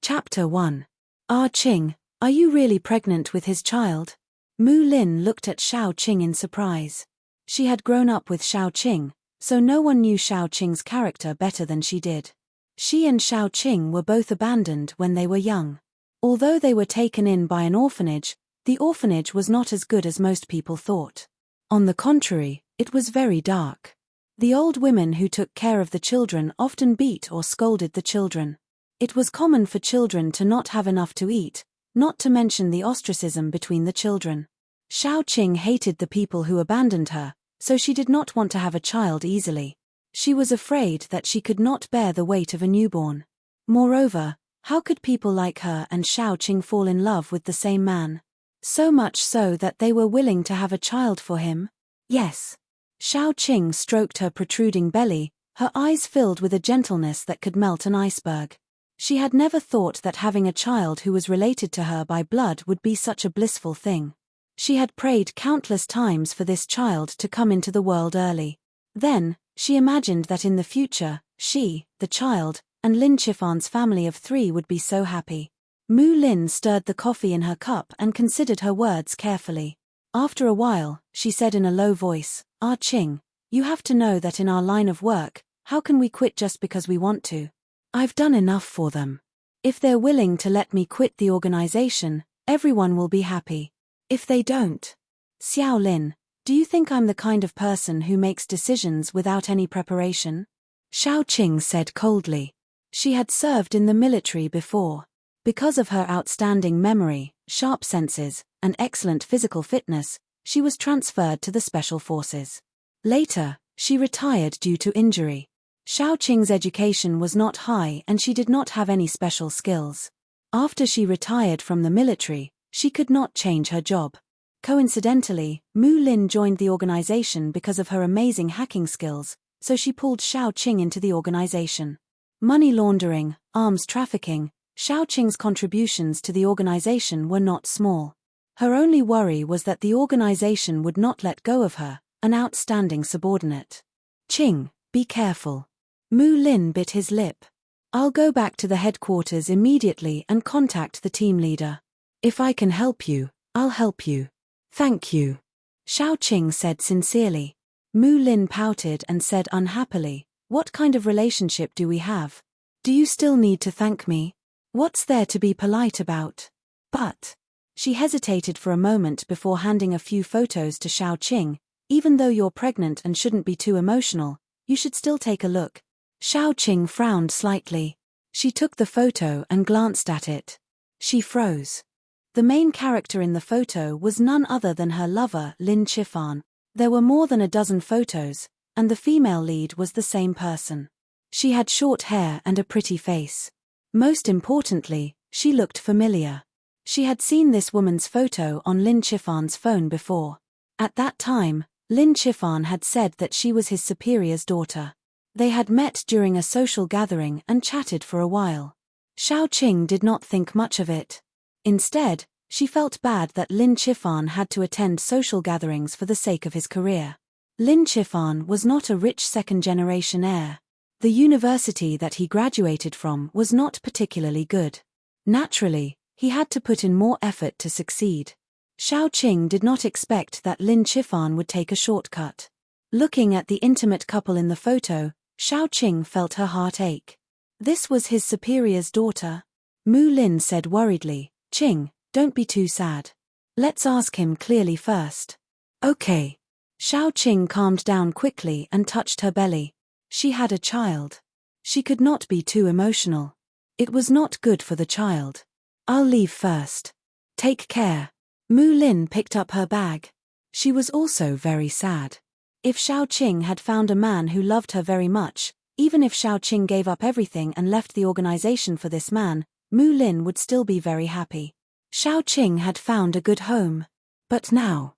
Chapter 1. Ah Qing, are you really pregnant with his child? Mu Lin looked at Xiao Qing in surprise. She had grown up with Xiao Qing, so no one knew Xiao Qing's character better than she did. She and Xiao Qing were both abandoned when they were young. Although they were taken in by an orphanage, the orphanage was not as good as most people thought. On the contrary, it was very dark. The old women who took care of the children often beat or scolded the children. It was common for children to not have enough to eat, not to mention the ostracism between the children. Xiao Qing hated the people who abandoned her, so she did not want to have a child easily. She was afraid that she could not bear the weight of a newborn. Moreover, how could people like her and Xiao Qing fall in love with the same man? So much so that they were willing to have a child for him? Yes. Xiao Qing stroked her protruding belly, her eyes filled with a gentleness that could melt an iceberg. She had never thought that having a child who was related to her by blood would be such a blissful thing. She had prayed countless times for this child to come into the world early. Then, she imagined that in the future, she, the child, and Lin Qifan's family of 3 would be so happy. Mu Lin stirred the coffee in her cup and considered her words carefully. After a while, she said in a low voice, Ah Qing, you have to know that in our line of work, how can we quit just because we want to? I've done enough for them. If they're willing to let me quit the organization, everyone will be happy. If they don't. Xiao Lin, do you think I'm the kind of person who makes decisions without any preparation? Xiao Qing said coldly. She had served in the military before. Because of her outstanding memory, sharp senses, and excellent physical fitness, she was transferred to the special forces. Later, she retired due to injury. Xiao Qing's education was not high and she did not have any special skills. After she retired from the military, she could not change her job. Coincidentally, Mu Lin joined the organization because of her amazing hacking skills, so she pulled Xiao Qing into the organization. Money laundering, arms trafficking, Xiao Qing's contributions to the organization were not small. Her only worry was that the organization would not let go of her, an outstanding subordinate. Qing, be careful. Mu Lin bit his lip. I'll go back to the headquarters immediately and contact the team leader. If I can help you, I'll help you. Thank you. Xiao Qing said sincerely. Mu Lin pouted and said unhappily, what kind of relationship do we have? Do you still need to thank me? What's there to be polite about? But. She hesitated for a moment before handing a few photos to Xiao Qing. Even though you're pregnant and shouldn't be too emotional, you should still take a look. Xiao Qing frowned slightly. She took the photo and glanced at it. She froze. The main character in the photo was none other than her lover, Lin Qifan. There were more than a dozen photos, and the female lead was the same person. She had short hair and a pretty face. Most importantly, she looked familiar. She had seen this woman's photo on Lin Qifan's phone before. At that time, Lin Qifan had said that she was his superior's daughter. They had met during a social gathering and chatted for a while. Xiao Qing did not think much of it. Instead, she felt bad that Lin Qifan had to attend social gatherings for the sake of his career. Lin Qifan was not a rich second-generation heir. The university that he graduated from was not particularly good. Naturally, he had to put in more effort to succeed. Xiao Qing did not expect that Lin Qifan would take a shortcut. Looking at the intimate couple in the photo, Xiao Qing felt her heart ache. This was his superior's daughter. Mu Lin said worriedly, Qing, don't be too sad. Let's ask him clearly first. Okay. Xiao Qing calmed down quickly and touched her belly. She had a child. She could not be too emotional. It was not good for the child. I'll leave first. Take care. Mu Lin picked up her bag. She was also very sad. If Xiao Qing had found a man who loved her very much, even if Xiao Qing gave up everything and left the organization for this man, Mu Lin would still be very happy. Xiao Qing had found a good home. But now.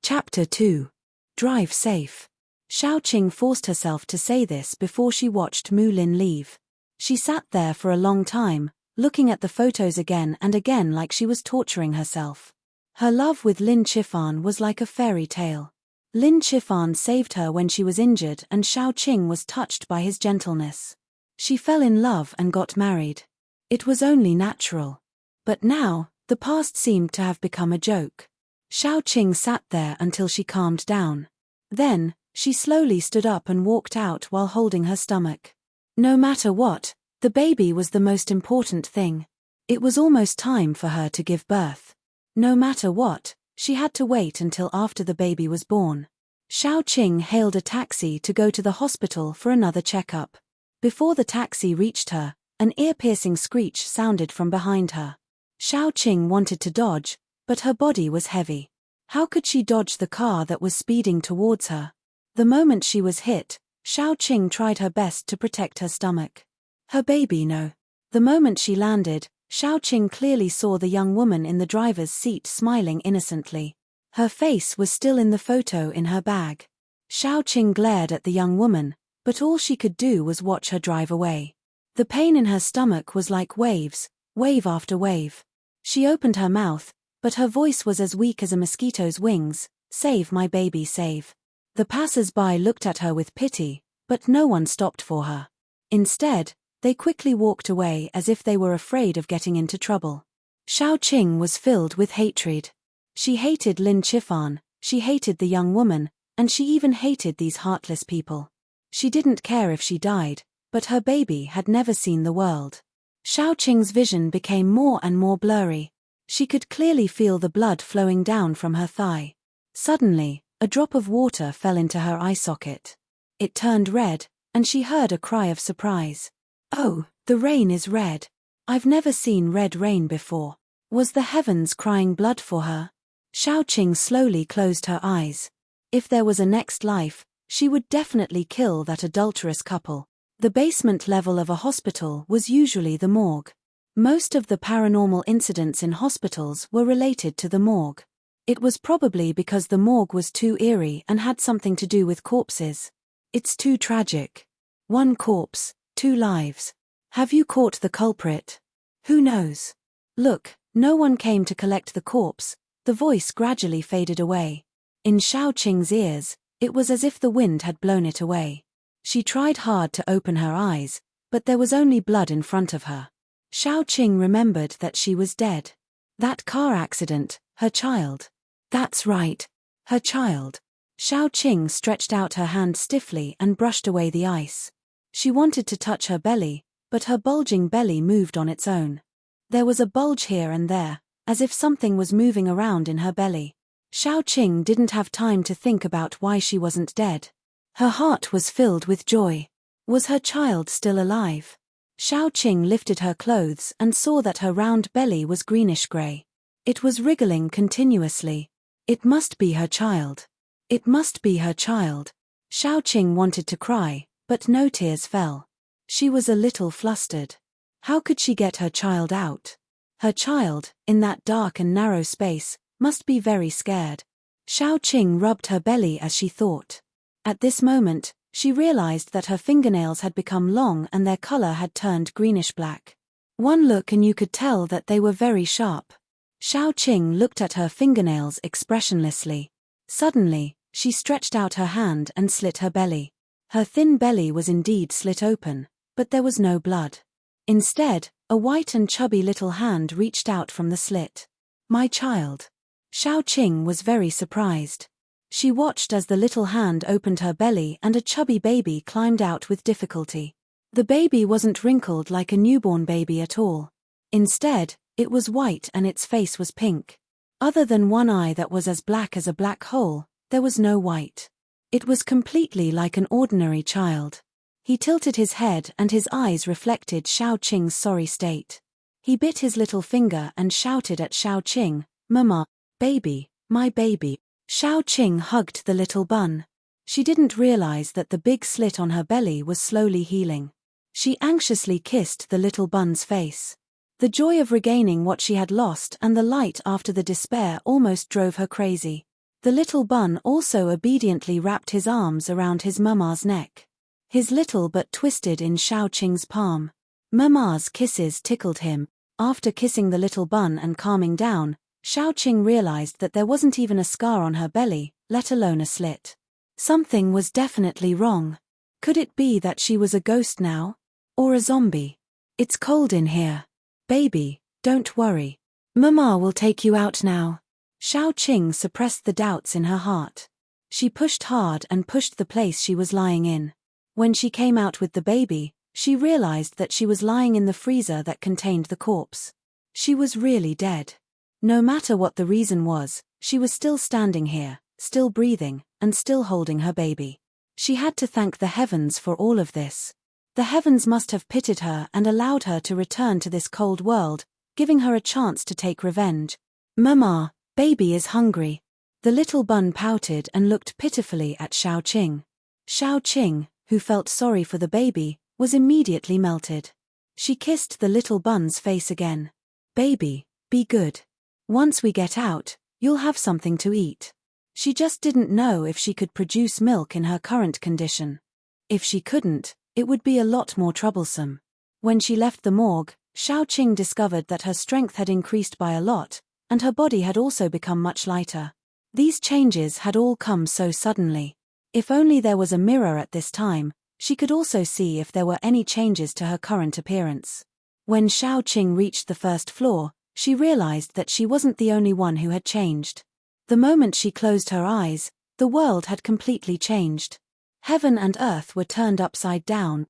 Chapter 2. Drive safe. Xiao Qing forced herself to say this before she watched Mu Lin leave. She sat there for a long time, looking at the photos again and again like she was torturing herself. Her love with Lin Qifan was like a fairy tale. Lin Qifan saved her when she was injured and Xiao Qing was touched by his gentleness. She fell in love and got married. It was only natural. But now, the past seemed to have become a joke. Xiaoqing sat there until she calmed down. Then, she slowly stood up and walked out while holding her stomach. No matter what, the baby was the most important thing. It was almost time for her to give birth. No matter what, she had to wait until after the baby was born. Xiaoqing hailed a taxi to go to the hospital for another checkup. Before the taxi reached her, an ear-piercing screech sounded from behind her. Xiaoqing wanted to dodge, but her body was heavy. How could she dodge the car that was speeding towards her? The moment she was hit, Xiaoqing tried her best to protect her stomach. Her baby no. The moment she landed, Xiaoqing clearly saw the young woman in the driver's seat smiling innocently. Her face was still in the photo in her bag. Xiaoqing glared at the young woman, but all she could do was watch her drive away. The pain in her stomach was like waves, wave after wave. She opened her mouth, but her voice was as weak as a mosquito's wings. "Save my baby, save." The passers-by looked at her with pity, but no one stopped for her. Instead, they quickly walked away as if they were afraid of getting into trouble. Xiaoqing was filled with hatred. She hated Lin Qifan, she hated the young woman, and she even hated these heartless people. She didn't care if she died, but her baby had never seen the world. Xiaoqing's vision became more and more blurry. She could clearly feel the blood flowing down from her thigh. Suddenly, a drop of water fell into her eye socket. It turned red, and she heard a cry of surprise. "Oh, the rain is red. I've never seen red rain before." Was the heavens crying blood for her? Xiaoqing slowly closed her eyes. If there was a next life, she would definitely kill that adulterous couple. The basement level of a hospital was usually the morgue. Most of the paranormal incidents in hospitals were related to the morgue. It was probably because the morgue was too eerie and had something to do with corpses. It's too tragic. One corpse, two lives. Have you caught the culprit? Who knows? Look, no one came to collect the corpse. The voice gradually faded away. In Xiaoqing's ears, it was as if the wind had blown it away. She tried hard to open her eyes, but there was only blood in front of her. Xiaoqing remembered that she was dead. That car accident, her child. That's right, her child. Xiaoqing stretched out her hand stiffly and brushed away the ice. She wanted to touch her belly, but her bulging belly moved on its own. There was a bulge here and there, as if something was moving around in her belly. Xiaoqing didn't have time to think about why she wasn't dead. Her heart was filled with joy. Was her child still alive? Xiaoqing lifted her clothes and saw that her round belly was greenish-gray. It was wriggling continuously. It must be her child. It must be her child. Xiaoqing wanted to cry, but no tears fell. She was a little flustered. How could she get her child out? Her child, in that dark and narrow space, must be very scared. Xiaoqing rubbed her belly as she thought. At this moment, she realized that her fingernails had become long and their color had turned greenish-black. One look and you could tell that they were very sharp. Xiaoqing looked at her fingernails expressionlessly. Suddenly, she stretched out her hand and slit her belly. Her thin belly was indeed slit open, but there was no blood. Instead, a white and chubby little hand reached out from the slit. "My child." Xiaoqing was very surprised. She watched as the little hand opened her belly and a chubby baby climbed out with difficulty. The baby wasn't wrinkled like a newborn baby at all. Instead, it was white and its face was pink. Other than one eye that was as black as a black hole, there was no white. It was completely like an ordinary child. He tilted his head and his eyes reflected Xiaoqing's sorry state. He bit his little finger and shouted at Xiaoqing, "Mama, baby, my baby." Xiaoqing hugged the little bun. She didn't realize that the big slit on her belly was slowly healing. She anxiously kissed the little bun's face. The joy of regaining what she had lost and the light after the despair almost drove her crazy. The little bun also obediently wrapped his arms around his mama's neck. His little butt twisted in Xiaoqing's palm. Mama's kisses tickled him. After kissing the little bun and calming down, Xiaoqing realized that there wasn't even a scar on her belly, let alone a slit. Something was definitely wrong. Could it be that she was a ghost now? Or a zombie? It's cold in here. Baby, don't worry. Mama will take you out now. Xiaoqing suppressed the doubts in her heart. She pushed hard and pushed the place she was lying in. When she came out with the baby, she realized that she was lying in the freezer that contained the corpse. She was really dead. No matter what the reason was, she was still standing here, still breathing, and still holding her baby. She had to thank the heavens for all of this. The heavens must have pitied her and allowed her to return to this cold world, giving her a chance to take revenge. Mama, baby is hungry. The little bun pouted and looked pitifully at Xiaoqing. Xiaoqing, who felt sorry for the baby, was immediately melted. She kissed the little bun's face again. Baby, be good. Once we get out, you'll have something to eat. She just didn't know if she could produce milk in her current condition. If she couldn't, it would be a lot more troublesome. When she left the morgue, Xiaoqing discovered that her strength had increased by a lot, and her body had also become much lighter. These changes had all come so suddenly. If only there was a mirror at this time, she could also see if there were any changes to her current appearance. When Xiaoqing reached the first floor, she realized that she wasn't the only one who had changed. The moment she closed her eyes, the world had completely changed. Heaven and earth were turned upside down.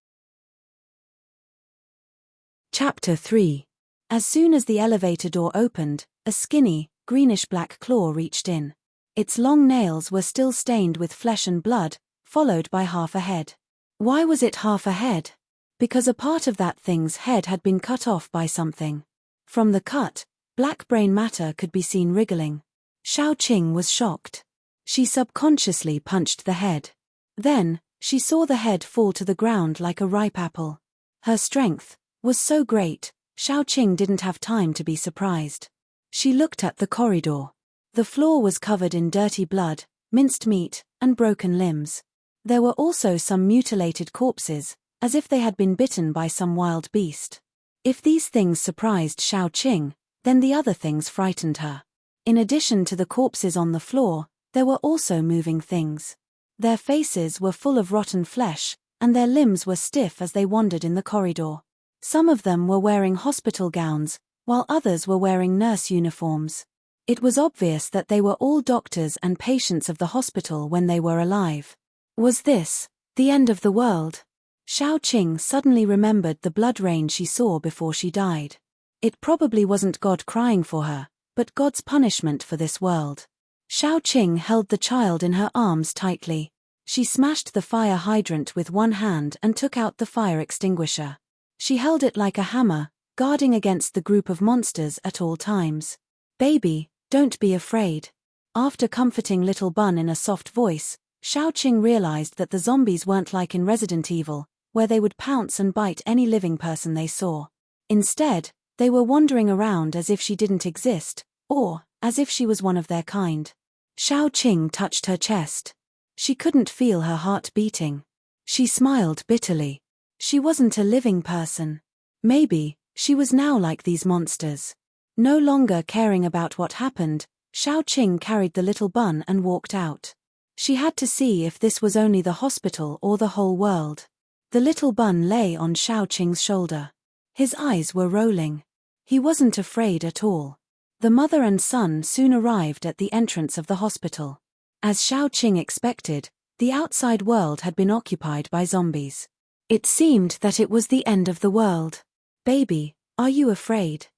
Chapter 3. As soon as the elevator door opened, a skinny, greenish-black claw reached in. Its long nails were still stained with flesh and blood, followed by half a head. Why was it half a head? Because a part of that thing's head had been cut off by something. From the cut, black brain matter could be seen wriggling. Xiaoqing was shocked. She subconsciously punched the head. Then, she saw the head fall to the ground like a ripe apple. Her strength was so great, Xiaoqing didn't have time to be surprised. She looked at the corridor. The floor was covered in dirty blood, minced meat, and broken limbs. There were also some mutilated corpses, as if they had been bitten by some wild beast. If these things surprised Xiaoqing, then the other things frightened her. In addition to the corpses on the floor, there were also moving things. Their faces were full of rotten flesh, and their limbs were stiff as they wandered in the corridor. Some of them were wearing hospital gowns, while others were wearing nurse uniforms. It was obvious that they were all doctors and patients of the hospital when they were alive. Was this the end of the world? Xiaoqing suddenly remembered the blood rain she saw before she died. It probably wasn't God crying for her, but God's punishment for this world. Xiaoqing held the child in her arms tightly. She smashed the fire hydrant with one hand and took out the fire extinguisher. She held it like a hammer, guarding against the group of monsters at all times. Baby, don't be afraid. After comforting little Bun in a soft voice, Xiaoqing realized that the zombies weren't like in Resident Evil, where they would pounce and bite any living person they saw. Instead, they were wandering around as if she didn't exist, or as if she was one of their kind. Xiaoqing touched her chest. She couldn't feel her heart beating. She smiled bitterly. She wasn't a living person. Maybe she was now like these monsters. No longer caring about what happened, Xiaoqing carried the little Bun and walked out. She had to see if this was only the hospital or the whole world. The little Bun lay on Xiaoqing's shoulder. His eyes were rolling. He wasn't afraid at all. The mother and son soon arrived at the entrance of the hospital. As Xiaoqing expected, the outside world had been occupied by zombies. It seemed that it was the end of the world. Baby, are you afraid?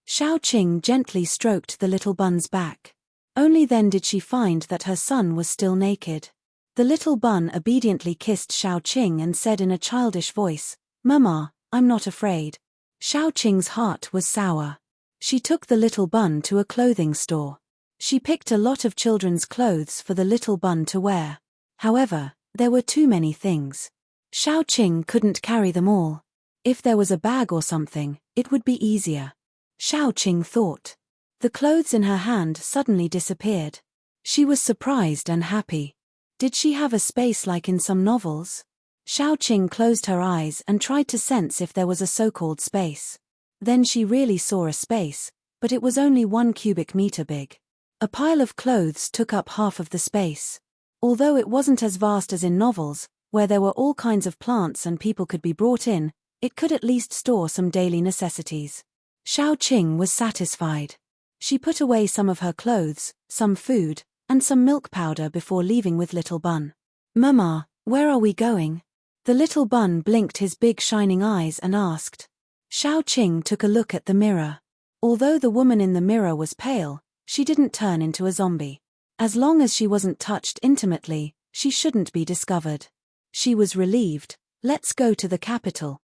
Xiaoqing gently stroked the little Bun's back. Only then did she find that her son was still naked. The little Bun obediently kissed Xiaoqing and said in a childish voice, "Mama, I'm not afraid." Xiaoqing's heart was sour. She took the little Bun to a clothing store. She picked a lot of children's clothes for the little Bun to wear. However, there were too many things. Xiaoqing couldn't carry them all. If there was a bag or something, it would be easier. Xiaoqing thought. The clothes in her hand suddenly disappeared. She was surprised and happy. Did she have a space like in some novels? Xiaoqing closed her eyes and tried to sense if there was a so-called space. Then she really saw a space, but it was only 1 cubic meter big. A pile of clothes took up half of the space. Although it wasn't as vast as in novels, where there were all kinds of plants and people could be brought in, It could at least store some daily necessities. Xiao Qing was satisfied. She put away some of her clothes, some food, and some milk powder before leaving with Little Bun. "Mama, where are we going?" The little bun blinked his big shining eyes and asked. Xiao Qing took a look at the mirror. Although the woman in the mirror was pale, she didn't turn into a zombie. As long as she wasn't touched intimately, she shouldn't be discovered. She was relieved. Let's go to the capital.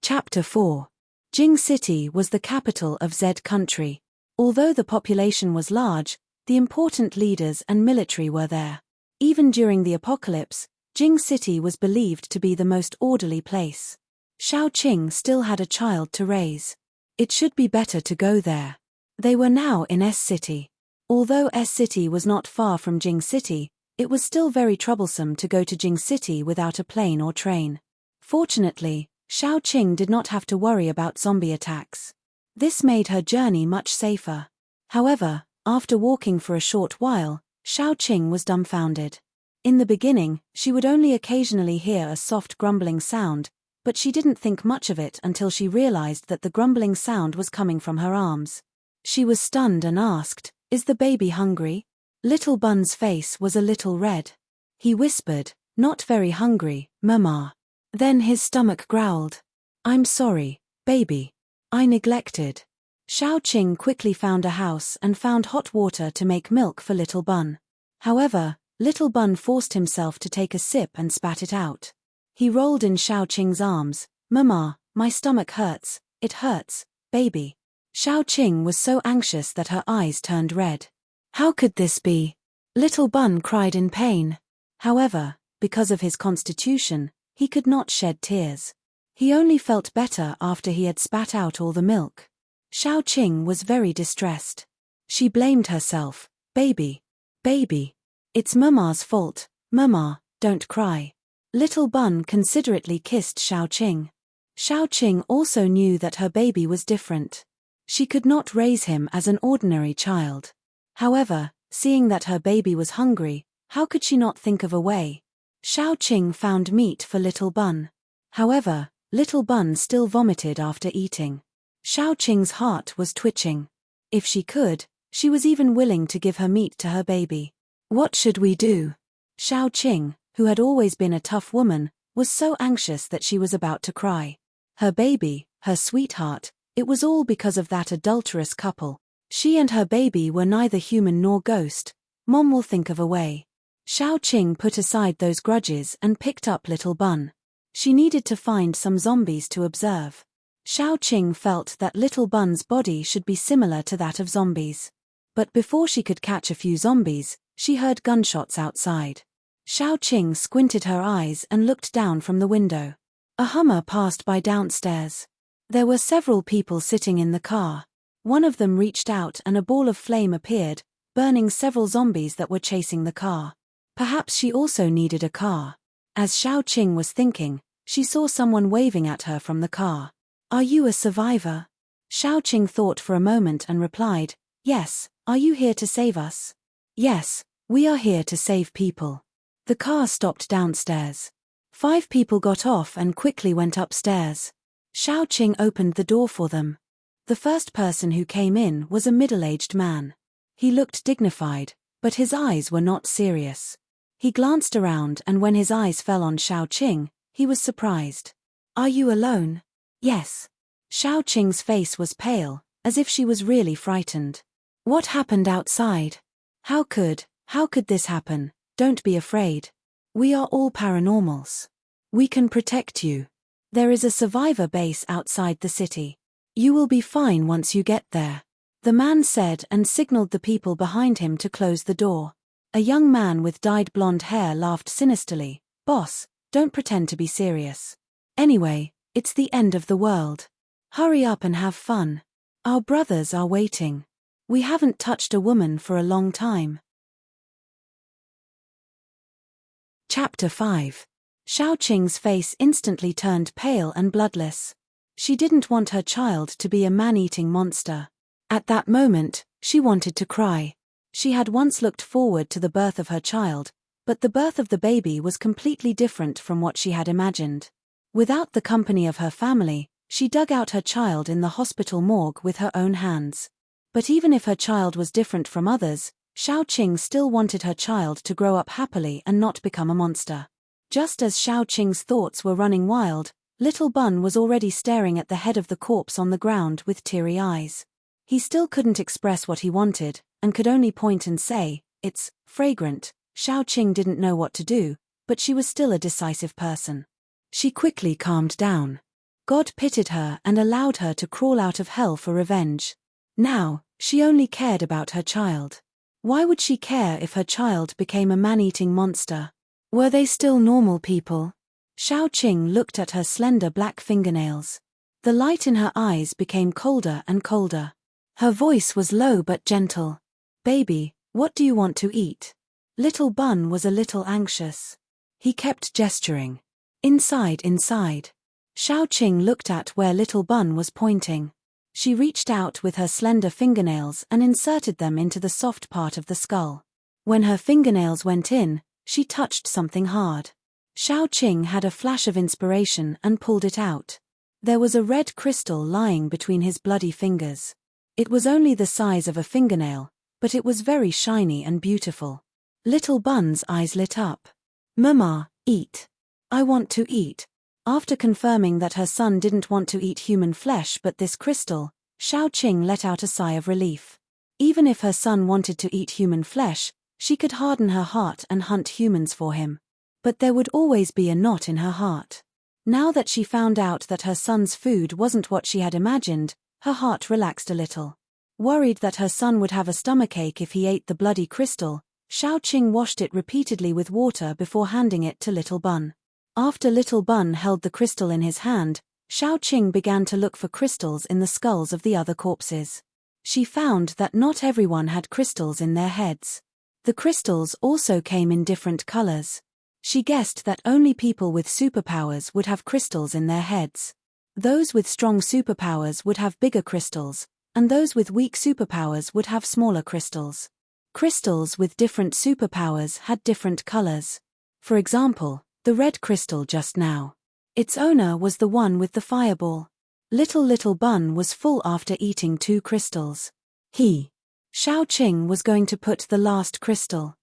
Chapter 4. Jing City was the capital of Z country. Although the population was large, the important leaders and military were there. Even during the apocalypse, Jing City was believed to be the most orderly place. Xiao Qing still had a child to raise. It should be better to go there. They were now in S City. Although S City was not far from Jing City, it was still very troublesome to go to Jing City without a plane or train. Fortunately, Xiao Qing did not have to worry about zombie attacks. This made her journey much safer. However, after walking for a short while, Xiao Qing was dumbfounded. In the beginning, she would only occasionally hear a soft grumbling sound, but she didn't think much of it until she realized that the grumbling sound was coming from her arms. She was stunned and asked, "Is the baby hungry?" Little Bun's face was a little red. He whispered, "Not very hungry, Mama." Then his stomach growled. "I'm sorry, baby. I neglected." Xiao Qing quickly found a house and found hot water to make milk for Little Bun. However, Little Bun forced himself to take a sip and spat it out. He rolled in Xiao Qing's arms. "Mama, my stomach hurts. It hurts, baby." Xiao Qing was so anxious that her eyes turned red. How could this be? Little Bun cried in pain. However, because of his constitution, he could not shed tears. He only felt better after he had spat out all the milk. Xiao Qing was very distressed. She blamed herself. Baby. It's Mama's fault. Mama, don't cry." Little Bun considerately kissed Xiao Qing. Xiao Qing also knew that her baby was different. She could not raise him as an ordinary child. However, seeing that her baby was hungry, how could she not think of a way? Xiao Qing found meat for Little Bun. However, Little Bun still vomited after eating. Xiao Qing's heart was twitching. If she could, she was even willing to give her meat to her baby. What should we do? Xiao Qing, who had always been a tough woman, was so anxious that she was about to cry. Her baby, her sweetheart, it was all because of that adulterous couple. She and her baby were neither human nor ghost. Mom will think of a way. Xiao Qing put aside those grudges and picked up Little Bun. She needed to find some zombies to observe. Xiao Qing felt that Little Bun's body should be similar to that of zombies. But before she could catch a few zombies, she heard gunshots outside. Xiao Qing squinted her eyes and looked down from the window. A Hummer passed by downstairs. There were several people sitting in the car. One of them reached out and a ball of flame appeared, burning several zombies that were chasing the car. Perhaps she also needed a car. As Xiao Qing was thinking, she saw someone waving at her from the car. "Are you a survivor?" Xiao Qing thought for a moment and replied, "Yes, are you here to save us?" "Yes, we are here to save people." The car stopped downstairs. 5 people got off and quickly went upstairs. Xiao Qing opened the door for them. The first person who came in was a middle-aged man. He looked dignified, but his eyes were not serious. He glanced around and when his eyes fell on Xiao Qing, he was surprised. "Are you alone?" "Yes." Xiao Qing's face was pale, as if she was really frightened. "What happened outside? How could this happen? Don't be afraid. We are all paranormals. We can protect you. There is a survivor base outside the city. You will be fine once you get there," the man said and signaled the people behind him to close the door. A young man with dyed blonde hair laughed sinisterly. "Boss, don't pretend to be serious. Anyway, it's the end of the world. Hurry up and have fun. Our brothers are waiting. We haven't touched a woman for a long time." Chapter 5. Xiao Qing's face instantly turned pale and bloodless. She didn't want her child to be a man-eating monster. At that moment, she wanted to cry. She had once looked forward to the birth of her child, But the birth of the baby was completely different from what she had imagined. Without the company of her family, she dug out her child in the hospital morgue with her own hands. But even if her child was different from others, Xiaoqing still wanted her child to grow up happily and not become a monster. Just as Xiaoqing's thoughts were running wild, little Bun was already staring at the head of the corpse on the ground with teary eyes. He still couldn't express what he wanted, and could only point and say, "It's fragrant." Xiaoqing didn't know what to do, but she was still a decisive person. She quickly calmed down. God pitied her and allowed her to crawl out of hell for revenge. Now, she only cared about her child. Why would she care if her child became a man-eating monster? Were they still normal people? Xiaoqing looked at her slender black fingernails. The light in her eyes became colder and colder. Her voice was low but gentle. "Baby, what do you want to eat?" Little Bun was a little anxious. He kept gesturing. "Inside, inside." Xiaoqing looked at where little Bun was pointing. She reached out with her slender fingernails and inserted them into the soft part of the skull. When her fingernails went in, she touched something hard. Xiaoqing had a flash of inspiration and pulled it out. There was a red crystal lying between his bloody fingers. It was only the size of a fingernail, but it was very shiny and beautiful. Little Bun's eyes lit up. "Mama, eat. I want to eat." After confirming that her son didn't want to eat human flesh but this crystal, Xiaoqing let out a sigh of relief. Even if her son wanted to eat human flesh, she could harden her heart and hunt humans for him. But there would always be a knot in her heart. Now that she found out that her son's food wasn't what she had imagined, her heart relaxed a little. Worried that her son would have a stomachache if he ate the bloody crystal, Xiaoqing washed it repeatedly with water before handing it to Little Bun. After Little Bun held the crystal in his hand, Xiaoqing began to look for crystals in the skulls of the other corpses. She found that not everyone had crystals in their heads. The crystals also came in different colors. She guessed that only people with superpowers would have crystals in their heads. Those with strong superpowers would have bigger crystals, and those with weak superpowers would have smaller crystals. Crystals with different superpowers had different colors. For example, the red crystal just now. Its owner was the one with the fireball. Little Bun was full after eating 2 crystals. Xiaoqing was going to put the last crystal.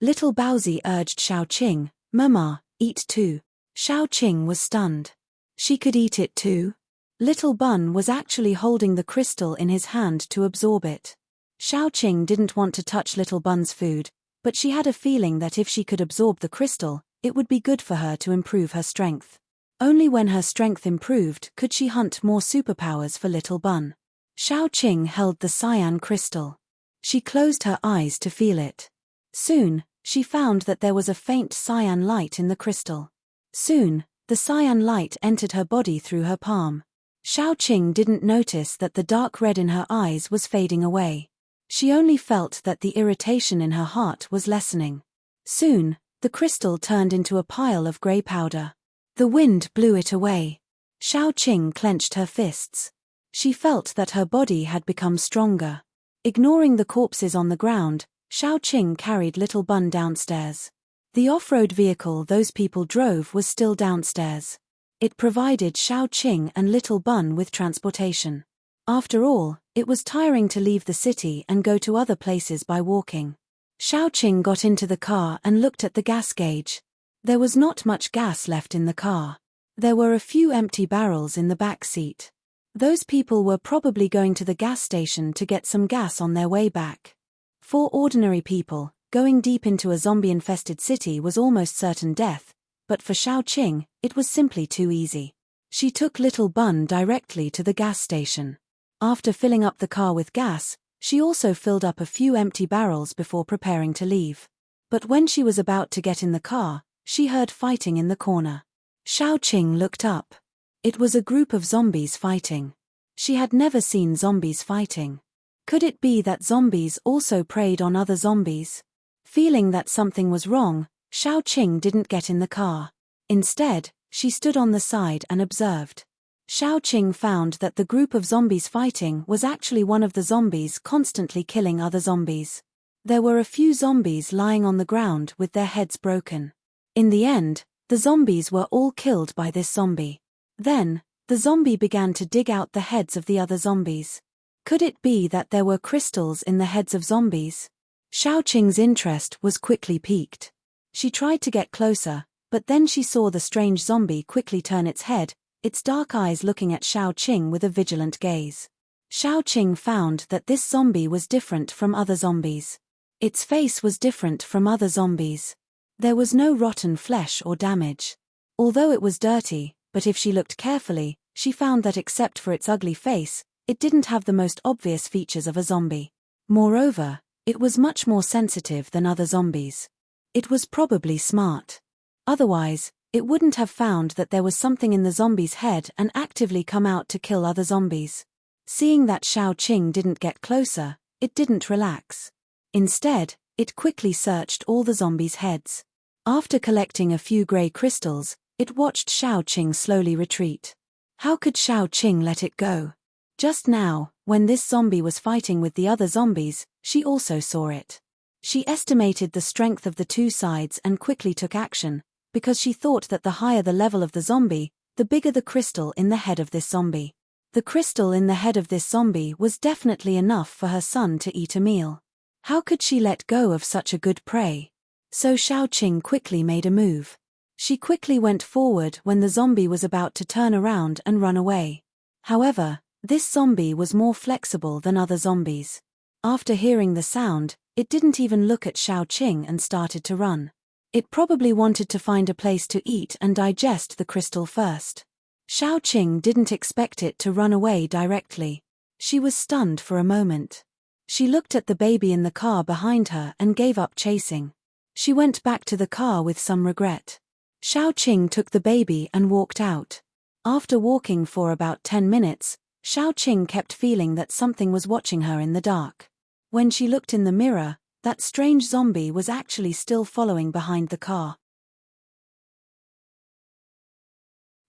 Little Bowsy urged Xiaoqing, "Mama, eat too." Xiaoqing was stunned. She could eat it too? Little Bun was actually holding the crystal in his hand to absorb it. Xiaoqing didn't want to touch Little Bun's food, but she had a feeling that if she could absorb the crystal, it would be good for her to improve her strength. Only when her strength improved could she hunt more superpowers for Little Bun. Xiaoqing held the cyan crystal. She closed her eyes to feel it. Soon, she found that there was a faint cyan light in the crystal. Soon, the cyan light entered her body through her palm. Xiaoqing didn't notice that the dark red in her eyes was fading away. She only felt that the irritation in her heart was lessening. Soon, the crystal turned into a pile of grey powder. The wind blew it away. Xiaoqing clenched her fists. She felt that her body had become stronger. Ignoring the corpses on the ground, Xiaoqing carried Little Bun downstairs. The off-road vehicle those people drove was still downstairs. It provided Xiaoqing and Little Bun with transportation. After all, it was tiring to leave the city and go to other places by walking. Xiaoqing got into the car and looked at the gas gauge. There was not much gas left in the car. There were a few empty barrels in the back seat. Those people were probably going to the gas station to get some gas on their way back. For ordinary people, going deep into a zombie-infested city was almost certain death, but for Xiaoqing, it was simply too easy. She took Little Bun directly to the gas station. After filling up the car with gas, she also filled up a few empty barrels before preparing to leave. But when she was about to get in the car, she heard fighting in the corner. Xiaoqing looked up. It was a group of zombies fighting. She had never seen zombies fighting. Could it be that zombies also preyed on other zombies? Feeling that something was wrong, Xiaoqing didn't get in the car. Instead, she stood on the side and observed. Xiaoqing found that the group of zombies fighting was actually one of the zombies constantly killing other zombies. There were a few zombies lying on the ground with their heads broken. In the end, the zombies were all killed by this zombie. Then, the zombie began to dig out the heads of the other zombies. Could it be that there were crystals in the heads of zombies? Xiaoqing's interest was quickly piqued. She tried to get closer, but then she saw the strange zombie quickly turn its head, its dark eyes looking at Xiaoqing with a vigilant gaze. Xiaoqing found that this zombie was different from other zombies. Its face was different from other zombies. There was no rotten flesh or damage. Although it was dirty, but if she looked carefully, she found that except for its ugly face, it didn't have the most obvious features of a zombie. Moreover, it was much more sensitive than other zombies. It was probably smart. Otherwise, it wouldn't have found that there was something in the zombie's head and actively come out to kill other zombies. Seeing that Xiaoqing didn't get closer, it didn't relax. Instead, it quickly searched all the zombies' heads. After collecting a few grey crystals, it watched Xiaoqing slowly retreat. How could Xiaoqing let it go? Just now, when this zombie was fighting with the other zombies, she also saw it. She estimated the strength of the two sides and quickly took action, because she thought that the higher the level of the zombie, the bigger the crystal in the head of this zombie. The crystal in the head of this zombie was definitely enough for her son to eat a meal. How could she let go of such a good prey? So Xiaoqing quickly made a move. She quickly went forward when the zombie was about to turn around and run away. However, this zombie was more flexible than other zombies. After hearing the sound, it didn't even look at Xiaoqing and started to run. It probably wanted to find a place to eat and digest the crystal first. Xiaoqing didn't expect it to run away directly. She was stunned for a moment. She looked at the baby in the car behind her and gave up chasing. She went back to the car with some regret. Xiaoqing took the baby and walked out. After walking for about 10 minutes, Xiaoqing kept feeling that something was watching her in the dark. When she looked in the mirror, that strange zombie was actually still following behind the car.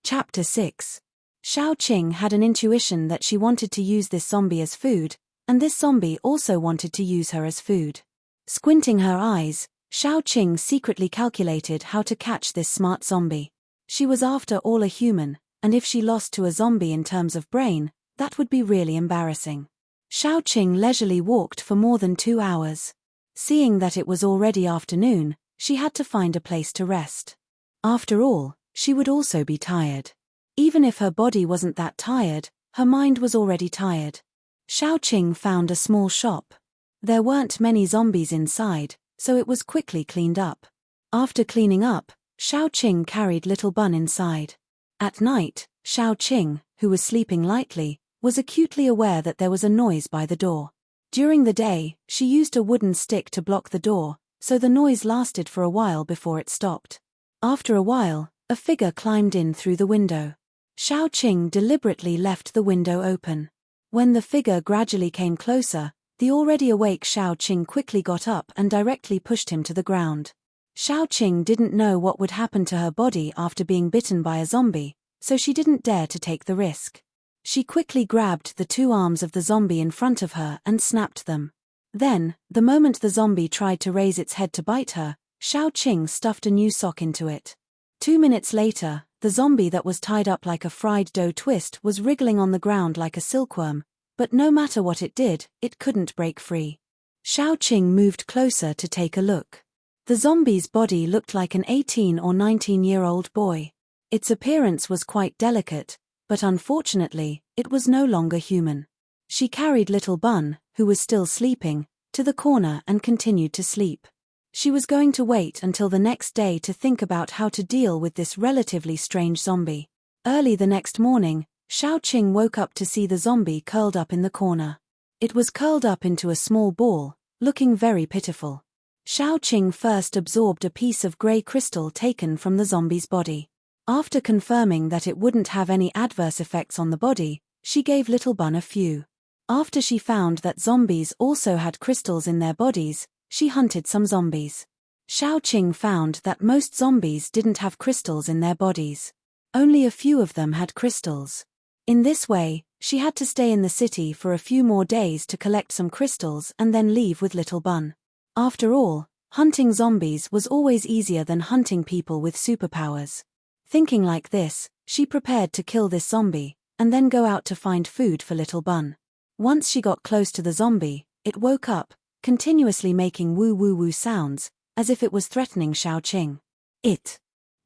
Chapter 6. Xiaoqing had an intuition that she wanted to use this zombie as food, and this zombie also wanted to use her as food. Squinting her eyes, Xiaoqing secretly calculated how to catch this smart zombie. She was after all a human, and if she lost to a zombie in terms of brain, that would be really embarrassing. Xiaoqing leisurely walked for more than 2 hours. Seeing that it was already afternoon, she had to find a place to rest. After all, she would also be tired. Even if her body wasn't that tired, her mind was already tired. Xiaoqing found a small shop. There weren't many zombies inside, so it was quickly cleaned up. After cleaning up, Xiaoqing carried little Bun inside. At night, Xiaoqing, who was sleeping lightly, was acutely aware that there was a noise by the door. During the day, she used a wooden stick to block the door, so the noise lasted for a while before it stopped. After a while, a figure climbed in through the window. Xiaoqing deliberately left the window open. When the figure gradually came closer, the already awake Xiaoqing quickly got up and directly pushed him to the ground. Xiaoqing didn't know what would happen to her body after being bitten by a zombie, so she didn't dare to take the risk. She quickly grabbed the 2 arms of the zombie in front of her and snapped them. Then, the moment the zombie tried to raise its head to bite her, Xiaoqing stuffed a new sock into it. 2 minutes later, the zombie that was tied up like a fried dough twist was wriggling on the ground like a silkworm, but no matter what it did, it couldn't break free. Xiaoqing moved closer to take a look. The zombie's body looked like an 18 or 19-year-old boy. Its appearance was quite delicate, but unfortunately, it was no longer human. She carried little Bun, who was still sleeping, to the corner and continued to sleep. She was going to wait until the next day to think about how to deal with this relatively strange zombie. Early the next morning, Xiaoqing woke up to see the zombie curled up in the corner. It was curled up into a small ball, looking very pitiful. Xiaoqing first absorbed a piece of grey crystal taken from the zombie's body. After confirming that it wouldn't have any adverse effects on the body, she gave little Bun a few. After she found that zombies also had crystals in their bodies, she hunted some zombies. Xiaoqing found that most zombies didn't have crystals in their bodies. Only a few of them had crystals. In this way, she had to stay in the city for a few more days to collect some crystals and then leave with little Bun. After all, hunting zombies was always easier than hunting people with superpowers. Thinking like this, she prepared to kill this zombie, and then go out to find food for little Bun. Once she got close to the zombie, it woke up, continuously making woo-woo-woo sounds, as if it was threatening Xiao Qing.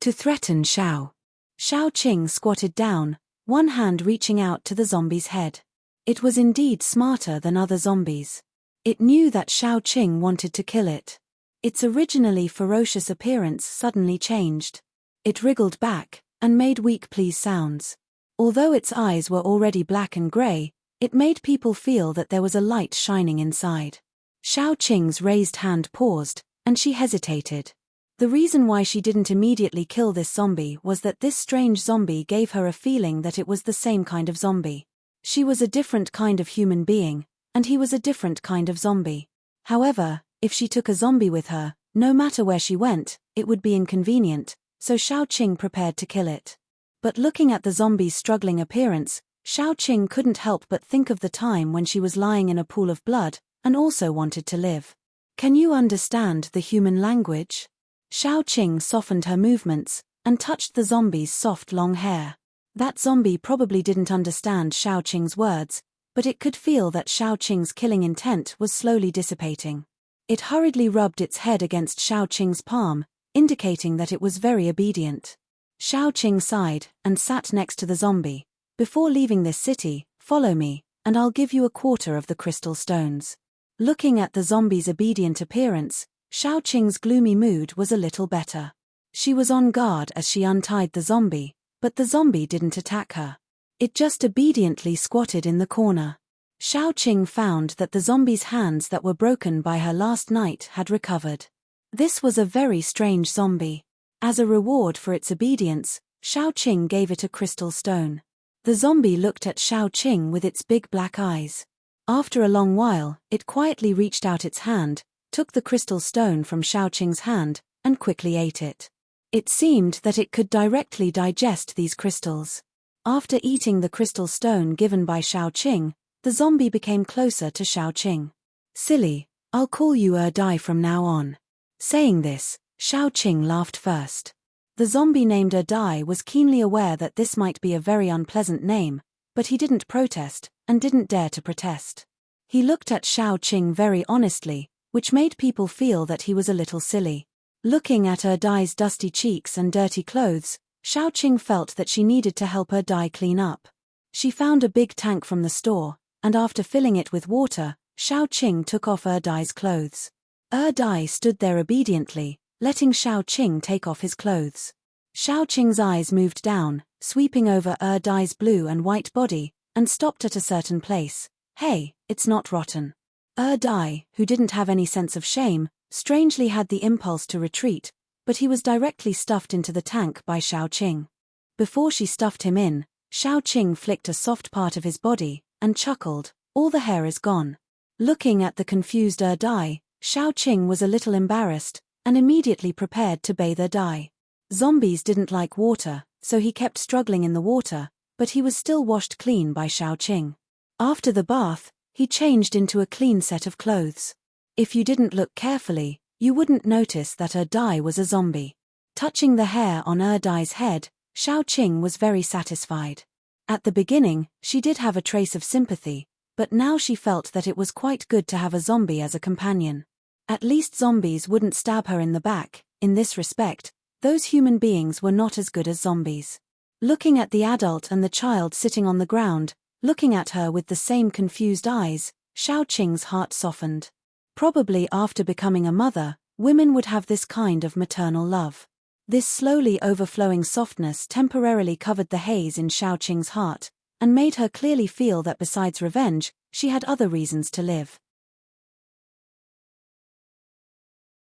To threaten Xiao. Xiao Qing squatted down, one hand reaching out to the zombie's head. It was indeed smarter than other zombies. It knew that Xiao Qing wanted to kill it. Its originally ferocious appearance suddenly changed. It wriggled back, and made weak please sounds. Although its eyes were already black and grey, it made people feel that there was a light shining inside. Xiao Qing's raised hand paused, and she hesitated. The reason why she didn't immediately kill this zombie was that this strange zombie gave her a feeling that it was the same kind of zombie. She was a different kind of human being, and he was a different kind of zombie. However, if she took a zombie with her, no matter where she went, it would be inconvenient, so Xiao Qing prepared to kill it. But looking at the zombie's struggling appearance, Xiao Qing couldn't help but think of the time when she was lying in a pool of blood, and also wanted to live. Can you understand the human language? Xiao Qing softened her movements, and touched the zombie's soft long hair. That zombie probably didn't understand Xiao Qing's words, but it could feel that Xiao Qing's killing intent was slowly dissipating. It hurriedly rubbed its head against Xiao Qing's palm, indicating that it was very obedient. Xiao Qing sighed, and sat next to the zombie. Before leaving this city, follow me, and I'll give you a quarter of the crystal stones. Looking at the zombie's obedient appearance, Xiao Qing's gloomy mood was a little better. She was on guard as she untied the zombie, but the zombie didn't attack her. It just obediently squatted in the corner. Xiao Qing found that the zombie's hands that were broken by her last night had recovered. This was a very strange zombie. As a reward for its obedience, Xiao Qing gave it a crystal stone. The zombie looked at Xiao Qing with its big black eyes. After a long while, it quietly reached out its hand, took the crystal stone from Xiao Qing's hand, and quickly ate it. It seemed that it could directly digest these crystals. After eating the crystal stone given by Xiao Qing, the zombie became closer to Xiao Qing. Silly, I'll call you Dai from now on. Saying this, Xiao Qing laughed first. The zombie named Dai was keenly aware that this might be a very unpleasant name, but he didn't protest, and didn't dare to protest. He looked at Xiao Qing very honestly, which made people feel that he was a little silly. Looking at Dai's dusty cheeks and dirty clothes, Xiao Qing felt that she needed to help Dai clean up. She found a big tank from the store, and after filling it with water, Xiao Qing took off Dai's clothes. Dai stood there obediently, letting Xiao Qing take off his clothes. Xiao Qing's eyes moved down, sweeping over Dai's blue and white body, and stopped at a certain place. Hey, it's not rotten. Dai, who didn't have any sense of shame, strangely had the impulse to retreat, but he was directly stuffed into the tank by Xiao Qing. Before she stuffed him in, Xiao Qing flicked a soft part of his body, and chuckled, all the hair is gone. Looking at the confused Dai, Xiao Qing was a little embarrassed, and immediately prepared to bathe Dai. Zombies didn't like water, so he kept struggling in the water, but he was still washed clean by Xiao Qing. After the bath, he changed into a clean set of clothes. If you didn't look carefully, you wouldn't notice that Dai was a zombie. Touching the hair on Dai's head, Xiao Qing was very satisfied. At the beginning, she did have a trace of sympathy, but now she felt that it was quite good to have a zombie as a companion. At least zombies wouldn't stab her in the back. In this respect, those human beings were not as good as zombies. Looking at the adult and the child sitting on the ground, looking at her with the same confused eyes, Xiao Qing's heart softened. Probably after becoming a mother, women would have this kind of maternal love. This slowly overflowing softness temporarily covered the haze in Xiao Qing's heart, and made her clearly feel that besides revenge, she had other reasons to live.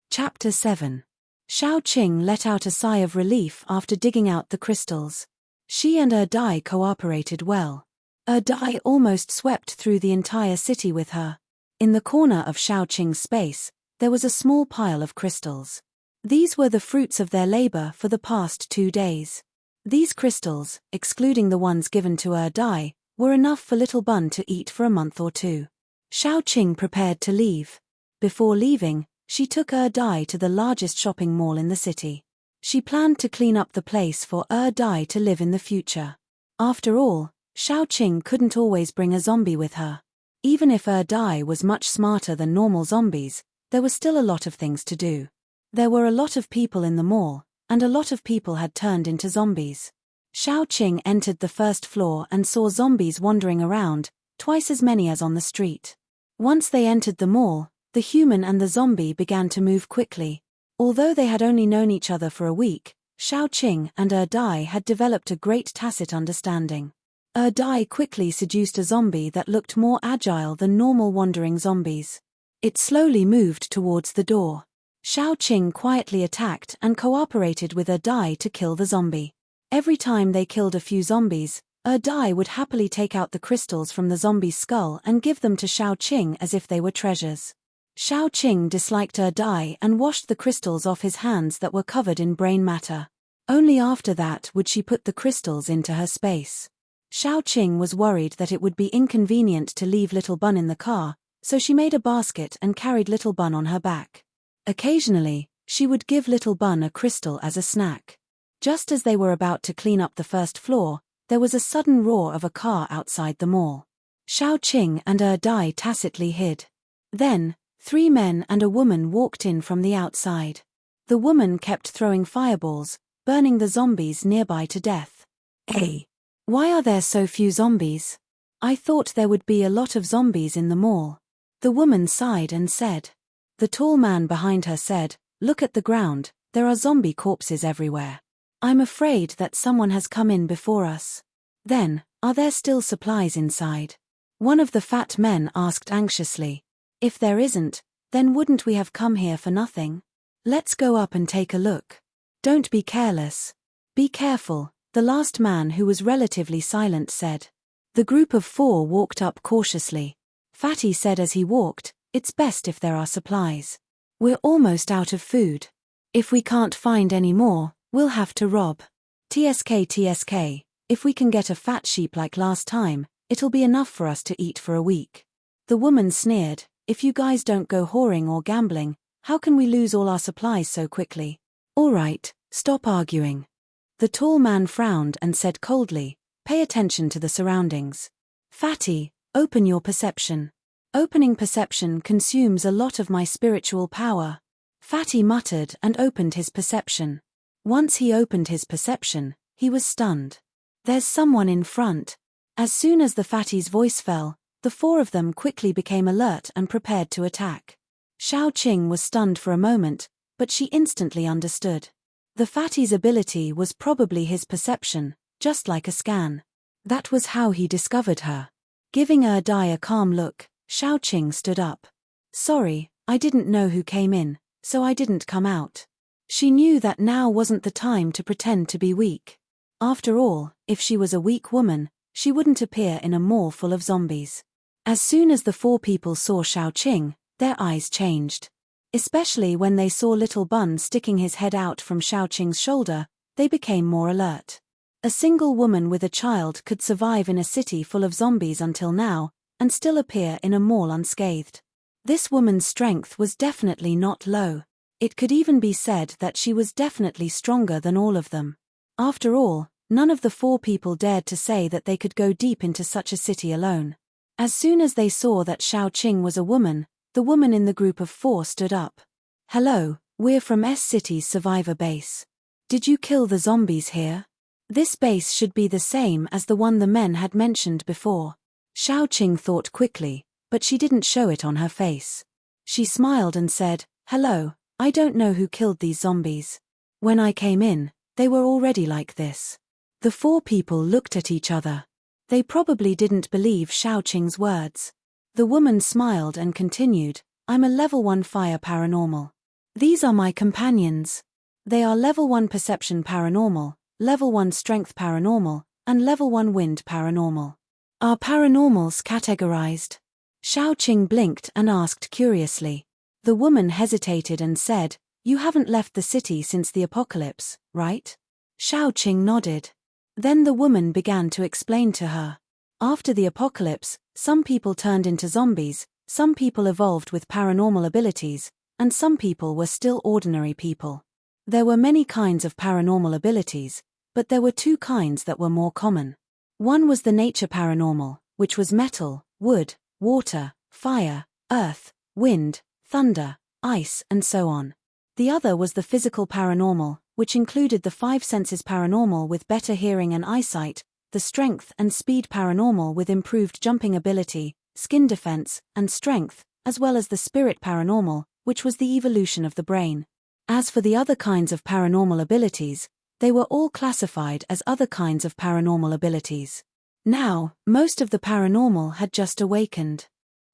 Chapter 7. Xiao Qing let out a sigh of relief after digging out the crystals. She and Dai cooperated well. Dai almost swept through the entire city with her. In the corner of Xiao Qing's space, there was a small pile of crystals. These were the fruits of their labor for the past 2 days. These crystals, excluding the ones given to Dai, were enough for little Bun to eat for a month or two. Xiao Qing prepared to leave. Before leaving, She took Dai to the largest shopping mall in the city. She planned to clean up the place for Dai to live in the future. After all, Xiaoqing couldn't always bring a zombie with her. Even if Dai was much smarter than normal zombies, there were still a lot of things to do. There were a lot of people in the mall, and a lot of people had turned into zombies. Xiaoqing entered the first floor and saw zombies wandering around, twice as many as on the street. Once they entered the mall, the human and the zombie began to move quickly. Although they had only known each other for a week, Xiaoqing and Dai had developed a great tacit understanding. Dai quickly seduced a zombie that looked more agile than normal wandering zombies. It slowly moved towards the door. Xiaoqing quietly attacked and cooperated with Dai to kill the zombie. Every time they killed a few zombies, Dai would happily take out the crystals from the zombie's skull and give them to Xiaoqing as if they were treasures. Xiaoqing disliked Dai and washed the crystals off his hands that were covered in brain matter. Only after that would she put the crystals into her space. Xiaoqing was worried that it would be inconvenient to leave Little Bun in the car, so she made a basket and carried Little Bun on her back. Occasionally, she would give Little Bun a crystal as a snack. Just as they were about to clean up the first floor, there was a sudden roar of a car outside the mall. Xiaoqing and Dai tacitly hid. Then, 3 men and a woman walked in from the outside. The woman kept throwing fireballs, burning the zombies nearby to death. Hey! Why are there so few zombies? I thought there would be a lot of zombies in the mall. The woman sighed and said. The tall man behind her said, Look at the ground, there are zombie corpses everywhere. I'm afraid that someone has come in before us. Then, are there still supplies inside? One of the fat men asked anxiously. If there isn't, then wouldn't we have come here for nothing? Let's go up and take a look. Don't be careless. Be careful, the last man who was relatively silent said. The group of 4 walked up cautiously. Fatty said as he walked, It's best if there are supplies. We're almost out of food. If we can't find any more, we'll have to rob. TSK, if we can get a fat sheep like last time, it'll be enough for us to eat for a week. The woman sneered, If you guys don't go whoring or gambling, how can we lose all our supplies so quickly? All right, stop arguing. The tall man frowned and said coldly, Pay attention to the surroundings. Fatty, open your perception. Opening perception consumes a lot of my spiritual power. Fatty muttered and opened his perception. Once he opened his perception, he was stunned. There's someone in front. As soon as the fatty's voice fell, the 4 of them quickly became alert and prepared to attack. Xiaoqing was stunned for a moment, but she instantly understood. The fatty's ability was probably his perception, just like a scan. That was how he discovered her. Giving Dai a calm look, Xiaoqing stood up. Sorry, I didn't know who came in, so I didn't come out. She knew that now wasn't the time to pretend to be weak. After all, if she was a weak woman, she wouldn't appear in a mall full of zombies. As soon as the 4 people saw Xiaoqing, their eyes changed. Especially when they saw Little Bun sticking his head out from Xiaoqing's shoulder, they became more alert. A single woman with a child could survive in a city full of zombies until now, and still appear in a mall unscathed. This woman's strength was definitely not low. It could even be said that she was definitely stronger than all of them. After all, none of the 4 people dared to say that they could go deep into such a city alone. As soon as they saw that Xiaoqing was a woman, the woman in the group of 4 stood up. Hello, we're from S-City's survivor base. Did you kill the zombies here? This base should be the same as the one the men had mentioned before. Xiaoqing thought quickly, but she didn't show it on her face. She smiled and said, Hello, I don't know who killed these zombies. When I came in, they were already like this. The 4 people looked at each other. They probably didn't believe Xiaoqing's words. The woman smiled and continued, I'm a level 1 fire paranormal. These are my companions. They are level 1 perception paranormal, level 1 strength paranormal, and level 1 wind paranormal. Are paranormals categorized? Xiaoqing blinked and asked curiously. The woman hesitated and said, You haven't left the city since the apocalypse, right? Xiaoqing nodded. Then the woman began to explain to her. After the apocalypse, some people turned into zombies, some people evolved with paranormal abilities, and some people were still ordinary people. There were many kinds of paranormal abilities, but there were two kinds that were more common. One was the nature paranormal, which was metal, wood, water, fire, earth, wind, thunder, ice, and so on. The other was the physical paranormal, which included the five senses paranormal with better hearing and eyesight, the strength and speed paranormal with improved jumping ability, skin defense, and strength, as well as the spirit paranormal, which was the evolution of the brain. As for the other kinds of paranormal abilities, they were all classified as other kinds of paranormal abilities. Now, most of the paranormal had just awakened.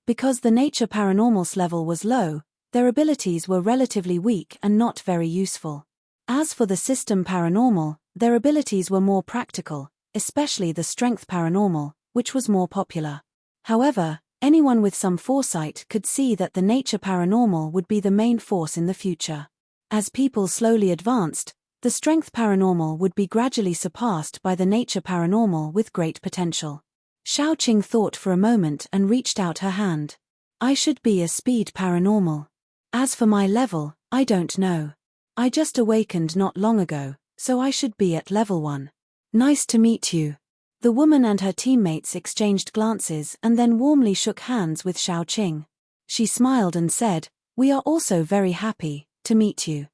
Because the nature paranormal's level was low, their abilities were relatively weak and not very useful. As for the system paranormal, their abilities were more practical, especially the strength paranormal, which was more popular. However, anyone with some foresight could see that the nature paranormal would be the main force in the future. As people slowly advanced, the strength paranormal would be gradually surpassed by the nature paranormal with great potential. Xiaoqing thought for a moment and reached out her hand. I should be a speed paranormal. As for my level, I don't know. I just awakened not long ago, so I should be at level 1. Nice to meet you. The woman and her teammates exchanged glances and then warmly shook hands with Xiaoqing. She smiled and said, We are also very happy to meet you.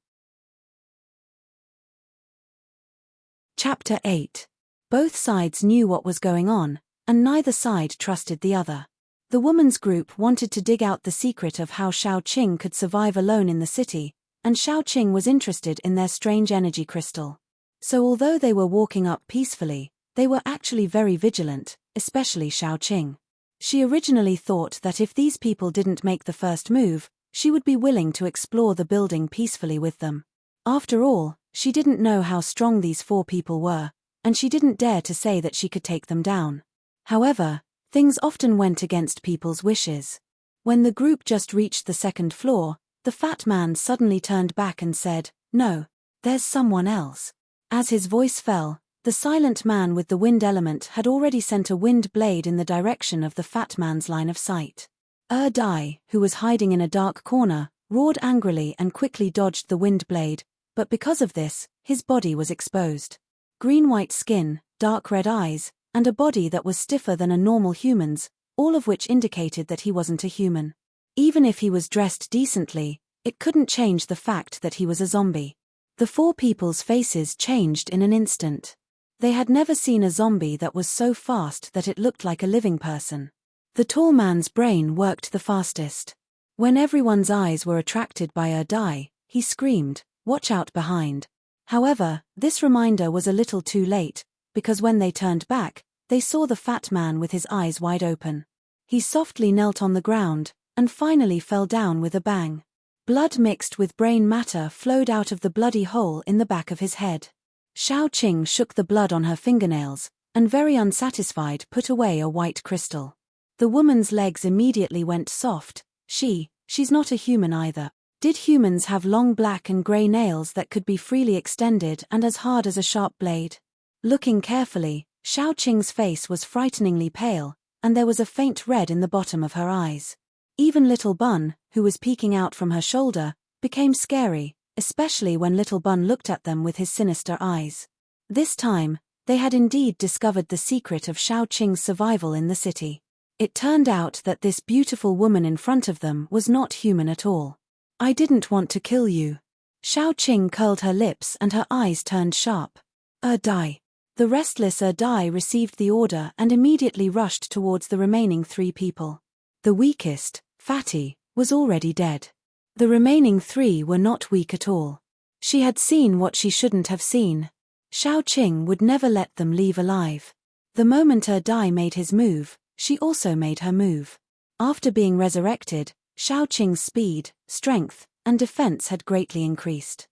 Chapter 8. Both sides knew what was going on, and neither side trusted the other. The woman's group wanted to dig out the secret of how Xiaoqing could survive alone in the city, and Xiaoqing was interested in their strange energy crystal. So although they were walking up peacefully, they were actually very vigilant, especially Xiaoqing. She originally thought that if these people didn't make the first move, she would be willing to explore the building peacefully with them. After all, she didn't know how strong these 4 people were, and she didn't dare to say that she could take them down. However, things often went against people's wishes. When the group just reached the 2nd floor, the fat man suddenly turned back and said, No, there's someone else. As his voice fell, the silent man with the wind element had already sent a wind blade in the direction of the fat man's line of sight. Dai, who was hiding in a dark corner, roared angrily and quickly dodged the wind blade, but because of this, his body was exposed. Green-white skin, dark red eyes, and a body that was stiffer than a normal human's, all of which indicated that he wasn't a human. Even if he was dressed decently, it couldn't change the fact that he was a zombie. The 4 people's faces changed in an instant. They had never seen a zombie that was so fast that it looked like a living person. The tall man's brain worked the fastest. When everyone's eyes were attracted by Dai, he screamed, Watch out behind. However, this reminder was a little too late, because when they turned back, they saw the fat man with his eyes wide open. He softly knelt on the ground, and finally fell down with a bang. Blood mixed with brain matter flowed out of the bloody hole in the back of his head. Xiaoqing shook the blood on her fingernails, and very unsatisfied put away a white crystal. The woman's legs immediately went soft. She's not a human either. Did humans have long black and grey nails that could be freely extended and as hard as a sharp blade? Looking carefully, Xiaoqing's face was frighteningly pale, and there was a faint red in the bottom of her eyes. Even Little Bun, who was peeking out from her shoulder, became scary, especially when Little Bun looked at them with his sinister eyes. This time, they had indeed discovered the secret of Xiaoqing's survival in the city. It turned out that this beautiful woman in front of them was not human at all. I didn't want to kill you. Xiaoqing curled her lips and her eyes turned sharp. Dai. The restless Dai received the order and immediately rushed towards the remaining 3 people. The weakest, Fatty, was already dead. The remaining 3 were not weak at all. She had seen what she shouldn't have seen. Xiaoqing would never let them leave alive. The moment Dai made his move, she also made her move. After being resurrected, Xiaoqing's speed, strength, and defense had greatly increased.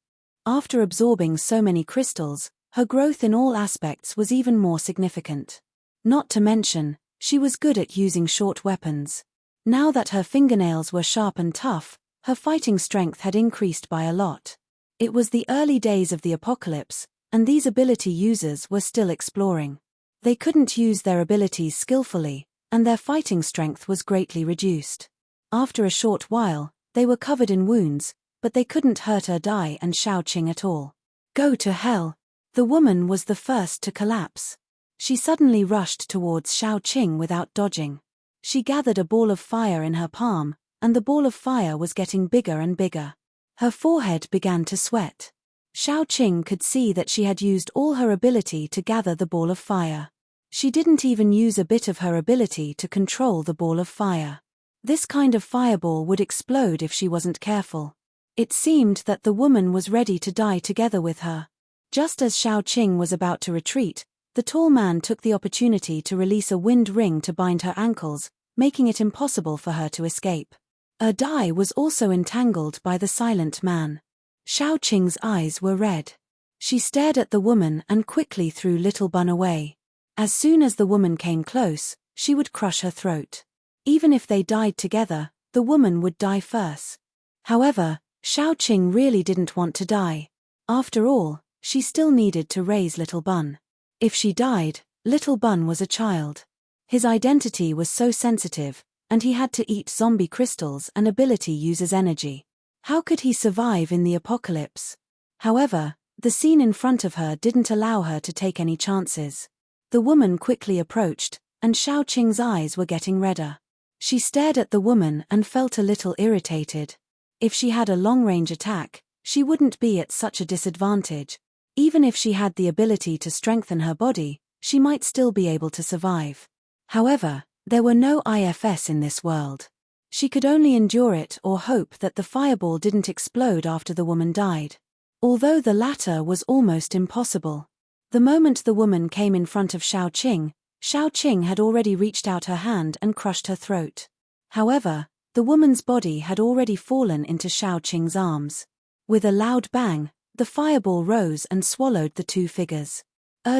After absorbing so many crystals, her growth in all aspects was even more significant. Not to mention, she was good at using short weapons. Now that her fingernails were sharp and tough, her fighting strength had increased by a lot. It was the early days of the apocalypse, and these ability users were still exploring. They couldn't use their abilities skillfully, and their fighting strength was greatly reduced. After a short while, They were covered in wounds, but they couldn't hurt Dai and Xiaoqing at all. Go to hell! The woman was the first to collapse. She suddenly rushed towards Xiaoqing without dodging. She gathered a ball of fire in her palm, and the ball of fire was getting bigger and bigger. Her forehead began to sweat. Xiaoqing could see that she had used all her ability to gather the ball of fire. She didn't even use a bit of her ability to control the ball of fire. This kind of fireball would explode if she wasn't careful. It seemed that the woman was ready to die together with her. Just as Xiaoqing was about to retreat, the tall man took the opportunity to release a wind ring to bind her ankles, making it impossible for her to escape. Dai was also entangled by the silent man. Xiaoqing's eyes were red. She stared at the woman and quickly threw Little Bun away. As soon as the woman came close, she would crush her throat. Even if they died together, the woman would die first. However, Xiaoqing really didn't want to die. After all, she still needed to raise Little Bun. If she died, Little Bun was a child. His identity was so sensitive, and he had to eat zombie crystals, and ability uses energy. How could he survive in the apocalypse? However, the scene in front of her didn't allow her to take any chances. The woman quickly approached, and Xiaoqing's eyes were getting redder. She stared at the woman and felt a little irritated. If she had a long-range attack, she wouldn't be at such a disadvantage. Even if she had the ability to strengthen her body, she might still be able to survive. However, there were no IFS in this world. She could only endure it or hope that the fireball didn't explode after the woman died. Although the latter was almost impossible. The moment the woman came in front of Xiaoqing, Xiaoqing had already reached out her hand and crushed her throat. However, the woman's body had already fallen into Xiaoqing's arms. With a loud bang, the fireball rose and swallowed the two figures.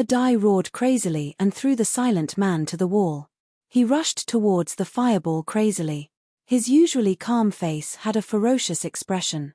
Dai roared crazily and threw the silent man to the wall. He rushed towards the fireball crazily. His usually calm face had a ferocious expression.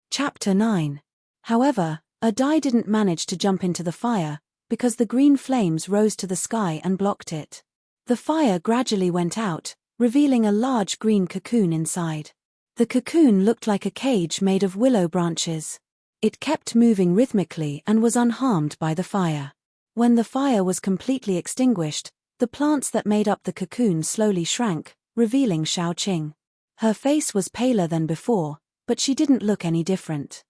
Chapter 9. However, Dai didn't manage to jump into the fire, because the green flames rose to the sky and blocked it. The fire gradually went out, revealing a large green cocoon inside. The cocoon looked like a cage made of willow branches. It kept moving rhythmically and was unharmed by the fire. When the fire was completely extinguished, the plants that made up the cocoon slowly shrank, revealing Xiaoqing. Her face was paler than before, but she didn't look any different.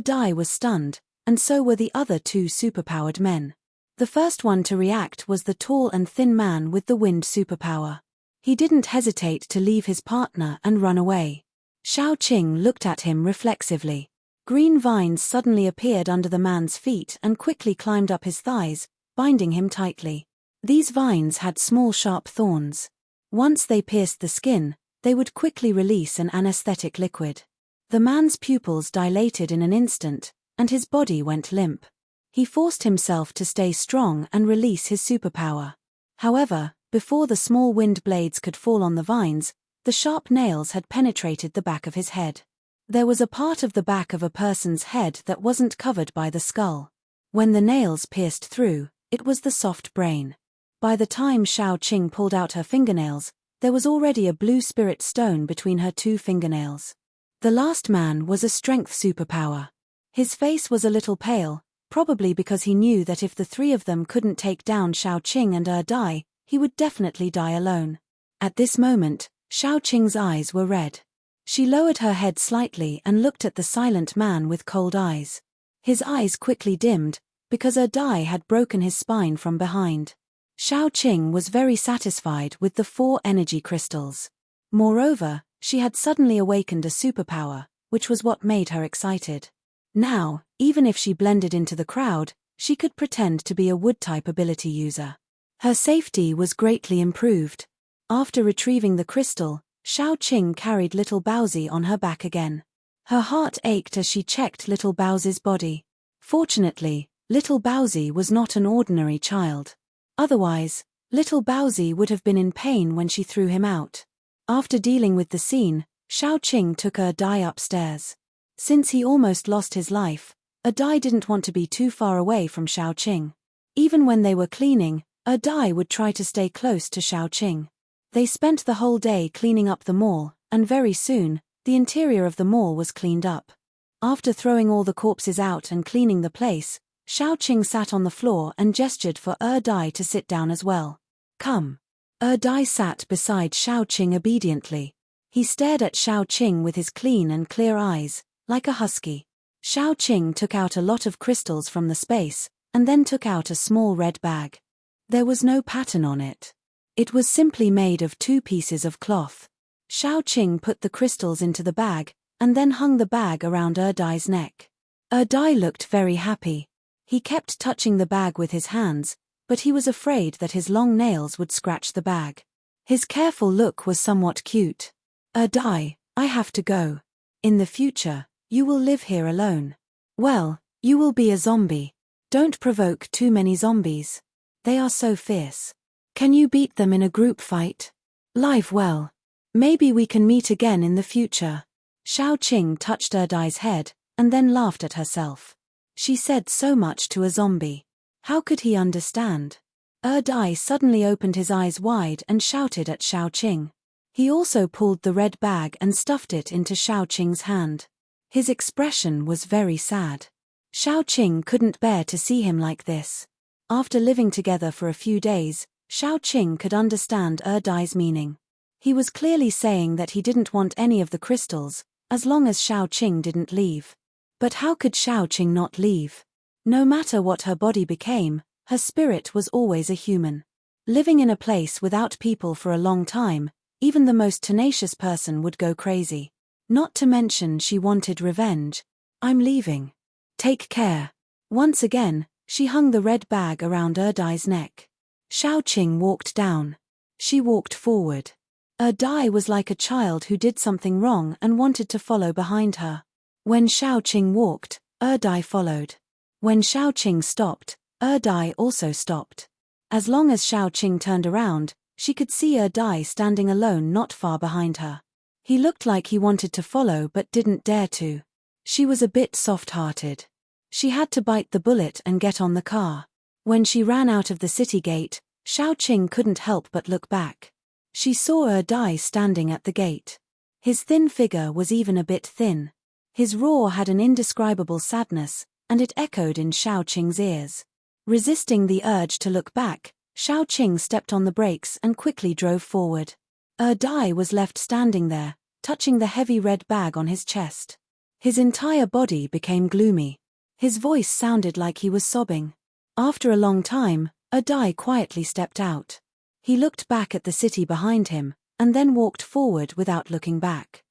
Dai was stunned, and so were the other two superpowered men. The first one to react was the tall and thin man with the wind superpower. He didn't hesitate to leave his partner and run away. Xiaoqing looked at him reflexively. Green vines suddenly appeared under the man's feet and quickly climbed up his thighs, binding him tightly. These vines had small sharp thorns. Once they pierced the skin, they would quickly release an anesthetic liquid. The man's pupils dilated in an instant, and his body went limp. He forced himself to stay strong and release his superpower. However, before the small wind blades could fall on the vines, the sharp nails had penetrated the back of his head. There was a part of the back of a person's head that wasn't covered by the skull. When the nails pierced through, it was the soft brain. By the time Xiaoqing pulled out her fingernails, there was already a blue spirit stone between her two fingernails. The last man was a strength superpower. His face was a little pale, probably because he knew that if the three of them couldn't take down Xiaoqing and Dai, he would definitely die alone. At this moment, Xiaoqing's eyes were red. She lowered her head slightly and looked at the silent man with cold eyes. His eyes quickly dimmed, because Dai had broken his spine from behind. Xiaoqing was very satisfied with the 4 energy crystals. Moreover, she had suddenly awakened a superpower, which was what made her excited. Now, even if she blended into the crowd, she could pretend to be a wood-type ability user. Her safety was greatly improved. After retrieving the crystal, Xiaoqing carried Little Bowsy on her back again. Her heart ached as she checked Little Bowsy's body. Fortunately, Little Bowsy was not an ordinary child. Otherwise, Little Bowsy would have been in pain when she threw him out. After dealing with the scene, Xiaoqing took Dai upstairs. Since he almost lost his life, Dai didn't want to be too far away from Xiaoqing. Even when they were cleaning, Dai would try to stay close to Xiaoqing. They spent the whole day cleaning up the mall, and very soon, the interior of the mall was cleaned up. After throwing all the corpses out and cleaning the place, Xiaoqing sat on the floor and gestured for Dai to sit down as well. Come. Dai sat beside Xiaoqing obediently. He stared at Xiaoqing with his clean and clear eyes, like a husky. Xiaoqing took out a lot of crystals from the space, and then took out a small red bag. There was no pattern on it. It was simply made of 2 pieces of cloth. Xiaoqing put the crystals into the bag, and then hung the bag around Dai's neck. Dai looked very happy. He kept touching the bag with his hands, but he was afraid that his long nails would scratch the bag. His careful look was somewhat cute. Dai, I have to go. In the future, you will live here alone. Well, you will be a zombie. Don't provoke too many zombies. They are so fierce. Can you beat them in a group fight? Live well. Maybe we can meet again in the future. Xiaoqing touched Dai's head, and then laughed at herself. She said so much to a zombie. How could he understand? Dai suddenly opened his eyes wide and shouted at Xiaoqing. He also pulled the red bag and stuffed it into Xiaoqing's hand. His expression was very sad. Xiaoqing couldn't bear to see him like this. After living together for a few days, Xiaoqing could understand Dai's meaning. He was clearly saying that he didn't want any of the crystals, as long as Xiaoqing didn't leave. But how could Xiaoqing not leave? No matter what her body became, her spirit was always a human. Living in a place without people for a long time, even the most tenacious person would go crazy. Not to mention she wanted revenge. I'm leaving. Take care. Once again, she hung the red bag around Dai's neck. Xiaoqing walked down. She walked forward. Dai was like a child who did something wrong and wanted to follow behind her. When Xiaoqing walked, Dai followed. When Xiaoqing stopped, Dai also stopped. As long as Xiaoqing turned around, she could see Dai standing alone not far behind her. He looked like he wanted to follow but didn't dare to. She was a bit soft-hearted. She had to bite the bullet and get on the car. When she ran out of the city gate, Xiaoqing couldn't help but look back. She saw Dai standing at the gate. His thin figure was even a bit thin. His roar had an indescribable sadness, and it echoed in Xiaoqing's ears. Resisting the urge to look back, Xiaoqing stepped on the brakes and quickly drove forward. Dai was left standing there, touching the heavy red bag on his chest. His entire body became gloomy. His voice sounded like he was sobbing. After a long time, Dai quietly stepped out. He looked back at the city behind him, and then walked forward without looking back.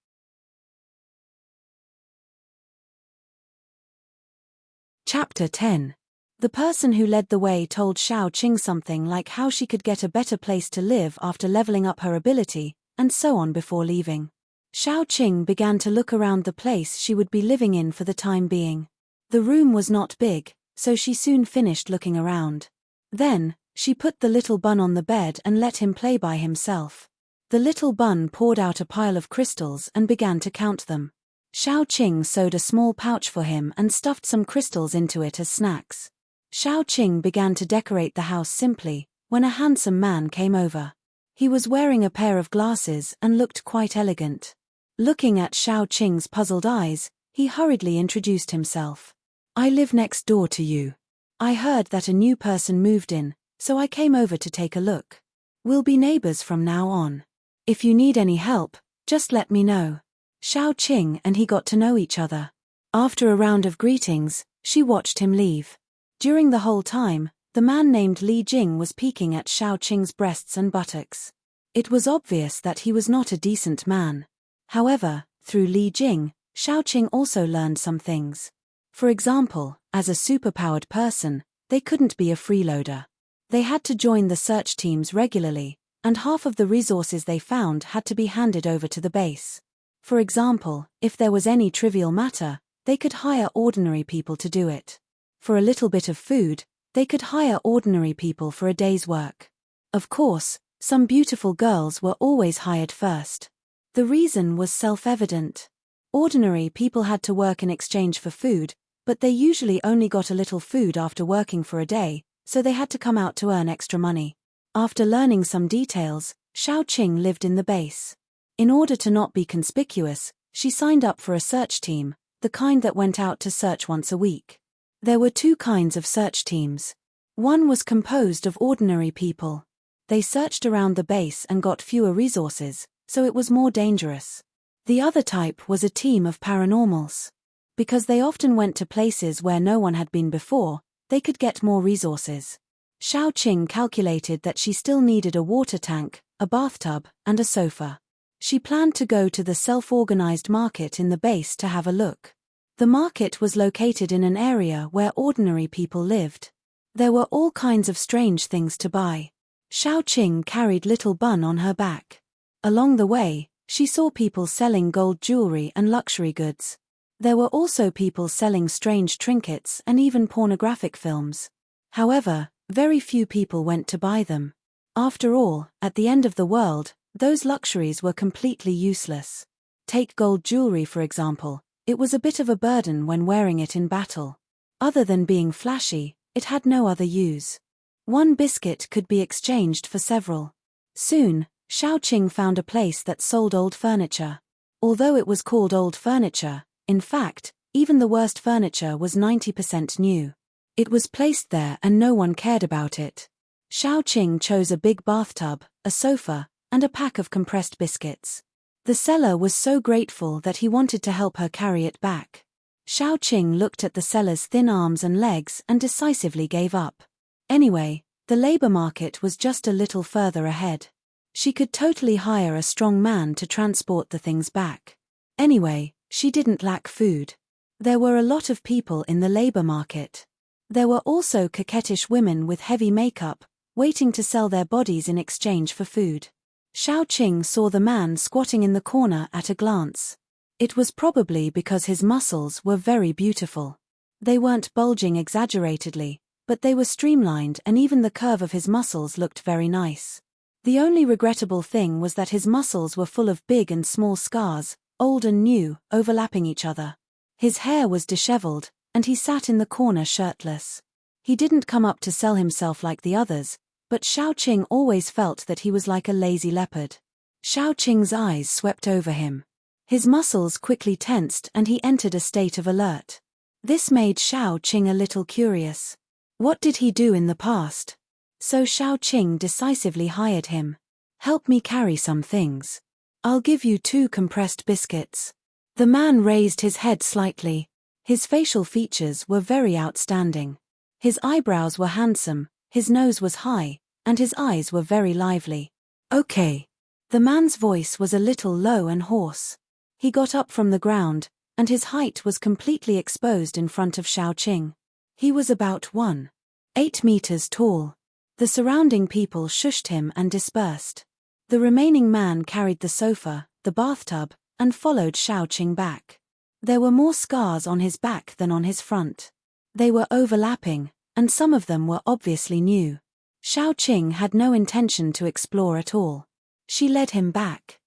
Chapter 10. The person who led the way told Xiaoqing something like how she could get a better place to live after leveling up her ability, and so on before leaving. Xiaoqing began to look around the place she would be living in for the time being. The room was not big, so she soon finished looking around. Then, she put the little bun on the bed and let him play by himself. The little bun poured out a pile of crystals and began to count them. Xiaoqing sewed a small pouch for him and stuffed some crystals into it as snacks. Xiaoqing began to decorate the house simply, when a handsome man came over. He was wearing a pair of glasses and looked quite elegant. Looking at Xiaoqing's puzzled eyes, he hurriedly introduced himself. I live next door to you. I heard that a new person moved in, so I came over to take a look. We'll be neighbors from now on. If you need any help, just let me know. Xiaoqing and he got to know each other. After a round of greetings, she watched him leave. During the whole time, the man named Li Jing was peeking at Xiaoqing's breasts and buttocks. It was obvious that he was not a decent man. However, through Li Jing, Xiaoqing also learned some things. For example, as a superpowered person, they couldn't be a freeloader. They had to join the search teams regularly, and half of the resources they found had to be handed over to the base. For example, if there was any trivial matter, they could hire ordinary people to do it. For a little bit of food, they could hire ordinary people for a day's work. Of course, some beautiful girls were always hired first. The reason was self-evident. Ordinary people had to work in exchange for food, but they usually only got a little food after working for a day, so they had to come out to earn extra money. After learning some details, Xiaoqing lived in the base. In order to not be conspicuous, she signed up for a search team, the kind that went out to search once a week. There were two kinds of search teams. One was composed of ordinary people. They searched around the base and got fewer resources, so it was more dangerous. The other type was a team of paranormals. Because they often went to places where no one had been before, they could get more resources. Xiaoqing calculated that she still needed a water tank, a bathtub, and a sofa. She planned to go to the self-organized market in the base to have a look. The market was located in an area where ordinary people lived. There were all kinds of strange things to buy. Xiaoqing carried little Bun on her back. Along the way, she saw people selling gold jewelry and luxury goods. There were also people selling strange trinkets and even pornographic films. However, very few people went to buy them. After all, at the end of the world, those luxuries were completely useless. Take gold jewelry for example, it was a bit of a burden when wearing it in battle. Other than being flashy, it had no other use. One biscuit could be exchanged for several. Soon, Xiaoqing found a place that sold old furniture. Although it was called old furniture, in fact, even the worst furniture was 90% new. It was placed there and no one cared about it. Xiaoqing chose a big bathtub, a sofa, and a pack of compressed biscuits. The seller was so grateful that he wanted to help her carry it back. Xiaoqing looked at the seller's thin arms and legs and decisively gave up. Anyway, the labor market was just a little further ahead. She could totally hire a strong man to transport the things back. Anyway, she didn't lack food. There were a lot of people in the labor market. There were also coquettish women with heavy makeup, waiting to sell their bodies in exchange for food. Xiaoqing saw the man squatting in the corner at a glance. It was probably because his muscles were very beautiful. They weren't bulging exaggeratedly, but they were streamlined and even the curve of his muscles looked very nice. The only regrettable thing was that his muscles were full of big and small scars, old and new, overlapping each other. His hair was disheveled, and he sat in the corner shirtless. He didn't come up to sell himself like the others, but Xiaoqing always felt that he was like a lazy leopard. Xiaoqing's eyes swept over him. His muscles quickly tensed and he entered a state of alert. This made Xiaoqing a little curious. What did he do in the past? So Xiaoqing decisively hired him. Help me carry some things. I'll give you 2 compressed biscuits. The man raised his head slightly. His facial features were very outstanding. His eyebrows were handsome, his nose was high, and his eyes were very lively. Okay. The man's voice was a little low and hoarse. He got up from the ground, and his height was completely exposed in front of Xiaoqing. He was about 1.8 meters tall. The surrounding people shushed him and dispersed. The remaining man carried the sofa, the bathtub, and followed Xiaoqing back. There were more scars on his back than on his front. They were overlapping, and some of them were obviously new. Xiaoqing had no intention to explore at all. She led him back.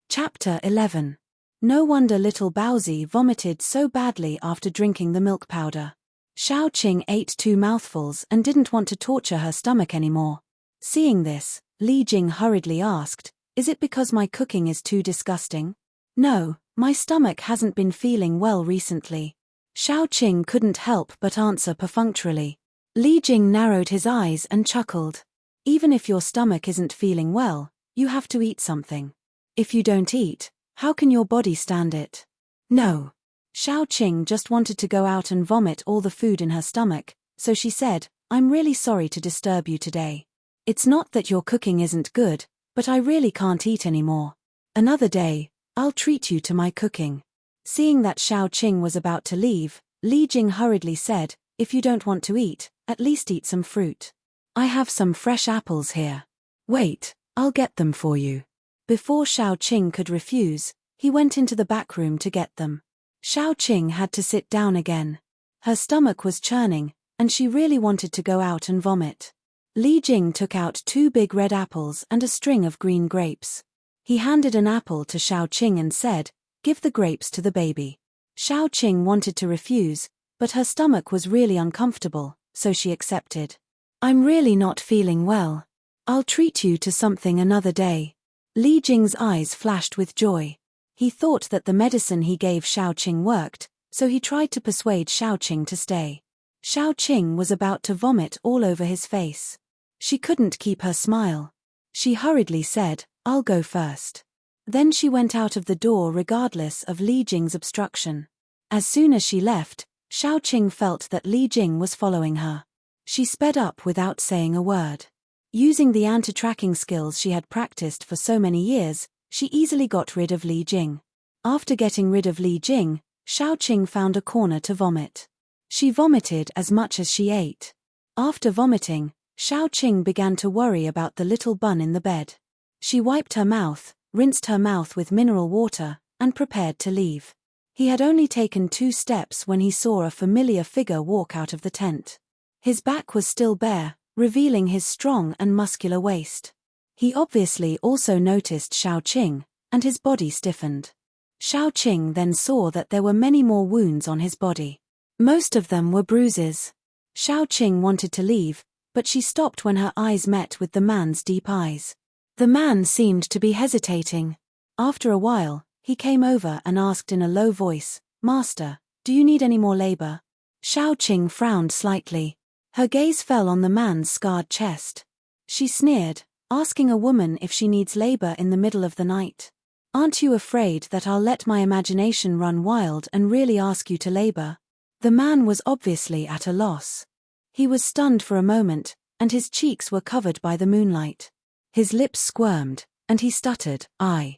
Chapter 11. No wonder little Baozi vomited so badly after drinking the milk powder. Xiaoqing ate 2 mouthfuls and didn't want to torture her stomach anymore. Seeing this, Li Jing hurriedly asked, "Is it because my cooking is too disgusting?" "No, my stomach hasn't been feeling well recently." Xiaoqing couldn't help but answer perfunctorily. Li Jing narrowed his eyes and chuckled. "Even if your stomach isn't feeling well, you have to eat something. If you don't eat, how can your body stand it?" "No." Xiaoqing just wanted to go out and vomit all the food in her stomach, so she said, "I'm really sorry to disturb you today. It's not that your cooking isn't good, but I really can't eat anymore. Another day, I'll treat you to my cooking." Seeing that Xiaoqing was about to leave, Li Jing hurriedly said, "If you don't want to eat, at least eat some fruit. I have some fresh apples here." "Wait, I'll get them for you." Before Xiaoqing could refuse, he went into the back room to get them. Xiaoqing had to sit down again. Her stomach was churning, and she really wanted to go out and vomit. Li Jing took out 2 big red apples and a string of green grapes. He handed an apple to Xiaoqing and said, "Give the grapes to the baby." Xiaoqing wanted to refuse, but her stomach was really uncomfortable, so she accepted. I'm really not feeling well. I'll treat you to something another day. Li Jing's eyes flashed with joy. He thought that the medicine he gave Xiaoqing worked, so he tried to persuade Xiaoqing to stay. Xiaoqing was about to vomit all over his face. She couldn't keep her smile. She hurriedly said, "I'll go first." Then she went out of the door regardless of Li Jing's obstruction. As soon as she left, Xiaoqing felt that Li Jing was following her. She sped up without saying a word. Using the anti-tracking skills she had practiced for so many years, she easily got rid of Li Jing. After getting rid of Li Jing, Xiaoqing found a corner to vomit. She vomited as much as she ate. After vomiting, Xiaoqing began to worry about the little bun in the bed. She wiped her mouth, rinsed her mouth with mineral water, and prepared to leave. He had only taken 2 steps when he saw a familiar figure walk out of the tent. His back was still bare, revealing his strong and muscular waist. He obviously also noticed Xiaoqing, and his body stiffened. Xiaoqing then saw that there were many more wounds on his body. Most of them were bruises. Xiaoqing wanted to leave, but she stopped when her eyes met with the man's deep eyes. The man seemed to be hesitating. After a while, he came over and asked in a low voice, "Master, do you need any more labor?" Xiaoqing frowned slightly. Her gaze fell on the man's scarred chest. She sneered, asking a woman if she needs labor in the middle of the night. "Aren't you afraid that I'll let my imagination run wild and really ask you to labor?" The man was obviously at a loss. He was stunned for a moment, and his cheeks were covered by the moonlight. His lips squirmed, and he stuttered, I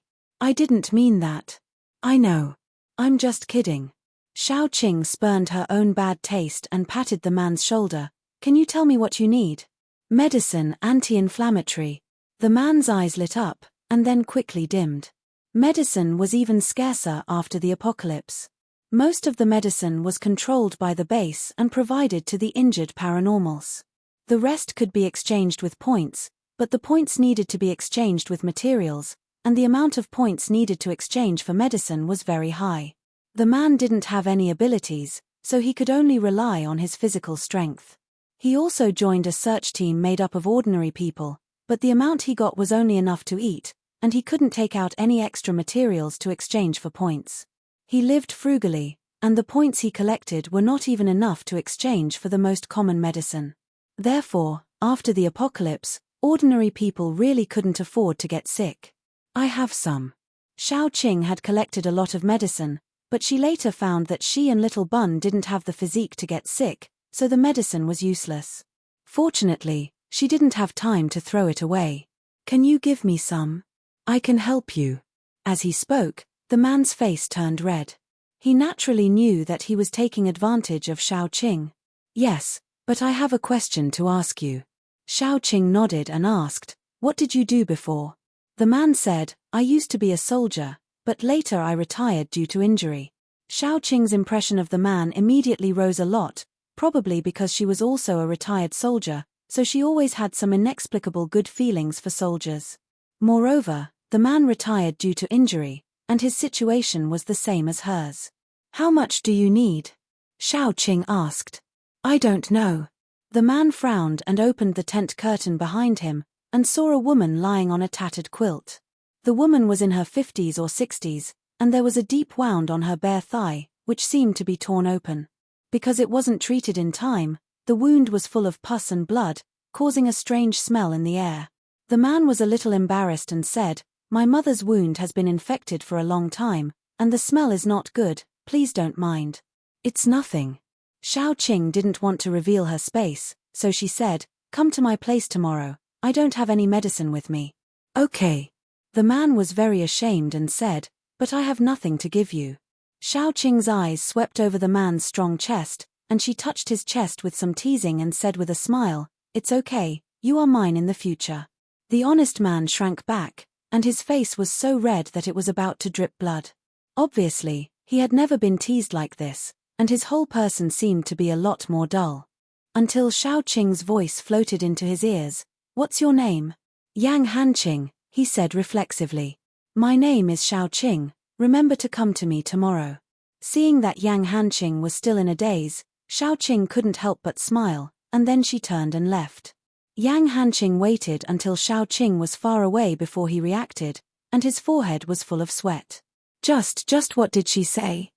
didn't mean that. I know. I'm just kidding." Xiaoqing spurned her own bad taste and patted the man's shoulder. "Can you tell me what you need?" "Medicine, anti-inflammatory." The man's eyes lit up, and then quickly dimmed. Medicine was even scarcer after the apocalypse. Most of the medicine was controlled by the base and provided to the injured paranormals. The rest could be exchanged with points, but the points needed to be exchanged with materials, and the amount of points needed to exchange for medicine was very high. The man didn't have any abilities, so he could only rely on his physical strength. He also joined a search team made up of ordinary people, but the amount he got was only enough to eat, and he couldn't take out any extra materials to exchange for points. He lived frugally, and the points he collected were not even enough to exchange for the most common medicine. Therefore, after the apocalypse, ordinary people really couldn't afford to get sick. "I have some." Xiaoqing had collected a lot of medicine, but she later found that she and Little Bun didn't have the physique to get sick, so the medicine was useless. Fortunately, she didn't have time to throw it away. "Can you give me some? I can help you." As he spoke, the man's face turned red. He naturally knew that he was taking advantage of Xiaoqing. "Yes, but I have a question to ask you." Xiaoqing nodded and asked, "What did you do before?" The man said, "I used to be a soldier, but later I retired due to injury." Xiaoqing's impression of the man immediately rose a lot, probably because she was also a retired soldier, so she always had some inexplicable good feelings for soldiers. Moreover, the man retired due to injury, and his situation was the same as hers. "How much do you need?" Xiaoqing asked. "I don't know." The man frowned and opened the tent curtain behind him, and saw a woman lying on a tattered quilt. The woman was in her 50s or 60s, and there was a deep wound on her bare thigh, which seemed to be torn open. Because it wasn't treated in time, the wound was full of pus and blood, causing a strange smell in the air. The man was a little embarrassed and said, "My mother's wound has been infected for a long time, and the smell is not good, please don't mind." "It's nothing." Xiaoqing didn't want to reveal her space, so she said, "Come to my place tomorrow, I don't have any medicine with me." "Okay." The man was very ashamed and said, "But I have nothing to give you." Xiaoqing's eyes swept over the man's strong chest, and she touched his chest with some teasing and said with a smile, "It's okay, you are mine in the future." The honest man shrank back, and his face was so red that it was about to drip blood. Obviously, he had never been teased like this, and his whole person seemed to be a lot more dull. Until Xiaoqing's voice floated into his ears. "What's your name?" "Yang Hanqing," he said reflexively. "My name is Xiaoqing, remember to come to me tomorrow." Seeing that Yang Hanqing was still in a daze, Xiaoqing couldn't help but smile, and then she turned and left. Yang Hanqing waited until Xiaoqing was far away before he reacted, and his forehead was full of sweat. Just what did she say?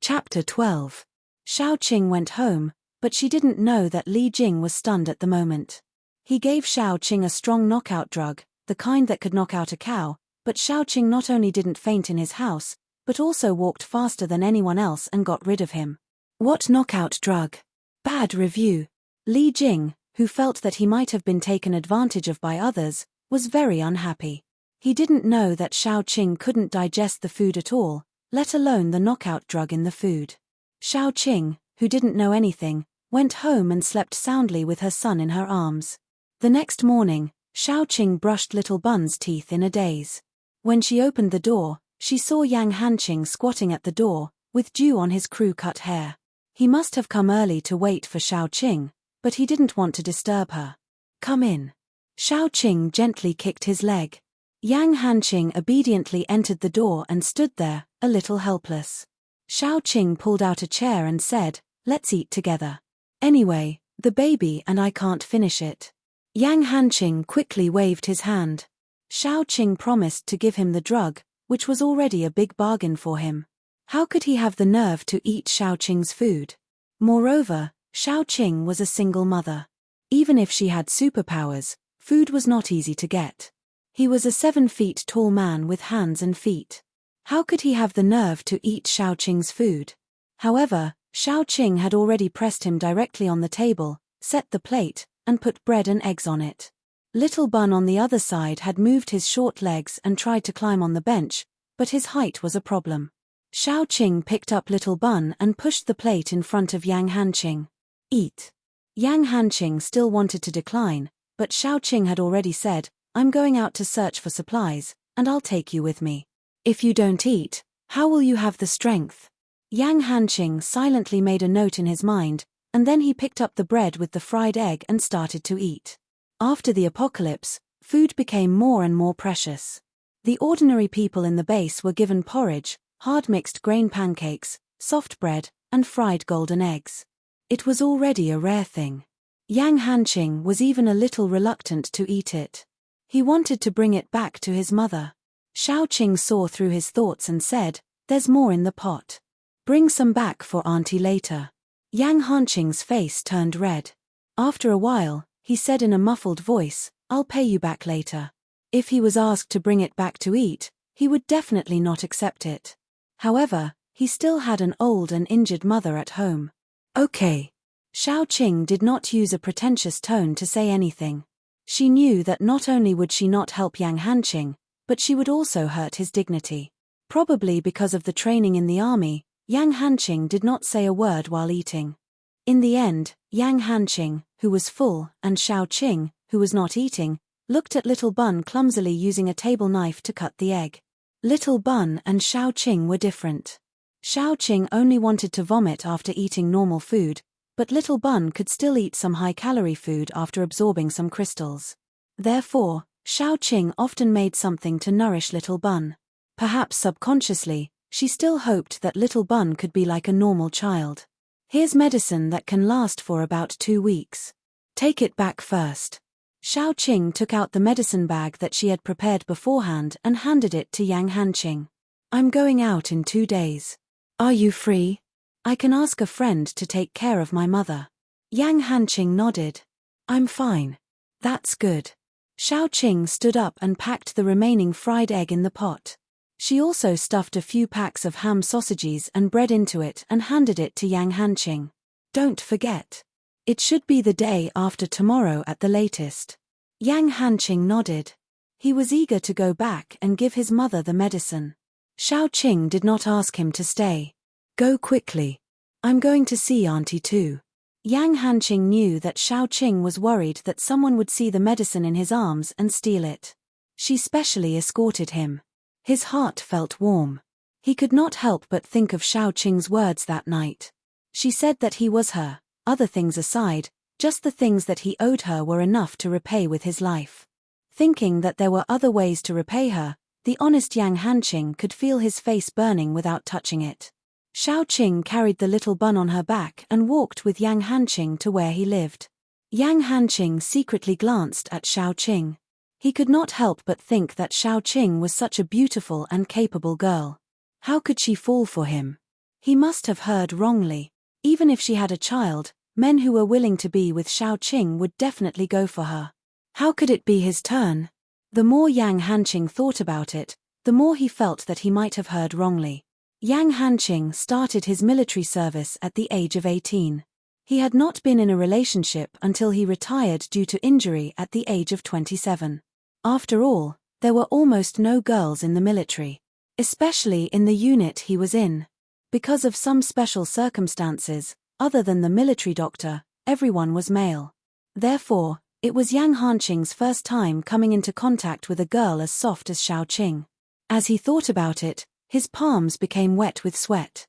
Chapter 12. Xiaoqing went home, but she didn't know that Li Jing was stunned at the moment. He gave Xiaoqing a strong knockout drug, the kind that could knock out a cow, but Xiaoqing not only didn't faint in his house, but also walked faster than anyone else and got rid of him. What knockout drug? Bad review. Li Jing, who felt that he might have been taken advantage of by others, was very unhappy. He didn't know that Xiaoqing couldn't digest the food at all, let alone the knockout drug in the food. Xiaoqing, who didn't know anything, went home and slept soundly with her son in her arms. The next morning, Xiaoqing brushed little Bun's teeth in a daze. When she opened the door, she saw Yang Hanqing squatting at the door, with dew on his crew-cut hair. He must have come early to wait for Xiaoqing, but he didn't want to disturb her. Come in. Xiaoqing gently kicked his leg. Yang Hanqing obediently entered the door and stood there, a little helpless. Xiaoqing pulled out a chair and said, "Let's eat together. Anyway, the baby and I can't finish it." Yang Hanqing quickly waved his hand. Xiaoqing promised to give him the drug, which was already a big bargain for him. How could he have the nerve to eat Xiaoqing's food? Moreover, Xiaoqing was a single mother. Even if she had superpowers, food was not easy to get. He was a 7 feet tall man with hands and feet. How could he have the nerve to eat Xiaoqing's food? However, Xiaoqing had already pressed him directly on the table, set the plate, and put bread and eggs on it. Little Bun on the other side had moved his short legs and tried to climb on the bench, but his height was a problem. Xiaoqing picked up Little Bun and pushed the plate in front of Yang Hanqing. Eat. Yang Hanqing still wanted to decline, but Xiaoqing had already said, "I'm going out to search for supplies, and I'll take you with me. If you don't eat, how will you have the strength?" Yang Hanqing silently made a note in his mind, and then he picked up the bread with the fried egg and started to eat. After the apocalypse, food became more and more precious. The ordinary people in the base were given porridge, hard mixed grain pancakes, soft bread, and fried golden eggs. It was already a rare thing. Yang Hanqing was even a little reluctant to eat it. He wanted to bring it back to his mother. Xiaoqing saw through his thoughts and said, "There's more in the pot. Bring some back for auntie later." Yang Hanqing's face turned red. After a while, he said in a muffled voice, "I'll pay you back later." If he was asked to bring it back to eat, he would definitely not accept it. However, he still had an old and injured mother at home. "Okay." Xiaoqing did not use a pretentious tone to say anything. She knew that not only would she not help Yang Hanqing, but she would also hurt his dignity. Probably because of the training in the army, Yang Hanqing did not say a word while eating. In the end, Yang Hanqing, who was full, and Xiaoqing, who was not eating, looked at Little Bun clumsily using a table knife to cut the egg. Little Bun and Xiaoqing were different. Xiaoqing only wanted to vomit after eating normal food, but Little Bun could still eat some high-calorie food after absorbing some crystals. Therefore, Xiaoqing often made something to nourish Little Bun. Perhaps subconsciously, she still hoped that Little Bun could be like a normal child. "Here's medicine that can last for about 2 weeks. Take it back first." Xiaoqing took out the medicine bag that she had prepared beforehand and handed it to Yang Hanqing. "I'm going out in 2 days. Are you free? I can ask a friend to take care of my mother." Yang Hanqing nodded. "I'm fine." "That's good." Xiaoqing stood up and packed the remaining fried egg in the pot. She also stuffed a few packs of ham sausages and bread into it and handed it to Yang Hanqing. "Don't forget. It should be the day after tomorrow at the latest." Yang Hanqing nodded. He was eager to go back and give his mother the medicine. Xiaoqing did not ask him to stay. "Go quickly. I'm going to see auntie too." Yang Hanqing knew that Xiaoqing was worried that someone would see the medicine in his arms and steal it. She specially escorted him. His heart felt warm. He could not help but think of Xiaoqing's words that night. She said that he was her, other things aside, just the things that he owed her were enough to repay with his life. Thinking that there were other ways to repay her, the honest Yang Hanqing could feel his face burning without touching it. Xiaoqing carried the little bun on her back and walked with Yang Hanqing to where he lived. Yang Hanqing secretly glanced at Xiaoqing. He could not help but think that Xiaoqing was such a beautiful and capable girl. How could she fall for him? He must have heard wrongly. Even if she had a child, men who were willing to be with Xiaoqing would definitely go for her. How could it be his turn? The more Yang Hanqing thought about it, the more he felt that he might have heard wrongly. Yang Hanqing started his military service at the age of 18. He had not been in a relationship until he retired due to injury at the age of 27. After all, there were almost no girls in the military, especially in the unit he was in. Because of some special circumstances, other than the military doctor, everyone was male. Therefore, it was Yang Hanqing's first time coming into contact with a girl as soft as Xiaoqing. As he thought about it, his palms became wet with sweat.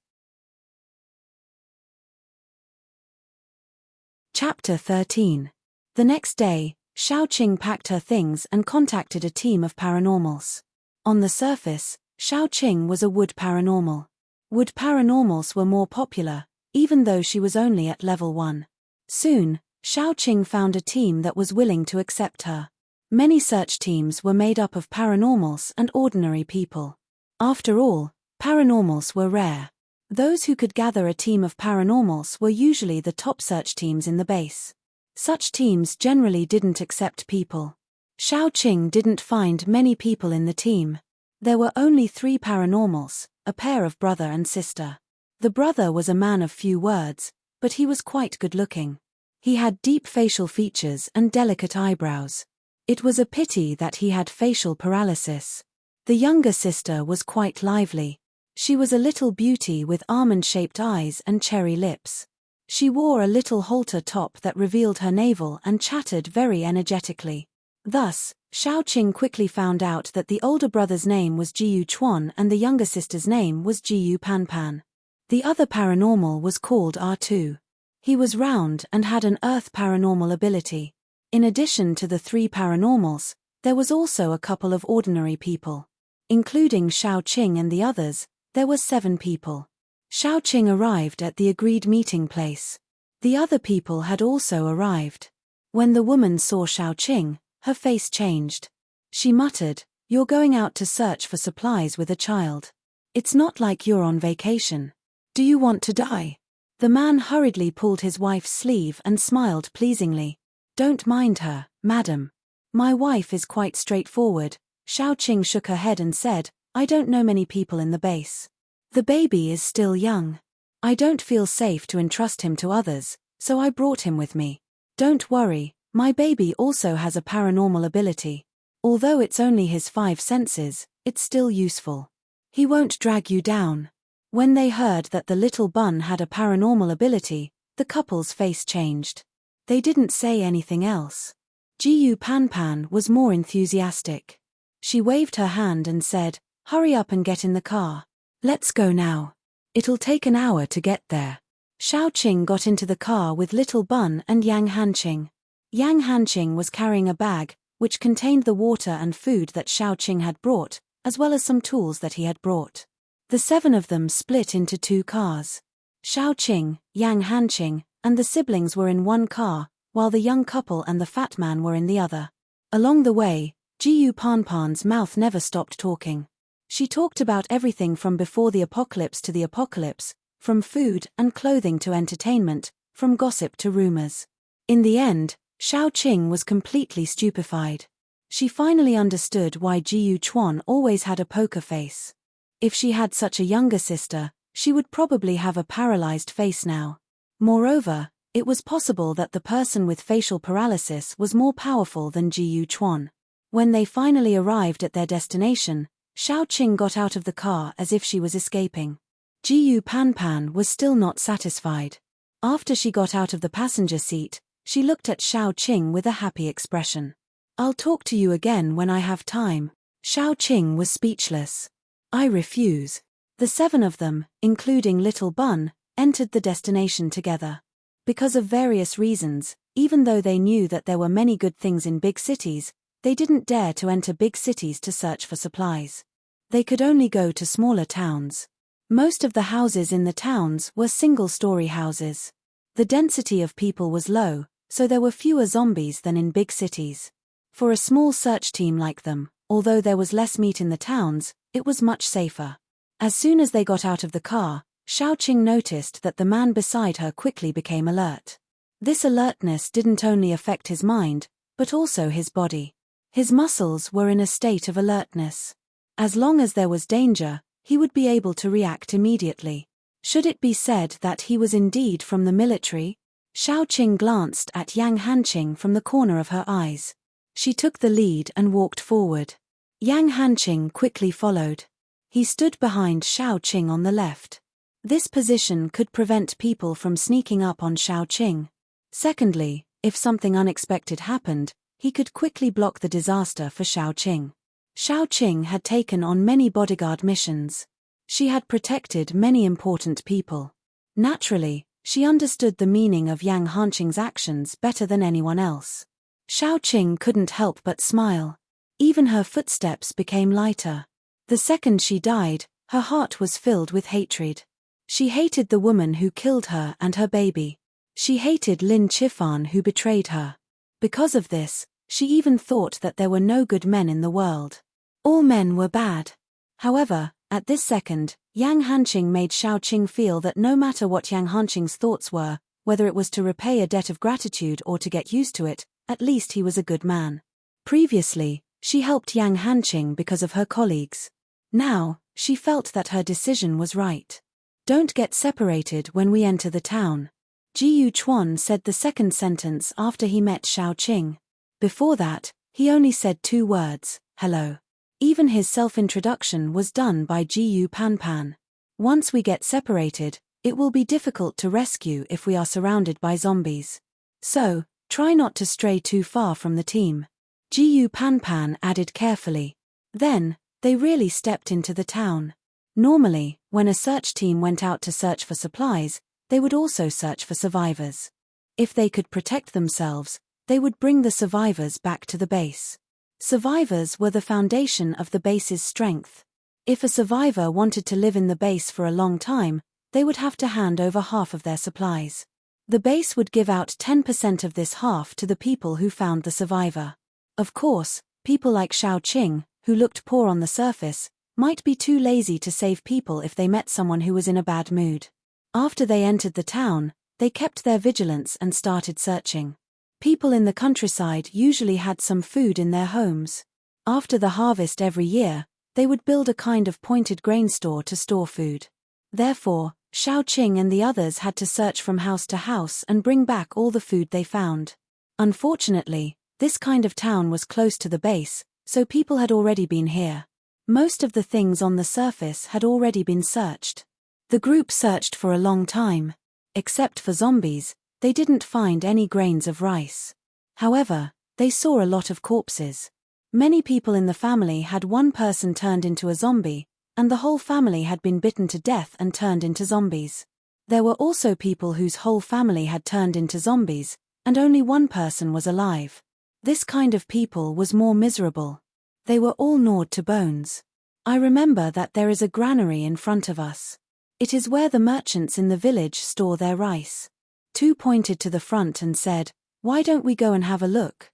Chapter 13. The next day, Xiaoqing packed her things and contacted a team of paranormals. On the surface, Xiaoqing was a wood paranormal. Wood paranormals were more popular, even though she was only at level 1. Soon, Xiaoqing found a team that was willing to accept her. Many search teams were made up of paranormals and ordinary people. After all, paranormals were rare. Those who could gather a team of paranormals were usually the top search teams in the base. Such teams generally didn't accept people. Xiaoqing didn't find many people in the team. There were only 3 paranormals, a pair of brother and sister. The brother was a man of few words, but he was quite good-looking. He had deep facial features and delicate eyebrows. It was a pity that he had facial paralysis. The younger sister was quite lively. She was a little beauty with almond-shaped eyes and cherry lips. She wore a little halter top that revealed her navel and chattered very energetically. Thus, Xiaoqing quickly found out that the older brother's name was Jiyu Chuan and the younger sister's name was Jiyu Panpan. The other paranormal was called R2. He was round and had an earth paranormal ability. In addition to the 3 paranormals, there was also a couple of ordinary people. Including Xiaoqing and the others, there were 7 people. Xiaoqing arrived at the agreed meeting place. The other people had also arrived. When the woman saw Xiaoqing, her face changed. She muttered, "You're going out to search for supplies with a child. It's not like you're on vacation. Do you want to die?" The man hurriedly pulled his wife's sleeve and smiled pleasingly. "Don't mind her, madam. My wife is quite straightforward." Xiaoqing shook her head and said, "I don't know many people in the base. The baby is still young. I don't feel safe to entrust him to others, so I brought him with me. Don't worry, my baby also has a paranormal ability. Although it's only his 5 senses, it's still useful. He won't drag you down." When they heard that the little bun had a paranormal ability, the couple's face changed. They didn't say anything else. Jiyu Panpan was more enthusiastic. She waved her hand and said, "Hurry up and get in the car. Let's go now. It'll take an hour to get there." Xiaoqing got into the car with little bun and Yang Hanqing. Yang Hanqing was carrying a bag, which contained the water and food that Xiaoqing had brought, as well as some tools that he had brought. The 7 of them split into 2 cars. Xiaoqing, Yang Hanqing, and the siblings were in one car, while the young couple and the fat man were in the other. Along the way, Jiyu Panpan's mouth never stopped talking. She talked about everything from before the apocalypse to the apocalypse, from food and clothing to entertainment, from gossip to rumors. In the end, Xiaoqing was completely stupefied. She finally understood why Jiyu Chuan always had a poker face. If she had such a younger sister, she would probably have a paralyzed face now. Moreover, it was possible that the person with facial paralysis was more powerful than Jiyu Chuan. When they finally arrived at their destination, Xiaoqing got out of the car as if she was escaping. Jiyu Panpan was still not satisfied. After she got out of the passenger seat, she looked at Xiaoqing with a happy expression. "I'll talk to you again when I have time." Xiaoqing was speechless. "I refuse." The 7 of them, including Little Bun, entered the destination together. Because of various reasons, even though they knew that there were many good things in big cities, they didn't dare to enter big cities to search for supplies. They could only go to smaller towns. Most of the houses in the towns were single-story houses. The density of people was low, so there were fewer zombies than in big cities. For a small search team like them, although there was less meat in the towns, it was much safer. As soon as they got out of the car, Xiaoqing noticed that the man beside her quickly became alert. This alertness didn't only affect his mind, but also his body. His muscles were in a state of alertness. As long as there was danger, he would be able to react immediately. Should it be said that he was indeed from the military? Xiaoqing glanced at Yang Hanqing from the corner of her eyes. She took the lead and walked forward. Yang Hanqing quickly followed. He stood behind Xiaoqing on the left. This position could prevent people from sneaking up on Xiaoqing. Secondly, if something unexpected happened, he could quickly block the disaster for Xiaoqing. Xiaoqing had taken on many bodyguard missions. She had protected many important people. Naturally, she understood the meaning of Yang Hanqing's actions better than anyone else. Xiaoqing couldn't help but smile. Even her footsteps became lighter. The second she died, her heart was filled with hatred. She hated the woman who killed her and her baby. She hated Lin Qifan who betrayed her. Because of this, she even thought that there were no good men in the world. All men were bad. However, at this second, Yang Hanqing made Xiaoqing feel that no matter what Yang Hanqing's thoughts were, whether it was to repay a debt of gratitude or to get used to it, at least he was a good man. Previously, she helped Yang Hanqing because of her colleagues. Now, she felt that her decision was right. Don't get separated when we enter the town. Ji Chuan said the second sentence after he met Xiaoqing. Before that, he only said 2 words, hello. Even his self-introduction was done by Ji Panpan. Once we get separated, it will be difficult to rescue if we are surrounded by zombies. So, try not to stray too far from the team. Ji Panpan added carefully. Then, they really stepped into the town. Normally, when a search team went out to search for supplies, they would also search for survivors. If they could protect themselves, they would bring the survivors back to the base. Survivors were the foundation of the base's strength. If a survivor wanted to live in the base for a long time, they would have to hand over half of their supplies. The base would give out 10% of this half to the people who found the survivor. Of course, people like Xiaoqing, who looked poor on the surface, might be too lazy to save people if they met someone who was in a bad mood. After they entered the town, they kept their vigilance and started searching. People in the countryside usually had some food in their homes. After the harvest every year, they would build a kind of pointed grain store to store food. Therefore, Xiaoqing and the others had to search from house to house and bring back all the food they found. Unfortunately, this kind of town was close to the base, so people had already been here. Most of the things on the surface had already been searched. The group searched for a long time. Except for zombies, they didn't find any grains of rice. However, they saw a lot of corpses. Many people in the family had one person turned into a zombie, and the whole family had been bitten to death and turned into zombies. There were also people whose whole family had turned into zombies, and only one person was alive. This kind of people was more miserable. They were all gnawed to bones. I remember that there is a granary in front of us. It is where the merchants in the village store their rice. 2 pointed to the front and said, "Why don't we go and have a look?"